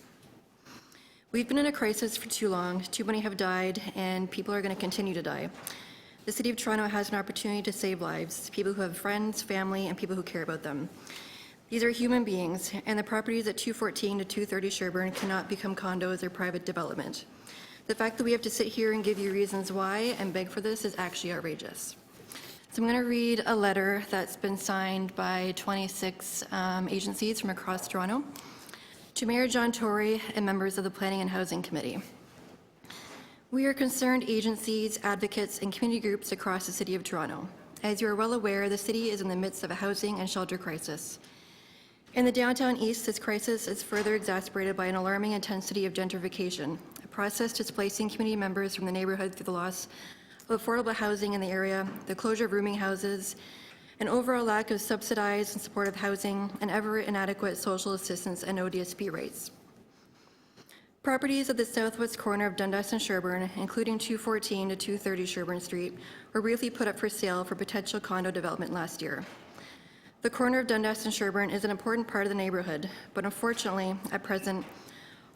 We've been in a crisis for too long. Too many have died, and people are going to continue to die. The City of Toronto has an opportunity to save lives, people who have friends, family, and people who care about them. These are human beings, and the properties at 214 to 230 Sherbourne cannot become condos or private development. The fact that we have to sit here and give you reasons why and beg for this is actually outrageous. So I'm going to read a letter that's been signed by 26 agencies from across Toronto to Mayor John Tory and members of the Planning and Housing Committee. We are concerned agencies, advocates, and community groups across the City of Toronto. As you are well aware, the city is in the midst of a housing and shelter crisis. In the downtown east, this crisis is further exacerbated by an alarming intensity of gentrification, a process displacing community members from the neighborhood through the loss of affordable housing in the area, the closure of rooming houses, an overall lack of subsidized and supportive housing, and ever inadequate social assistance and ODSP rates. Properties at the southwest corner of Dundas and Sherbourne, including 214 to 230 Sherbourne Street, were briefly put up for sale for potential condo development last year. The corner of Dundas and Sherbourne is an important part of the neighborhood, but unfortunately, at present,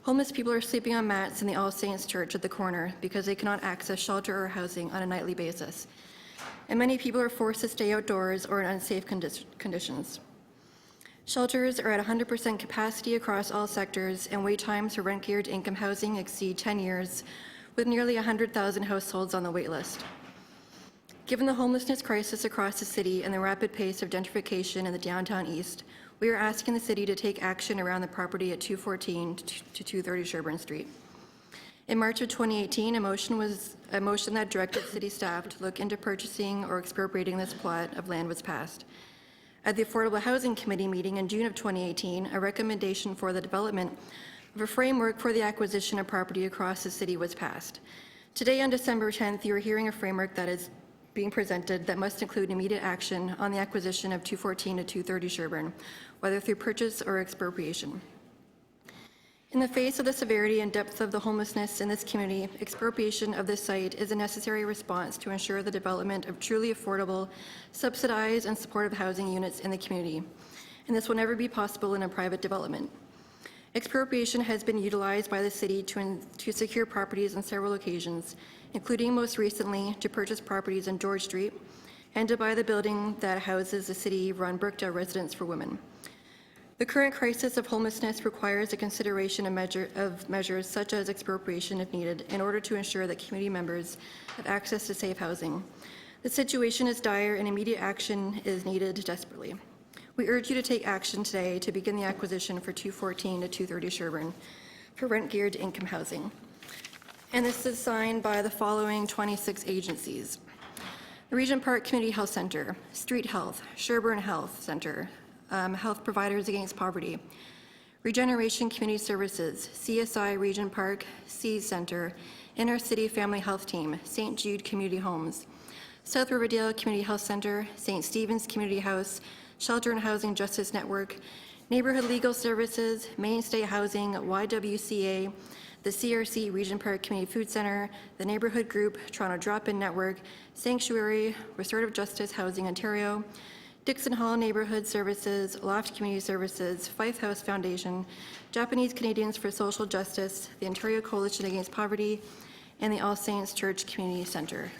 homeless people are sleeping on mats in the All Saints Church at the corner because they cannot access shelter or housing on a nightly basis. And many people are forced to stay outdoors or in unsafe conditions. Shelters are at 100% capacity across all sectors, and wait times for rent-geared income housing exceed 10 years, with nearly 100,000 households on the wait list. Given the homelessness crisis across the city and the rapid pace of gentrification in the downtown east, we are asking the city to take action around the property at 214 to 230 Sherbourne Street. In March of 2018, a motion that directed city staff to look into purchasing or expropriating this plot of land was passed. At the Affordable Housing Committee meeting in June of 2018, a recommendation for the development of a framework for the acquisition of property across the city was passed. Today, on December 10th, you are hearing a framework that is being presented that must include immediate action on the acquisition of 214 to 230 Sherbourne, whether through purchase or expropriation. In the face of the severity and depth of the homelessness in this community, expropriation of this site is a necessary response to ensure the development of truly affordable, subsidized, and supportive housing units in the community. And this will never be possible in a private development. Expropriation has been utilized by the city to secure properties on several occasions, including most recently to purchase properties on George Street and to buy the building that houses the city-run Brookdale Residence for Women. The current crisis of homelessness requires a consideration of measures such as expropriation if needed in order to ensure that community members have access to safe housing. The situation is dire and immediate action is needed desperately. We urge you to take action today to begin the acquisition for 214 to 230 Sherbourne for rent-geared income housing. And this is signed by the following 26 agencies: the Regent Park Community Health Center, Street Health, Sherbourne Health Center, Health Providers Against Poverty, Regeneration Community Services, CSI Regent Park, Seas Center, Inner City Family Health Team, St. Jude Community Homes, South Riverdale Community Health Center, St. Stephen's Community House, Shelter and Housing Justice Network, Neighborhood Legal Services, Mainstay Housing, YWCA, the CRC Regent Park Community Food Center, the Neighborhood Group, Toronto Drop-In Network, Sanctuary, Restorative Justice Housing Ontario, Dixon Hall Neighborhood Services, Loft Community Services, Fife House Foundation, Japanese Canadians for Social Justice, the Ontario Coalition Against Poverty, and the All Saints Church Community Center.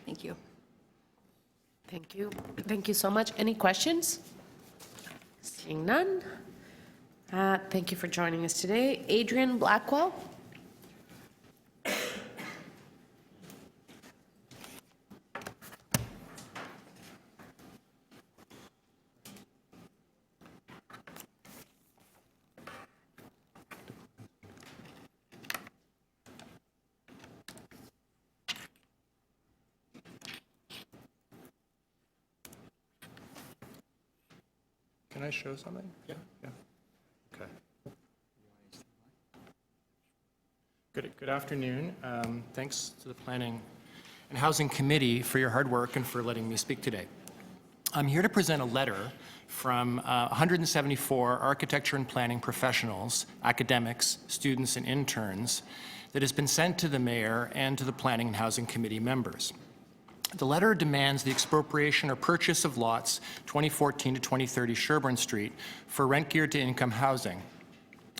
Thank you. Thank you. Thank you so much. Any questions? Seeing none. Thank you for joining us today. Adrian Blackwell. Can I show something? Yeah. Okay. Good afternoon. Thanks to the Planning and Housing Committee for your hard work and for letting me speak today. I'm here to present a letter from 174 architecture and planning professionals, academics, students, and interns that has been sent to the mayor and to the Planning and Housing Committee members. The letter demands the expropriation or purchase of lots 2014 to 2030 Sherbourne Street for rent-geared to income housing,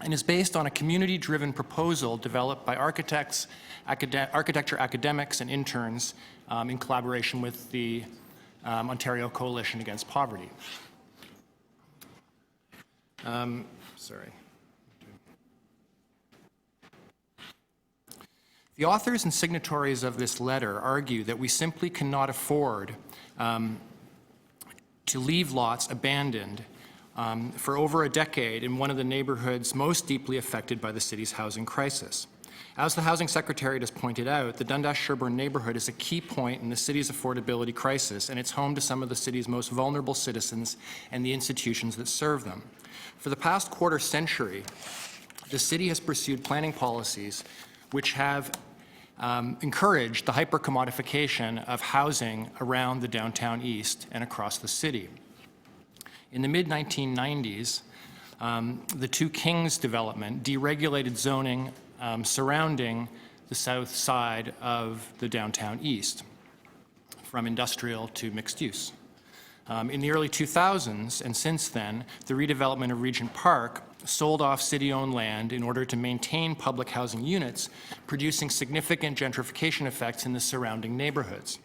and is based on a community-driven proposal developed by architects, architecture academics, and interns in collaboration with the Ontario Coalition Against Poverty. Sorry. The authors and signatories of this letter argue that we simply cannot afford to leave lots abandoned for over a decade in one of the neighborhoods most deeply affected by the city's housing crisis. As the Housing Secretary has pointed out, the Dundas-Sherbourne neighborhood is a key point in the city's affordability crisis, and it's home to some of the city's most vulnerable citizens and the institutions that serve them. For the past quarter century, the city has pursued planning policies which have encouraged the hyper-commodification of housing around the downtown east and across the city. In the mid-1990s, the Two Kings development deregulated zoning surrounding the south side of the downtown east, from industrial to mixed use. In the early 2000s, and since then, the redevelopment of Regent Park sold off city-owned land in order to maintain public housing units, producing significant gentrification effects in the surrounding neighborhoods.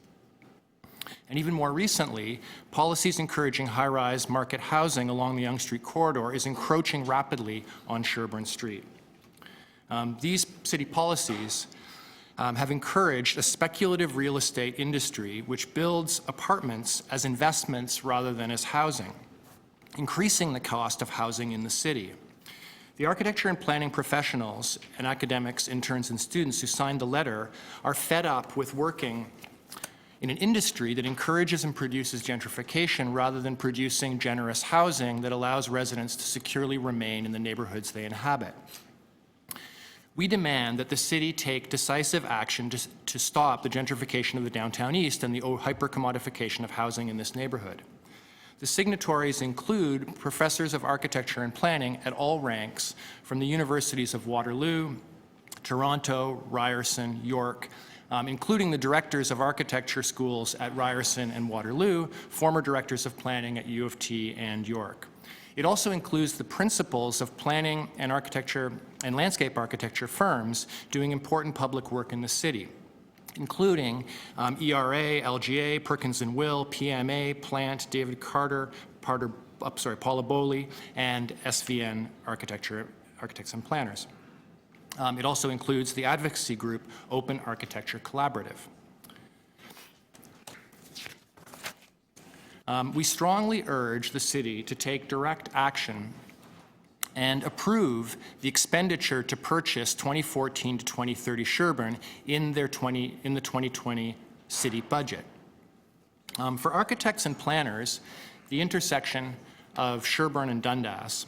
And even more recently, policies encouraging high-rise market housing along the Yonge Street corridor is encroaching rapidly on Sherbourne Street. These city policies have encouraged a speculative real estate industry which builds apartments as investments rather than as housing, increasing the cost of housing in the city. The architecture and planning professionals and academics, interns, and students who signed the letter are fed up with working in an industry that encourages and produces gentrification rather than producing generous housing that allows residents to securely remain in the neighborhoods they inhabit. We demand that the city take decisive action to stop the gentrification of the downtown east and the hyper-commodification of housing in this neighborhood. The signatories include professors of architecture and planning at all ranks from the universities of Waterloo, Toronto, Ryerson, York, including the directors of architecture schools at Ryerson and Waterloo, former directors of planning at U of T and York. It also includes the principals of planning and architecture and landscape architecture firms doing important public work in the city, including ERA, LGA, Perkins & Will, PMA, Plant, David Carter, Paula Bowley, and SVN Architects and Planners. It also includes the advocacy group Open Architecture Collaborative. We strongly urge the city to take direct action and approve the expenditure to purchase 2014 to 2030 Sherbourne in the 2020 city budget. For architects and planners, the intersection of Sherbourne and Dundas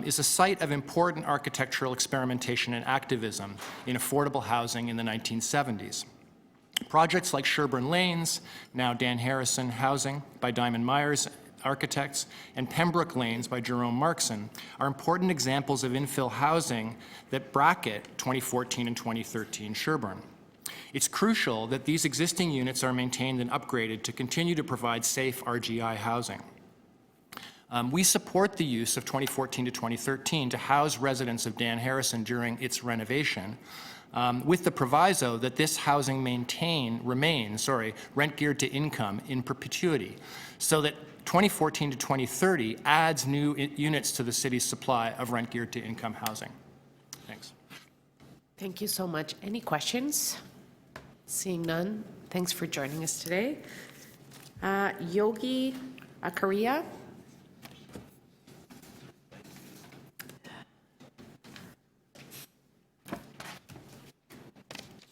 is a site of important architectural experimentation and activism in affordable housing in the 1970s. Projects like Sherbourne Lanes, now Dan Harrison Housing by Diamond Myers Architects, and Pembroke Lanes by Jerome Markson are important examples of infill housing that bracket 2014 and 2013 Sherbourne. It's crucial that these existing units are maintained and upgraded to continue to provide safe RGI housing. We support the use of 2014 to 2013 to house residents of Dan Harrison during its renovation, with the proviso that this housing remains rent geared to income in perpetuity, so that 2014 to 2030 adds new units to the city's supply of rent geared to income housing. Thanks. Thank you so much. Any questions? Seeing none, thanks for joining us today. Yogi Akaria.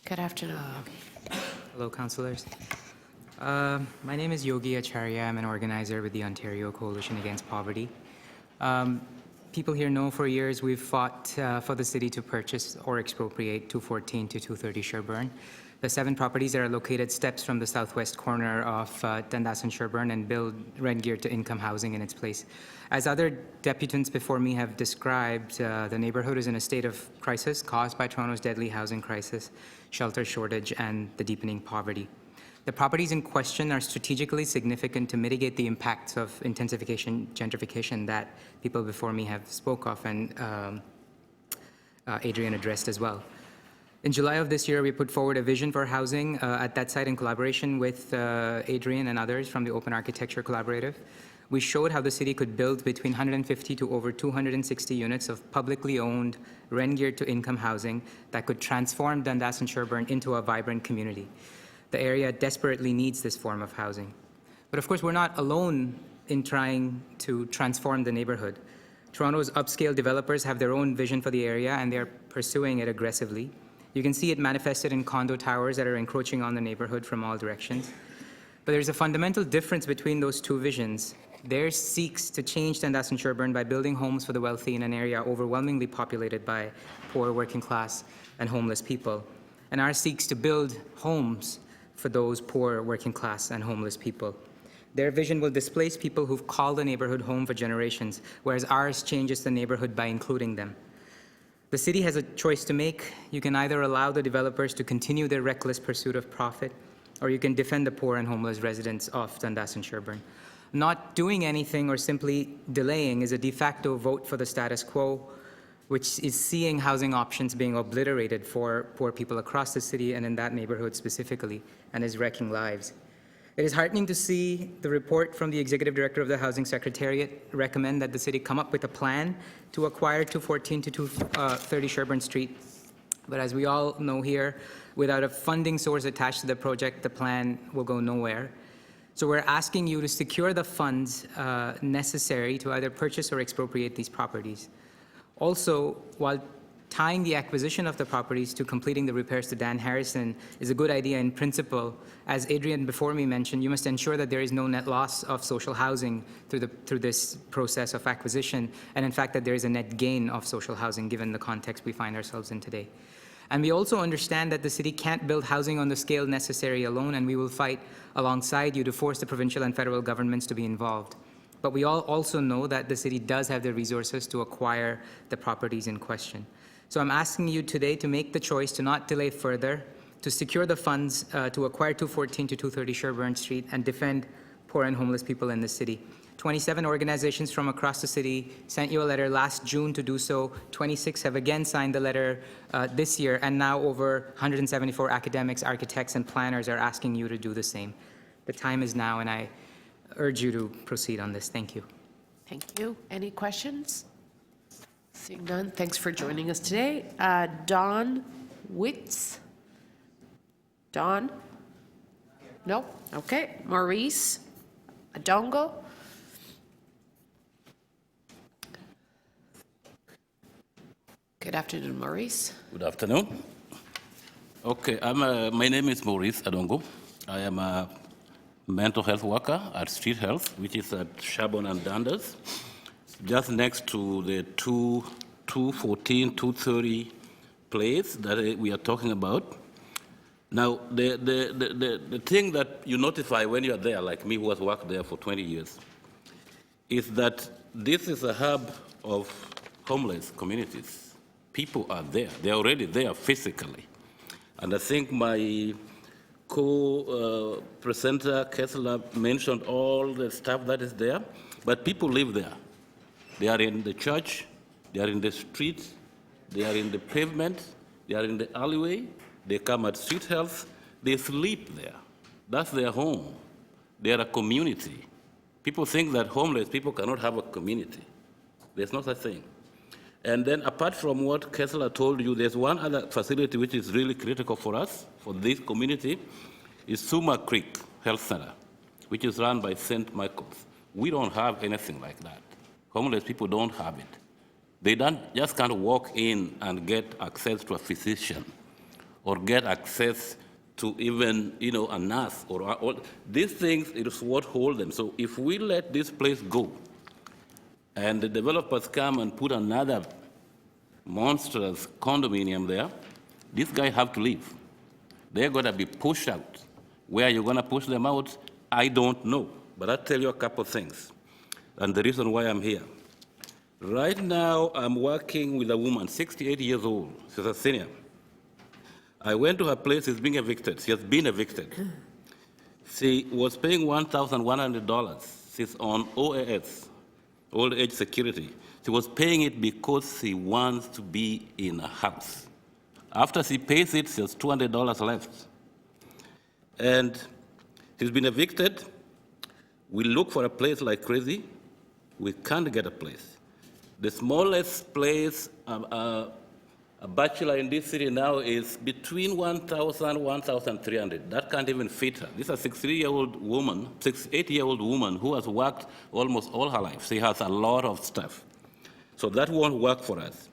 Good afternoon. Hello, councillors. My name is Yogi Acharya. I'm an organizer with the Ontario Coalition Against Poverty. People here know for years we've fought for the city to purchase or expropriate 214 to 230 Sherbourne. The 7 properties that are located steps from the southwest corner of Dundas and Sherbourne and build rent-geared to income housing in its place. As other deputants before me have described, the neighborhood is in a state of crisis caused by Toronto's deadly housing crisis, shelter shortage, and the deepening poverty. The properties in question are strategically significant to mitigate the impacts of intensification, gentrification that people before me have spoke of and Adrian addressed as well. In July of this year, we put forward a vision for housing at that site in collaboration with Adrian and others from the Open Architecture Collaborative. we showed how the city could build between 150 to over 260 units of publicly owned, rent-geared to income housing that could transform Dundas and Sherbourne into a vibrant community. The area desperately needs this form of housing. But of course, we're not alone in trying to transform the neighborhood. Toronto's upscale developers have their own vision for the area, and they're pursuing it aggressively. You can see it manifested in condo towers that are encroaching on the neighborhood from all directions. But there's a fundamental difference between those two visions. Theirs seeks to change Dundas and Sherbourne by building homes for the wealthy in an area overwhelmingly populated by poor, working class, and homeless people. And ours seeks to build homes for those poor, working class, and homeless people. Their vision will displace people who've called the neighborhood home for generations, whereas ours changes the neighborhood by including them. The city has a choice to make. You can either allow the developers to continue their reckless pursuit of profit, or you can defend the poor and homeless residents of Dundas and Sherbourne. Not doing anything or simply delaying is a de facto vote for the status quo, which is seeing housing options being obliterated for poor people across the city and in that neighborhood specifically, and is wrecking lives. It is heartening to see the report from the Executive Director of the Housing Secretariat recommend that the city come up with a plan to acquire 214 to 230 Sherbourne Street. But as we all know here, without a funding source attached to the project, the plan will go nowhere. So we're asking you to secure the funds necessary to either purchase or expropriate these properties. Also, while tying the acquisition of the properties to completing the repairs to Dan Harrison is a good idea in principle, as Adrian before me mentioned, you must ensure that there is no net loss of social housing through this process of acquisition, and in fact that there is a net gain of social housing given the context we find ourselves in today. And we also understand that the city can't build housing on the scale necessary alone, and we will fight alongside you to force the provincial and federal governments to be involved. But we all also know that the city does have the resources to acquire the properties in question. So I'm asking you today to make the choice to not delay further, to secure the funds to acquire 214 to 230 Sherbourne Street and defend poor and homeless people in the city. 27 organizations from across the city sent you a letter last June to do so. 26 have again signed the letter this year, and now over 174 academics, architects, and planners are asking you to do the same. The time is now, and I urge you to proceed on this. Thank you. Thank you. Any questions? Seeing none, thanks for joining us today. Don Witz? Don? No? Okay. Maurice Adongo? Good afternoon, Maurice. Good afternoon. Okay, my name is Maurice Adongo. I am a mental health worker at Street Health, which is at Sherbourne and Dundas, just next to the 214, 230 place that we are talking about. Now, the thing that you notify when you are there, like me who has worked there for 20 years, is that this is a hub of homeless communities. People are there. They're already there physically. And I think my co-presenter, Kessler, mentioned all the stuff that is there, but people live there. They are in the church, they are in the streets, they are in the pavement, they are in the alleyway, they come at Street Health, they sleep there. That's their home. They are a community. People think that homeless people cannot have a community. There's no such thing. And then apart from what Kessler told you, there's one other facility which is really critical for us, for this community, is Suma Creek Health Center, which is run by St. Michael's. We don't have anything like that. Homeless people don't have it. They don't just can't walk in and get access to a physician or get access to even, a nurse or all. These things is what hold them. So if we let this place go, and the developers come and put another monstrous condominium there, these guys have to leave. They're going to be pushed out. Where you're going to push them out, I don't know. But I'll tell you a couple of things, and the reason why I'm here. Right now, I'm working with a woman, 68 years old. She's a senior. I went to her place, she's being evicted. She has been evicted. She was paying $1,100. She's on OAS, Old Age Security. She was paying it because she wants to be in a house. After she pays it, she has $200 left. And she's been evicted. We look for a place like crazy. We can't get a place. The smallest place, a bachelor in this city now is between 1,000, 1,300. That can't even fit her. This is a 68-year-old woman who has worked almost all her life. She has a lot of stuff. So that won't work for us.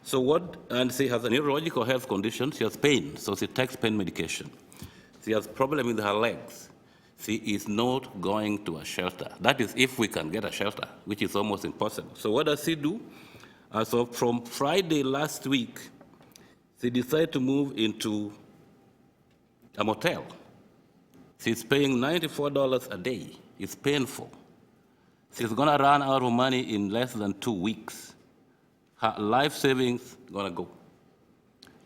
So and she has a neurological health condition. She has pain, so she takes pain medication. She has problem with her legs. She is not going to a shelter. That is if we can get a shelter, which is almost impossible. So what does she do? So from Friday last week, she decided to move into a motel. She's paying $94 a day. It's painful. She's going to run out of money in less than 2 weeks. Her life savings going to go.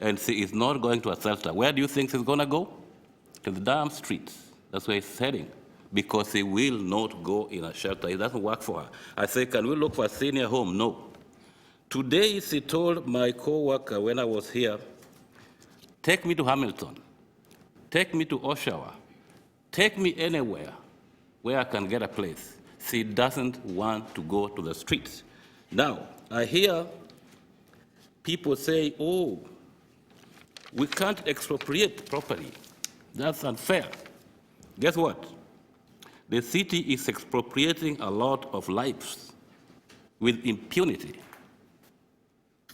And she is not going to a shelter. Where do you think she's going to go? To the damn streets. That's where she's heading. Because she will not go in a shelter. It doesn't work for her. I say, can we look for a senior home? No. Today, she told my co-worker when I was here, take me to Hamilton, take me to Oshawa, take me anywhere where I can get a place. She doesn't want to go to the streets. Now, I hear people say, oh, we can't expropriate property. That's unfair. Guess what? The city is expropriating a lot of lives with impunity.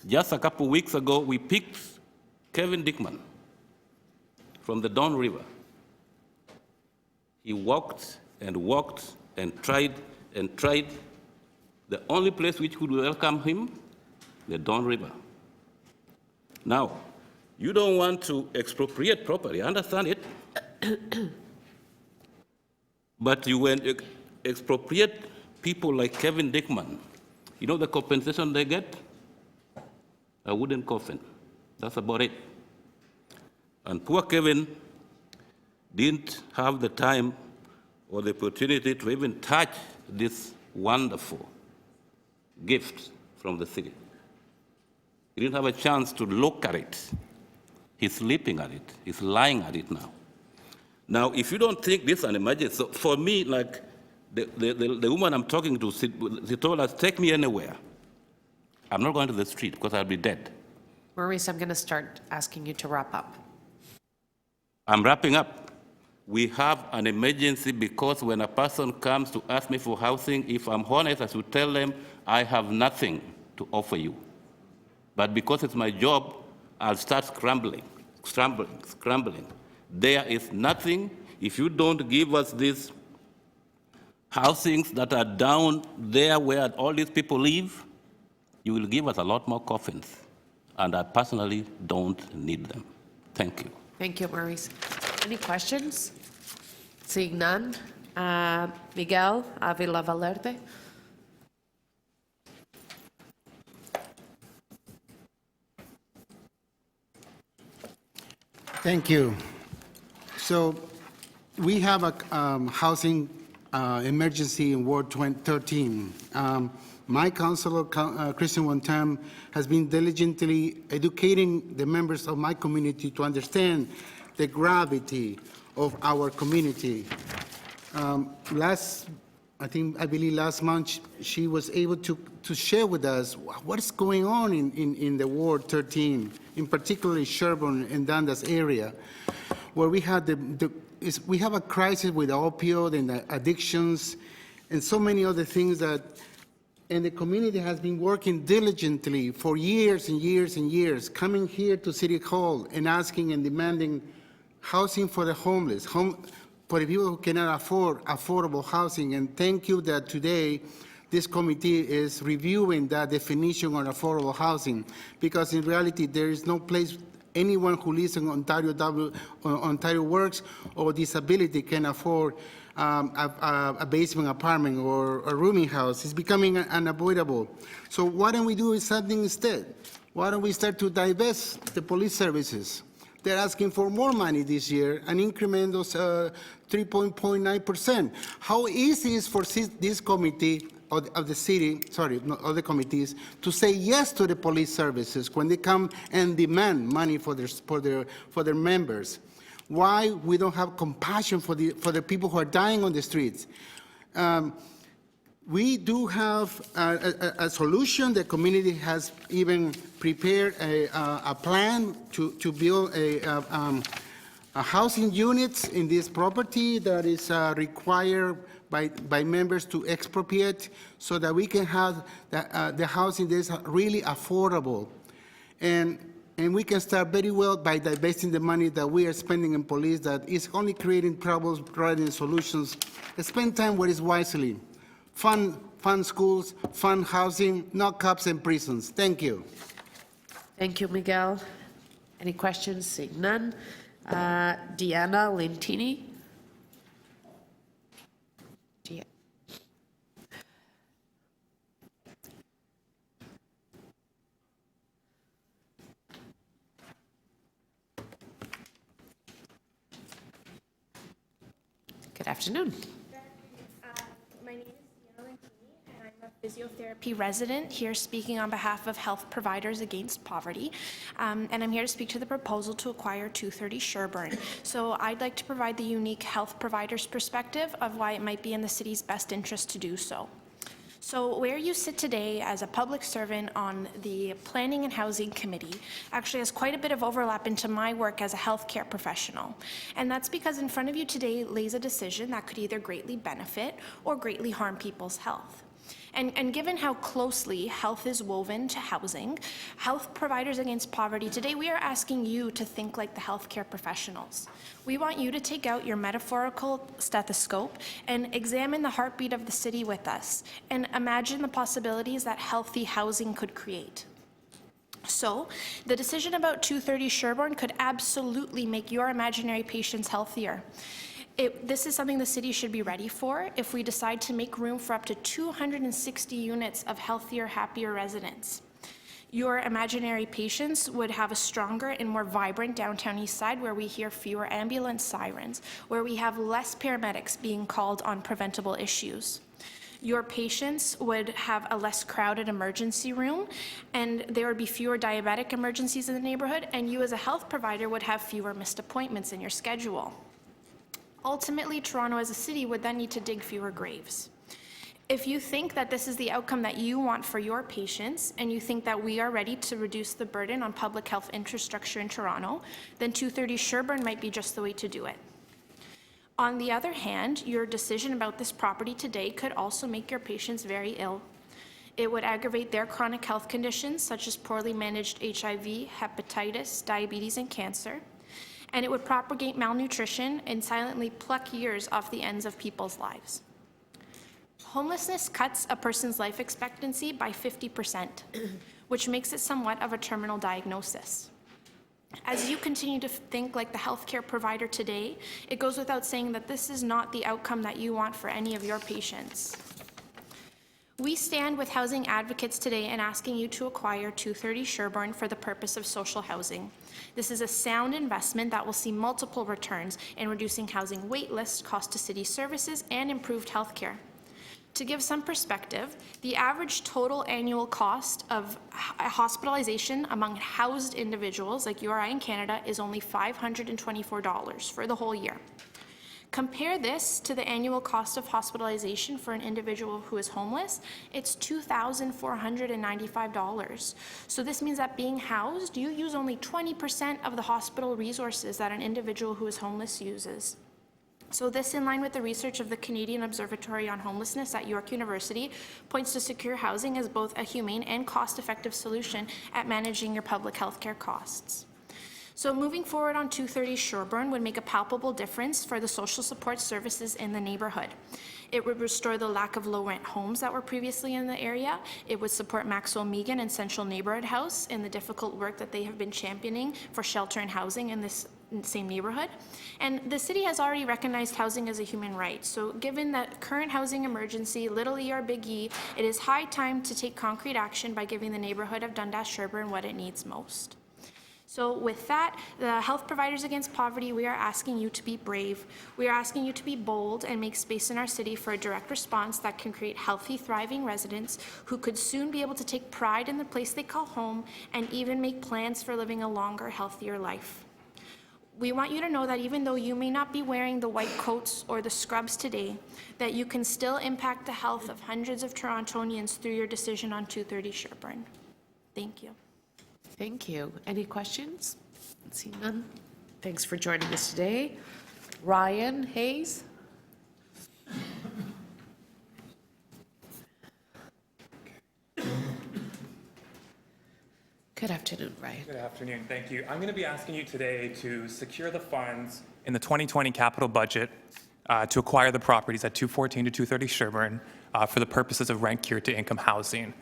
Just a couple weeks ago, we picked Kevin Dickman from the Don River. He walked and walked and tried and tried. The only place which could welcome him, the Don River. Now, you don't want to expropriate property, I understand it. But you when expropriate people like Kevin Dickman, you know the compensation they get? A wooden coffin. That's about it. And poor Kevin didn't have the time or the opportunity to even touch this wonderful gift from the city. He didn't have a chance to look at it. He's sleeping at it. He's lying at it now. Now, if you don't think this is an emergency, so for me, like the woman I'm talking to, she told us, take me anywhere. I'm not going to the street because I'll be dead. Maurice, I'm going to start asking you to wrap up. I'm wrapping up. We have an emergency because when a person comes to ask me for housing, if I'm honest, I should tell them I have nothing to offer you. But because it's my job, I'll start scrambling. There is nothing. If you don't give us these housings that are down there where all these people live, you will give us a lot more coffins. And I personally don't need them. Thank you. Thank you, Maurice. Any questions? Seeing none. Miguel Avila Valerde. Thank you. So we have a housing emergency in Ward 13. My councilor, Christian Wantam, has been diligently educating the members of my community to understand the gravity of our community. I believe last month, she was able to share with us what is going on in the Ward 13, in particularly Sherburne and Dundas area, where we have we have a crisis with opioid and addictions and so many other things and the community has been working diligently for years and years and years, coming here to City Hall and asking and demanding housing for the homeless, for the people who cannot afford affordable housing. And thank you that today this committee is reviewing that definition on affordable housing, because in reality there is no place anyone who lives in Ontario Works or disability can afford a basement apartment or a rooming house. It's becoming unavoidable. So why don't we do something instead? Why don't we start to divest the police services? They're asking for more money this year, an increment of 3.9%. How easy is for this committee of the city, sorry, not other committees, to say yes to the police services when they come and demand money for their members? Why we don't have compassion for the people who are dying on the streets? We do have a solution. The community has even prepared a plan to build a housing units in this property that is required by members to expropriate so that we can have the housing that is really affordable. And we can start very well by divesting the money that we are spending in police that is only creating problems rather than solutions. Spend time where it's wisely. Fund schools, fund housing, not cops and prisons. Thank you. Thank you, Miguel. Any questions? Seeing none. Deanna Lentini. Good afternoon. My name is Deanna Lentini, and I'm a physiotherapy resident here speaking on behalf of Health Providers Against Poverty. And I'm here to speak to the proposal to acquire 230 Sherbourne. So I'd like to provide the unique health provider's perspective of why it might be in the city's best interest to do so. So where you sit today as a public servant on the Planning and Housing Committee actually has quite a bit of overlap into my work as a healthcare professional. And that's because in front of you today lays a decision that could either greatly benefit or greatly harm people's health. And given how closely health is woven to housing, Health Providers Against Poverty, today we are asking you to think like the healthcare professionals. We want you to take out your metaphorical stethoscope and examine the heartbeat of the city with us and imagine the possibilities that healthy housing could create. So, the decision about 230 Sherbourne could absolutely make your imaginary patients healthier. This is something the city should be ready for if we decide to make room for up to 260 units of healthier, happier residents. Your imaginary patients would have a stronger and more vibrant downtown east side where we hear fewer ambulance sirens, where we have less paramedics being called on preventable issues. Your patients would have a less crowded emergency room, and there would be fewer diabetic emergencies in the neighborhood, and you as a health provider would have fewer missed appointments in your schedule. Ultimately, Toronto as a city would then need to dig fewer graves. If you think that this is the outcome that you want for your patients, and you think that we are ready to reduce the burden on public health infrastructure in Toronto, then 230 Sherbourne might be just the way to do it. On the other hand, your decision about this property today could also make your patients very ill. It would aggravate their chronic health conditions, such as poorly managed HIV, hepatitis, diabetes, and cancer. And it would propagate malnutrition and silently pluck years off the ends of people's lives. Homelessness cuts a person's life expectancy by 50%, which makes it somewhat of a terminal diagnosis. As you continue to think like the healthcare provider today, it goes without saying that this is not the outcome that you want for any of your patients. We stand with housing advocates today in asking you to acquire 230 Sherbourne for the purpose of social housing. This is a sound investment that will see multiple returns in reducing housing wait lists, cost to city services, and improved healthcare. To give some perspective, the average total annual cost of hospitalization among housed individuals like you or I in Canada is only $524 for the whole year. Compare this to the annual cost of hospitalization for an individual who is homeless. It's $2,495. So this means that being housed, you use only 20% of the hospital resources that an individual who is homeless uses. So this, in line with the research of the Canadian Observatory on Homelessness at York University, points to secure housing as both a humane and cost-effective solution at managing your public health care costs. So moving forward on 230 Sherbourne would make a palpable difference for the social support services in the neighborhood. It would restore the lack of low-rent homes that were previously in the area. It would support Maxwell Meagan and Central Neighborhood House in the difficult work that they have been championing for shelter and housing in this same neighborhood. And the city has already recognized housing as a human right. So given that current housing emergency, little E or big E, it is high time to take concrete action by giving the neighborhood of Dundas Sherbourne what it needs most. So with that, the Health Providers Against Poverty, we are asking you to be brave. We are asking you to be bold and make space in our city for a direct response that can create healthy, thriving residents who could soon be able to take pride in the place they call home and even make plans for living a longer, healthier life. We want you to know that even though you may not be wearing the white coats or the scrubs today, that you can still impact the health of hundreds of Torontonians through your decision on 230 Sherbourne. Thank you. Thank you. Any questions? See none. Thanks for joining us today. Ryan Hayes? Good afternoon, Ryan. Good afternoon, thank you. I'm going to be asking you today to secure the funds in the 2020 capital budget to acquire the properties at 214 to 230 Sherbourne for the purposes of rent geared to income housing.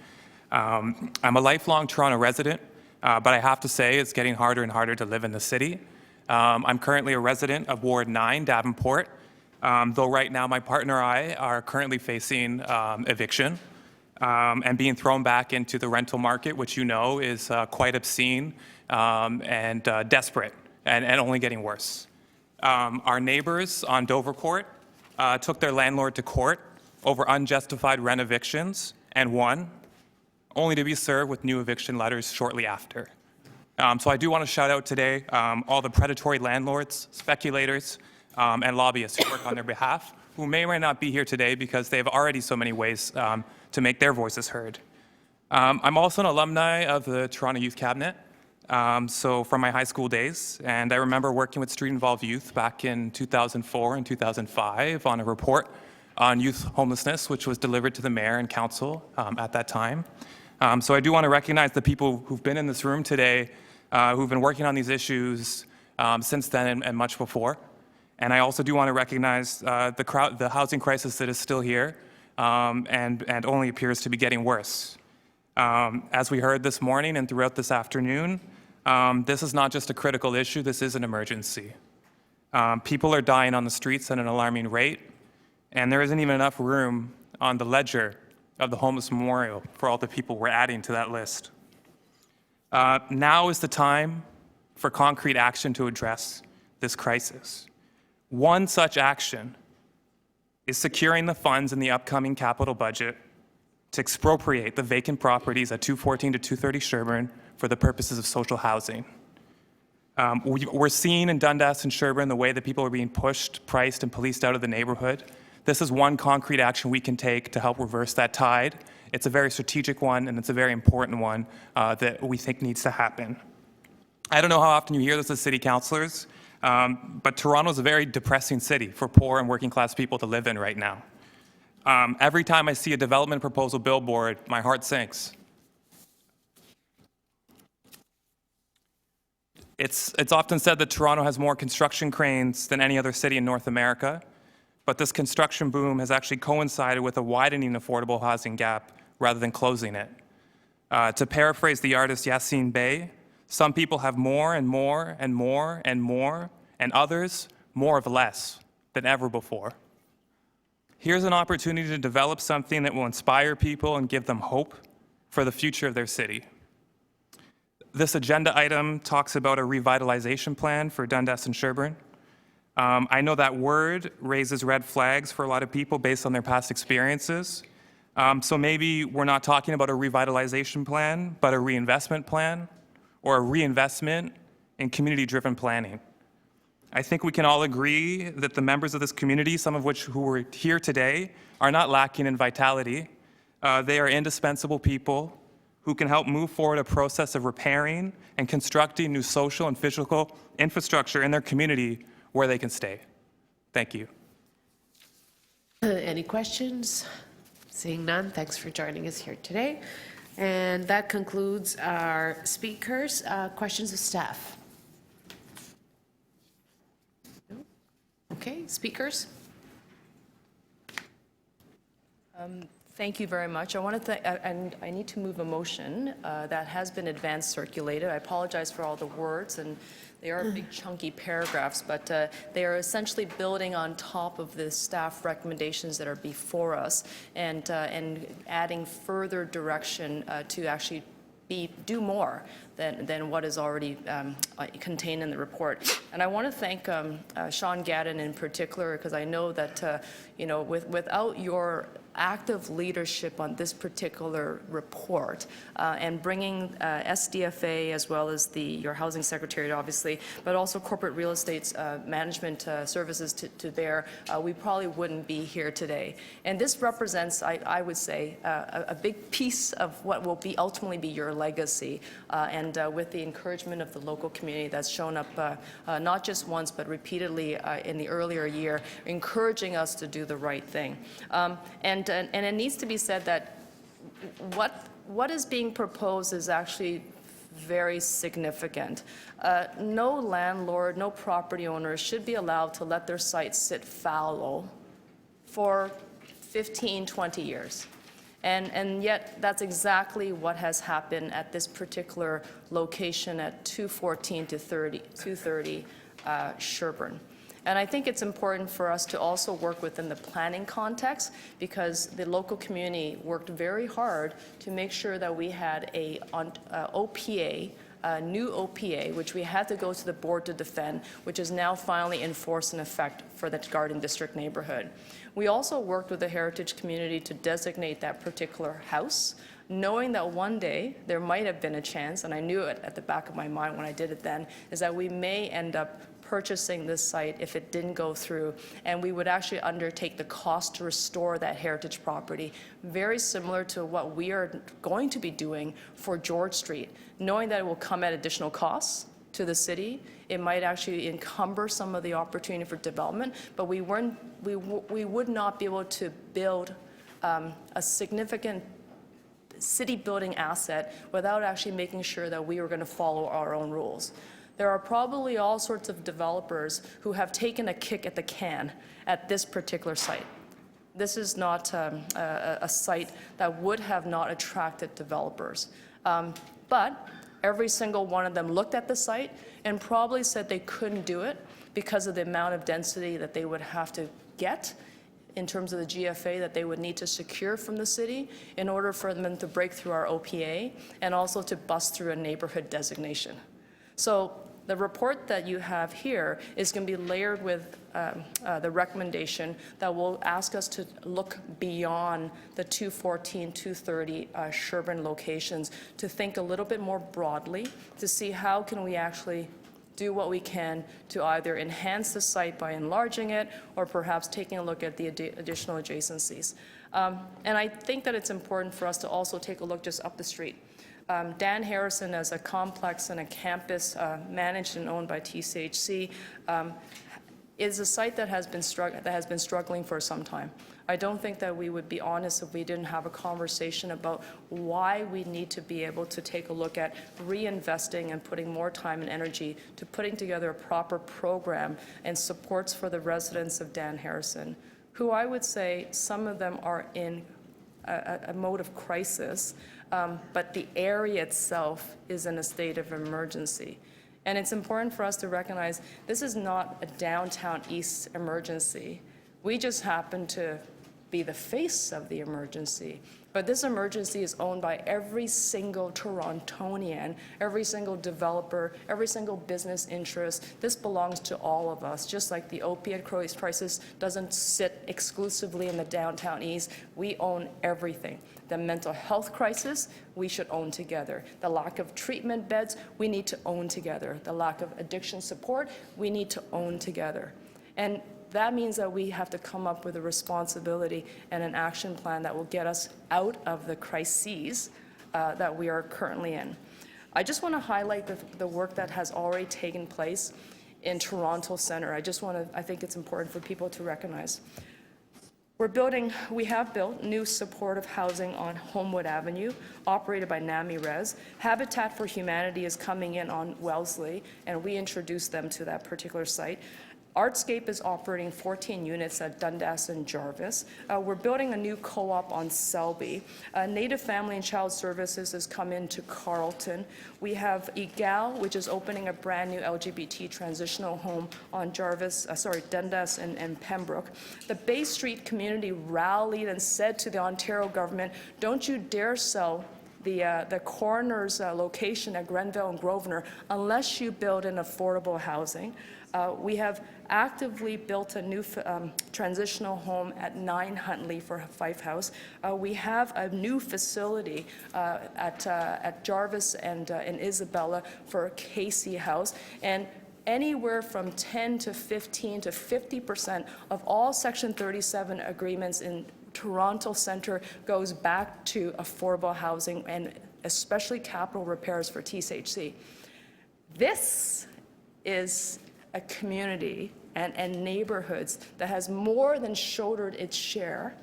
I'm a lifelong Toronto resident, but I have to say it's getting harder and harder to live in the city. I'm currently a resident of Ward 9, Davenport, though right now my partner and I are currently facing eviction. And being thrown back into the rental market, which you know is quite obscene and desperate and only getting worse. Our neighbors on Dovercourt took their landlord to court over unjustified rent evictions and won, only to be served with new eviction letters shortly after. So I do want to shout out today all the predatory landlords, speculators, and lobbyists who work on their behalf, who may or may not be here today because they have already so many ways to make their voices heard. I'm also an alumni of the Toronto Youth Cabinet, so from my high school days, and I remember working with street-involved youth back in 2004 and 2005 on a report on youth homelessness, which was delivered to the mayor and council at that time. So I do want to recognize the people who've been in this room today, who've been working on these issues since then and much before. And I also do want to recognize the housing crisis that is still here and only appears to be getting worse. As we heard this morning and throughout this afternoon, this is not just a critical issue, this is an emergency. People are dying on the streets at an alarming rate, and there isn't even enough room on the ledger of the homeless memorial for all the people we're adding to that list. Now is the time for concrete action to address this crisis. One such action is securing the funds in the upcoming capital budget to expropriate the vacant properties at 214 to 230 Sherbourne for the purposes of social housing. We're seeing in Dundas and Sherbourne the way that people are being pushed, priced, and policed out of the neighborhood. This is one concrete action we can take to help reverse that tide. It's a very strategic one, and it's a very important one that we think needs to happen. I don't know how often you hear this as city councilors, but Toronto is a very depressing city for poor and working class people to live in right now. Every time I see a development proposal billboard, my heart sinks. It's often said that Toronto has more construction cranes than any other city in North America, but this construction boom has actually coincided with a widening affordable housing gap rather than closing it. To paraphrase the artist Yassine Bey, some people have more and more and more and more, and others more of less than ever before. Here's an opportunity to develop something that will inspire people and give them hope for the future of their city. This agenda item talks about a revitalization plan for Dundas and Sherbourne. I know that word raises red flags for a lot of people based on their past experiences. So maybe we're not talking about a revitalization plan, but a reinvestment plan or a reinvestment in community-driven planning. I think we can all agree that the members of this community, some of which who are here today, are not lacking in vitality. They are indispensable people who can help move forward a process of repairing and constructing new social and physical infrastructure in their community where they can stay. Thank you. Any questions? Seeing none, thanks for joining us here today. And that concludes our speakers. Questions of staff? No? Okay, speakers? Thank you very much. I want to and I need to move a motion that has been advance circulated. I apologize for all the words, and they are big chunky paragraphs, but they are essentially building on top of the staff recommendations that are before us and adding further direction to actually do more than what is already contained in the report. And I want to thank Sean Gadden in particular, because I know that without your active leadership on this particular report and bringing SDFA as well as your housing secretariat, obviously, but also corporate real estate management services to bear, we probably wouldn't be here today. And this represents, I would say, a big piece of what will ultimately be your legacy, and with the encouragement of the local community that's shown up not just once but repeatedly in the earlier year, encouraging us to do the right thing. And it needs to be said that what is being proposed is actually very significant. No landlord, no property owner should be allowed to let their site sit fallow for 15, 20 years. And yet, that's exactly what has happened at this particular location at 214 to 230 Sherbourne. And I think it's important for us to also work within the planning context, because the local community worked very hard to make sure that we had a new OPA, which we had to go to the board to defend, which is now finally in force and effect for the Garden District neighborhood. We also worked with the heritage community to designate that particular house, knowing that one day there might have been a chance, and I knew it at the back of my mind when I did it then, is that we may end up purchasing this site if it didn't go through, and we would actually undertake the cost to restore that heritage property, very similar to what we are going to be doing for George Street, knowing that it will come at additional costs to the city. It might actually encumber some of the opportunity for development, but we would not be able to build a significant city building asset without actually making sure that we were going to follow our own rules. There are probably all sorts of developers who have taken a kick at the can at this particular site. This is not a site that would have not attracted developers. But every single one of them looked at the site and probably said they couldn't do it because of the amount of density that they would have to get in terms of the GFA that they would need to secure from the city in order for them to break through our OPA and also to bust through a neighborhood designation. So the report that you have here is going to be layered with the recommendation that will ask us to look beyond the 214, 230 Sherbourne locations, to think a little bit more broadly, to see how can we actually do what we can to either enhance the site by enlarging it or perhaps taking a look at the additional adjacencies. And I think that it's important for us to also take a look just up the street. Dan Harrison, as a complex and a campus managed and owned by TCHC, is a site that has been struggling for some time. I don't think that we would be honest if we didn't have a conversation about why we need to be able to take a look at reinvesting and putting more time and energy to putting together a proper program and supports for the residents of Dan Harrison, who I would say some of them are in a mode of crisis, but the area itself is in a state of emergency. And it's important for us to recognize this is not a downtown east emergency. We just happen to be the face of the emergency. But this emergency is owned by every single Torontonian, every single developer, every single business interest. This belongs to all of us, just like the opiate crisis doesn't sit exclusively in the downtown east. We own everything. The mental health crisis, we should own together. The lack of treatment beds, we need to own together. The lack of addiction support, we need to own together. And that means that we have to come up with a responsibility and an action plan that will get us out of the crises that we are currently in. I just want to highlight the work that has already taken place in Toronto Centre. I think it's important for people to recognize. We have built new supportive housing on Homewood Avenue, operated by NAMI Res. Habitat for Humanity is coming in on Wellesley, and we introduced them to that particular site. Artscape is operating 14 units at Dundas and Jarvis. We're building a new co-op on Selby. Native Family and Child Services has come into Carleton. We have EGAL, which is opening a brand new LGBT transitional home on Dundas and Pembroke. The Bay Street community rallied and said to the Ontario government, don't you dare sell the coroner's location at Grenville and Grosvenor unless you build in affordable housing. We have actively built a new transitional home at 9 Huntley for Fife House. We have a new facility at Jarvis and in Isabella for Casey House. And anywhere from 10 to 15 to 50% of all Section 37 agreements in Toronto Centre goes back to affordable housing and especially capital repairs for TCHC. This is a community and neighborhoods that has more than shouldered its share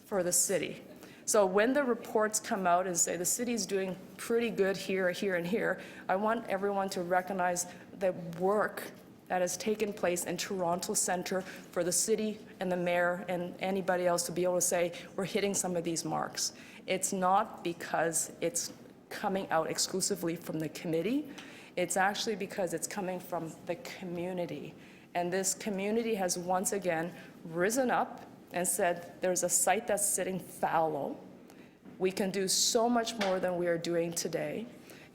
for the city. So when the reports come out and say the city's doing pretty good here, here, and here, I want everyone to recognize the work that has taken place in Toronto Centre for the city and the mayor and anybody else to be able to say we're hitting some of these marks. It's not because it's coming out exclusively from the committee. It's actually because it's coming from the community. And this community has once again risen up and said there's a site that's sitting fallow. We can do so much more than we are doing today.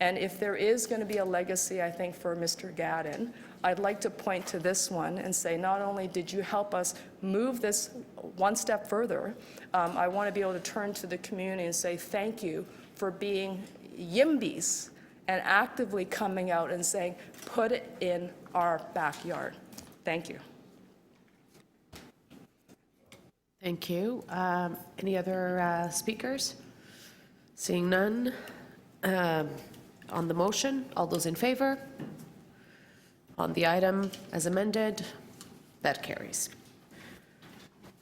And if there is going to be a legacy, I think, for Mr. Gadden, I'd like to point to this one and say, not only did you help us move this one step further, I want to be able to turn to the community and say thank you for being YIMBYs and actively coming out and saying, put it in our backyard. Thank you. Thank you. Any other speakers? Seeing none. On the motion, all those in favor? On the item as amended, that carries.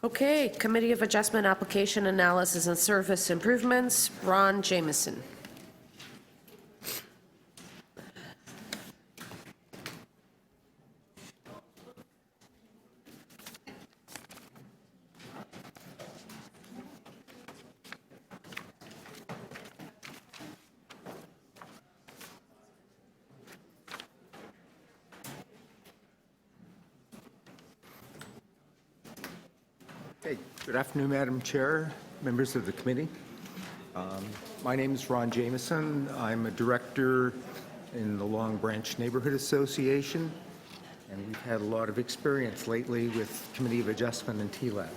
Okay, Committee of Adjustment Application Analysis and Service Improvements, Ron Jamieson. Hey, good afternoon, Madam Chair, members of the committee. My name is Ron Jamieson. I'm a director in the Long Branch Neighborhood Association, and we've had a lot of experience lately with Committee of Adjustment and TLAB.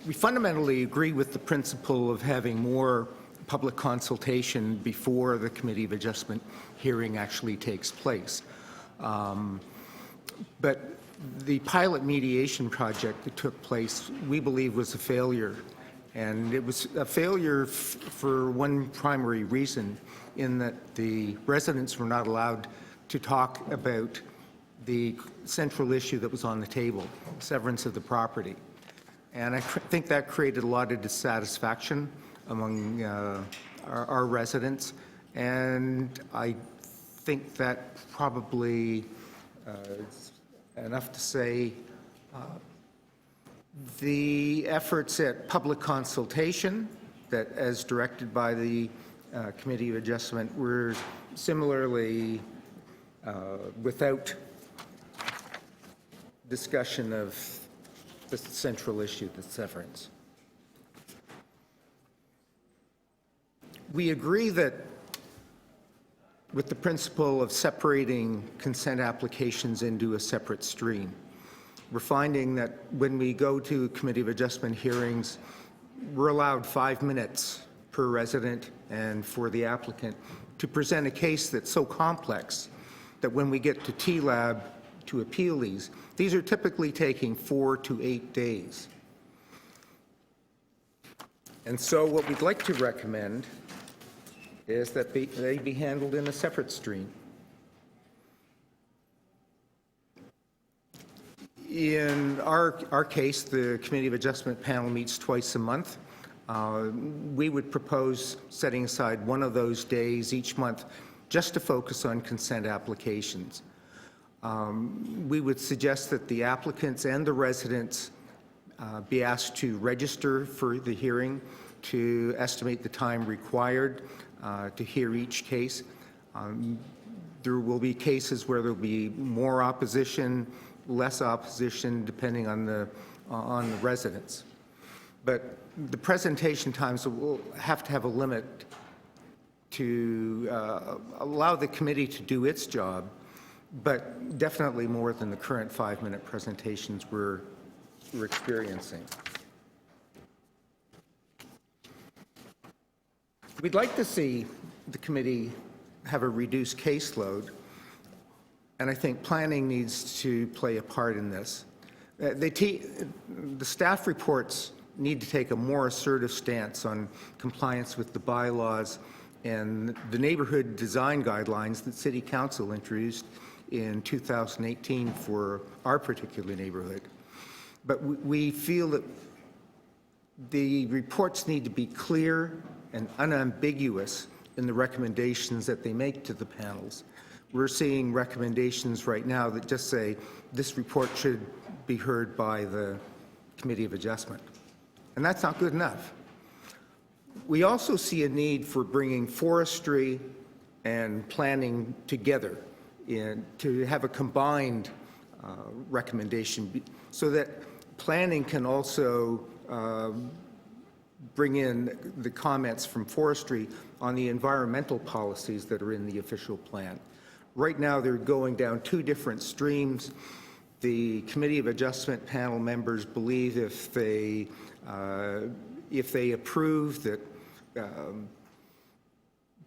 We fundamentally agree with the principle of having more public consultation before the Committee of Adjustment hearing actually takes place. But the pilot mediation project that took place, we believe, was a failure. And it was a failure for one primary reason, in that the residents were not allowed to talk about the central issue that was on the table, severance of the property. And I think that created a lot of dissatisfaction among our residents. And I think that probably is enough to say the efforts at public consultation that, as directed by the Committee of Adjustment, were similarly without discussion of the central issue, the severance. We agree that with the principle of separating consent applications into a separate stream. We're finding that when we go to Committee of Adjustment hearings, we're allowed 5 minutes per resident and for the applicant to present a case that's so complex that when we get to TLAB to appeal these are typically taking 4 to 8 days. And so what we'd like to recommend is that they be handled in a separate stream. In our case, the Committee of Adjustment panel meets twice a month. We would propose setting aside one of those days each month just to focus on consent applications. We would suggest that the applicants and the residents be asked to register for the hearing, to estimate the time required to hear each case. There will be cases where there'll be more opposition, less opposition, depending on the residents. But the presentation times will have to have a limit to allow the committee to do its job, but definitely more than the current 5-minute presentations we're experiencing. We'd like to see the committee have a reduced caseload, and I think planning needs to play a part in this. The staff reports need to take a more assertive stance on compliance with the bylaws and the neighborhood design guidelines that City Council introduced in 2018 for our particular neighborhood. But we feel that the reports need to be clear and unambiguous in the recommendations that they make to the panels. We're seeing recommendations right now that just say this report should be heard by the Committee of Adjustment. And that's not good enough. We also see a need for bringing forestry and planning together to have a combined recommendation so that planning can also bring in the comments from forestry on the environmental policies that are in the official plan. Right now, they're going down 2 different streams. The Committee of Adjustment panel members believe if they approve that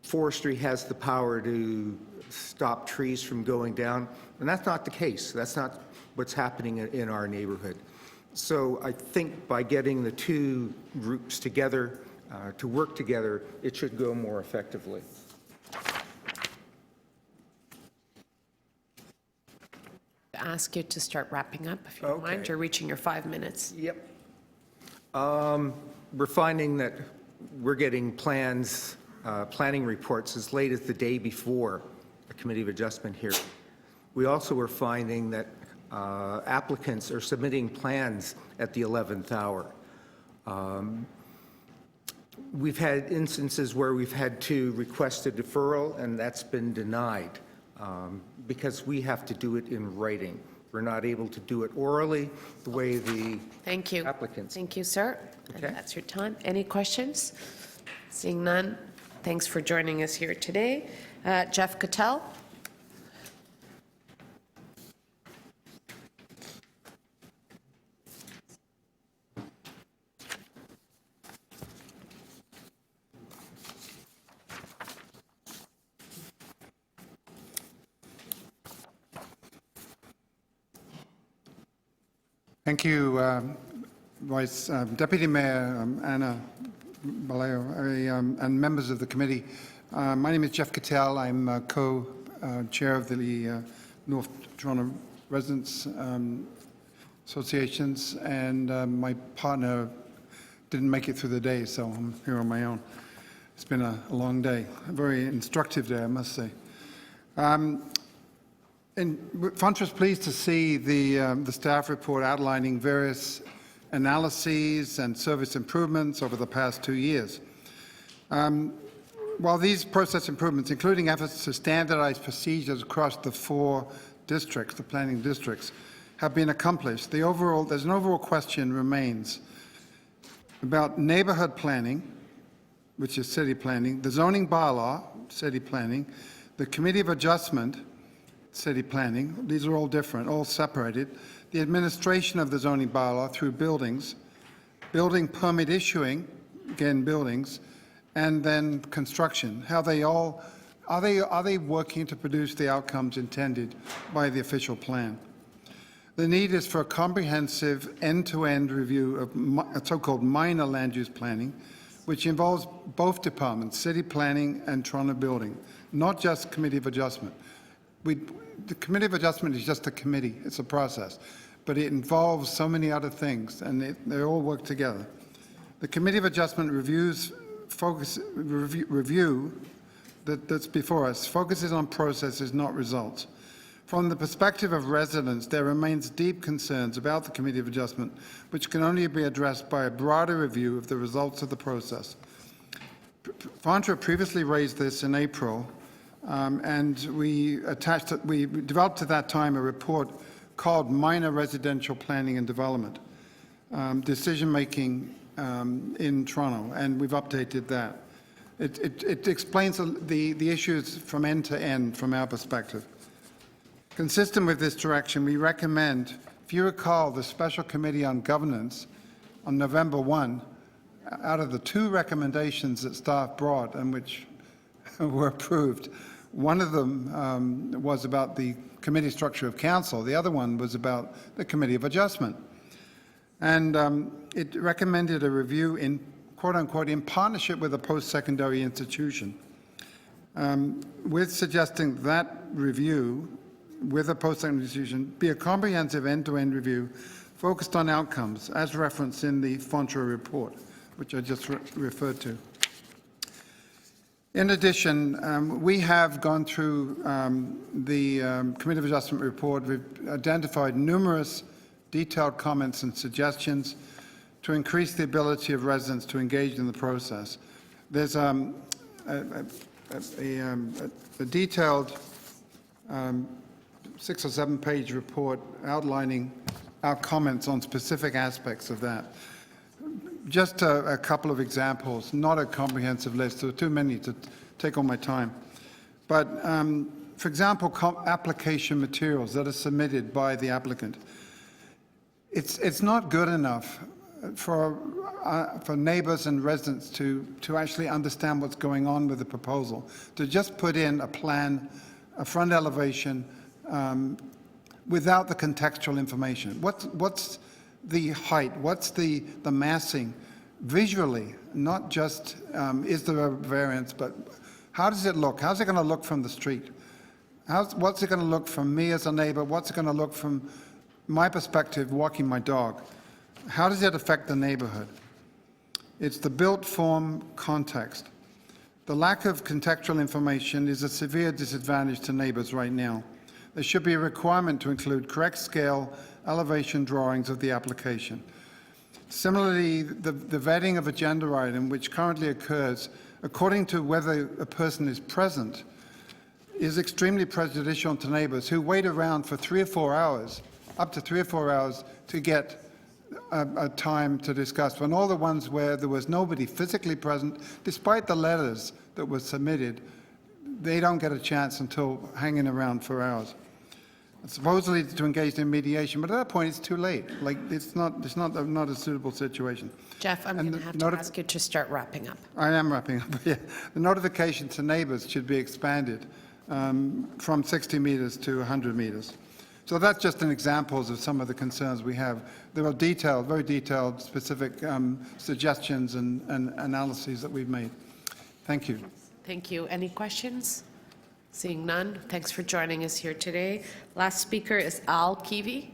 forestry has the power to stop trees from going down, and that's not the case. That's not what's happening in our neighborhood. So I think by getting the 2 groups together to work together, it should go more effectively. Ask you to start wrapping up, if you don't mind. You're reaching your 5 minutes. Yep. We're finding that we're getting planning reports as late as the day before a Committee of Adjustment hearing. We also are finding that applicants are submitting plans at the 11th hour. We've had instances where we've had to request a deferral, and that's been denied because we have to do it in writing. We're not able to do it orally the way the applicants. Thank you, sir. Okay. And that's your time. Any questions? Seeing none, thanks for joining us here today. Jeff Cattell. Thank you, Deputy Mayor Anna Baleo, and members of the committee. My name is Jeff Cattell. I'm co-chair of the North Toronto Residents Associations, and my partner didn't make it through the day, so I'm here on my own. It's been a long day, a very instructive day, I must say. And Fanta was pleased to see the staff report outlining various analyses and service improvements over the past 2 years. While these process improvements, including efforts to standardize procedures across the 4 districts, the planning districts, have been accomplished, there's an overall question remains about neighborhood planning, which is city planning, the zoning bylaw, city planning, the Committee of Adjustment, city planning, these are all different, all separated, the administration of the zoning bylaw through buildings, building permit issuing, again buildings, and then construction, how they all, are they working to produce the outcomes intended by the official plan? The need is for a comprehensive end-to-end review of so-called minor land use planning, which involves both departments, city planning and Toronto building, not just Committee of Adjustment. The Committee of Adjustment is just a committee, it's a process, but it involves so many other things, and they all work together. The Committee of Adjustment review that's before us focuses on processes, not results. From the perspective of residents, there remains deep concerns about the Committee of Adjustment, which can only be addressed by a broader review of the results of the process. Fanta previously raised this in April And we developed at that time a report called Minor Residential Planning and Development, Decision-Making in Toronto, and we've updated that. It explains the issues from end to end from our perspective. Consistent with this direction, we recommend, if you recall, the Special Committee on Governance on November 1, out of the 2 recommendations that staff brought and which were approved, one of them was about the committee structure of council. The other one was about the Committee of Adjustment. And it recommended a review in, quote unquote, in partnership with a post-secondary institution, with suggesting that review with a post-secondary institution be a comprehensive end-to-end review focused on outcomes, as referenced in the Fontra report, which I just referred to. In addition, we have gone through the Committee of Adjustment report. We've identified numerous detailed comments and suggestions to increase the ability of residents to engage in the process. There's a detailed 6 or 7 page report outlining our comments on specific aspects of that. Just a couple of examples, not a comprehensive list. There are too many to take all my time. But, for example, application materials that are submitted by the applicant. It's not good enough for neighbors and residents to actually understand what's going on with the proposal. To just put in a plan, a front elevation, without the contextual information. What's the height? What's the massing? Visually, not just is there a variance, but how does it look? How's it going to look from the street? What's it going to look from me as a neighbor? What's it going to look from my perspective walking my dog? How does it affect the neighborhood? It's the built form context. The lack of contextual information is a severe disadvantage to neighbors right now. There should be a requirement to include correct scale elevation drawings of the application. Similarly, the vetting of agenda item, which currently occurs according to whether a person is present, is extremely prejudicial to neighbors who wait around for 3 or 4 hours, up to 3 or 4 hours, to get a time to discuss, when all the ones where there was nobody physically present, despite the letters that were submitted, they don't get a chance until hanging around for hours. Supposedly to engage in mediation, but at that point it's too late. Like it's not a suitable situation. Jeff, I'm going to have to ask you to start wrapping up. I am wrapping up. Yeah. The notification to neighbors should be expanded from 60 meters to 100 meters. So that's just an example of some of the concerns we have. There are detailed, very detailed, specific suggestions and analyses that we've made. Thank you. Thank you. Any questions? Seeing none, thanks for joining us here today. Last speaker is Al Kiwi.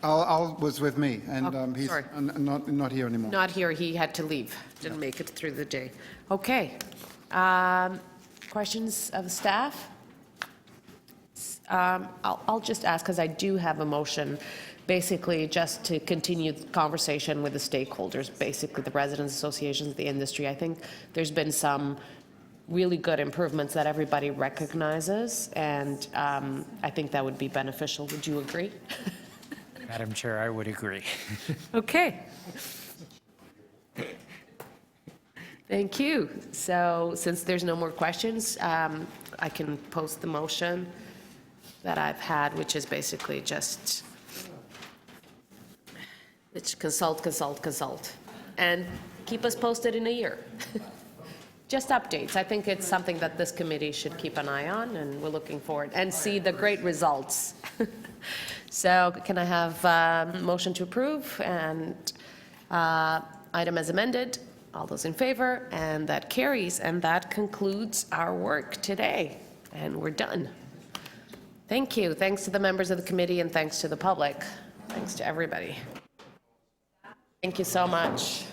Al was with me, and he's sorry. not here anymore. Not here, he had to leave, didn't make it through the day. Okay. Questions of staff? I'll just ask, because I do have a motion, basically just to continue the conversation with the stakeholders, basically the residents associations, the industry. I think there's been some really good improvements that everybody recognizes, and I think that would be beneficial. Would you agree? Madam Chair, I would agree. Okay. Thank you. So since there's no more questions, I can post the motion that I've had, which is basically just consult, and keep us posted in a year. Just updates. I think it's something that this committee should keep an eye on, and we're looking forward and see the great results. So can I have a motion to approve and item as amended? All those in favor? And that carries, and that concludes our work today, and we're done. Thank you. Thanks to the members of the committee, and thanks to the public. Thanks to everybody. Thank you so much.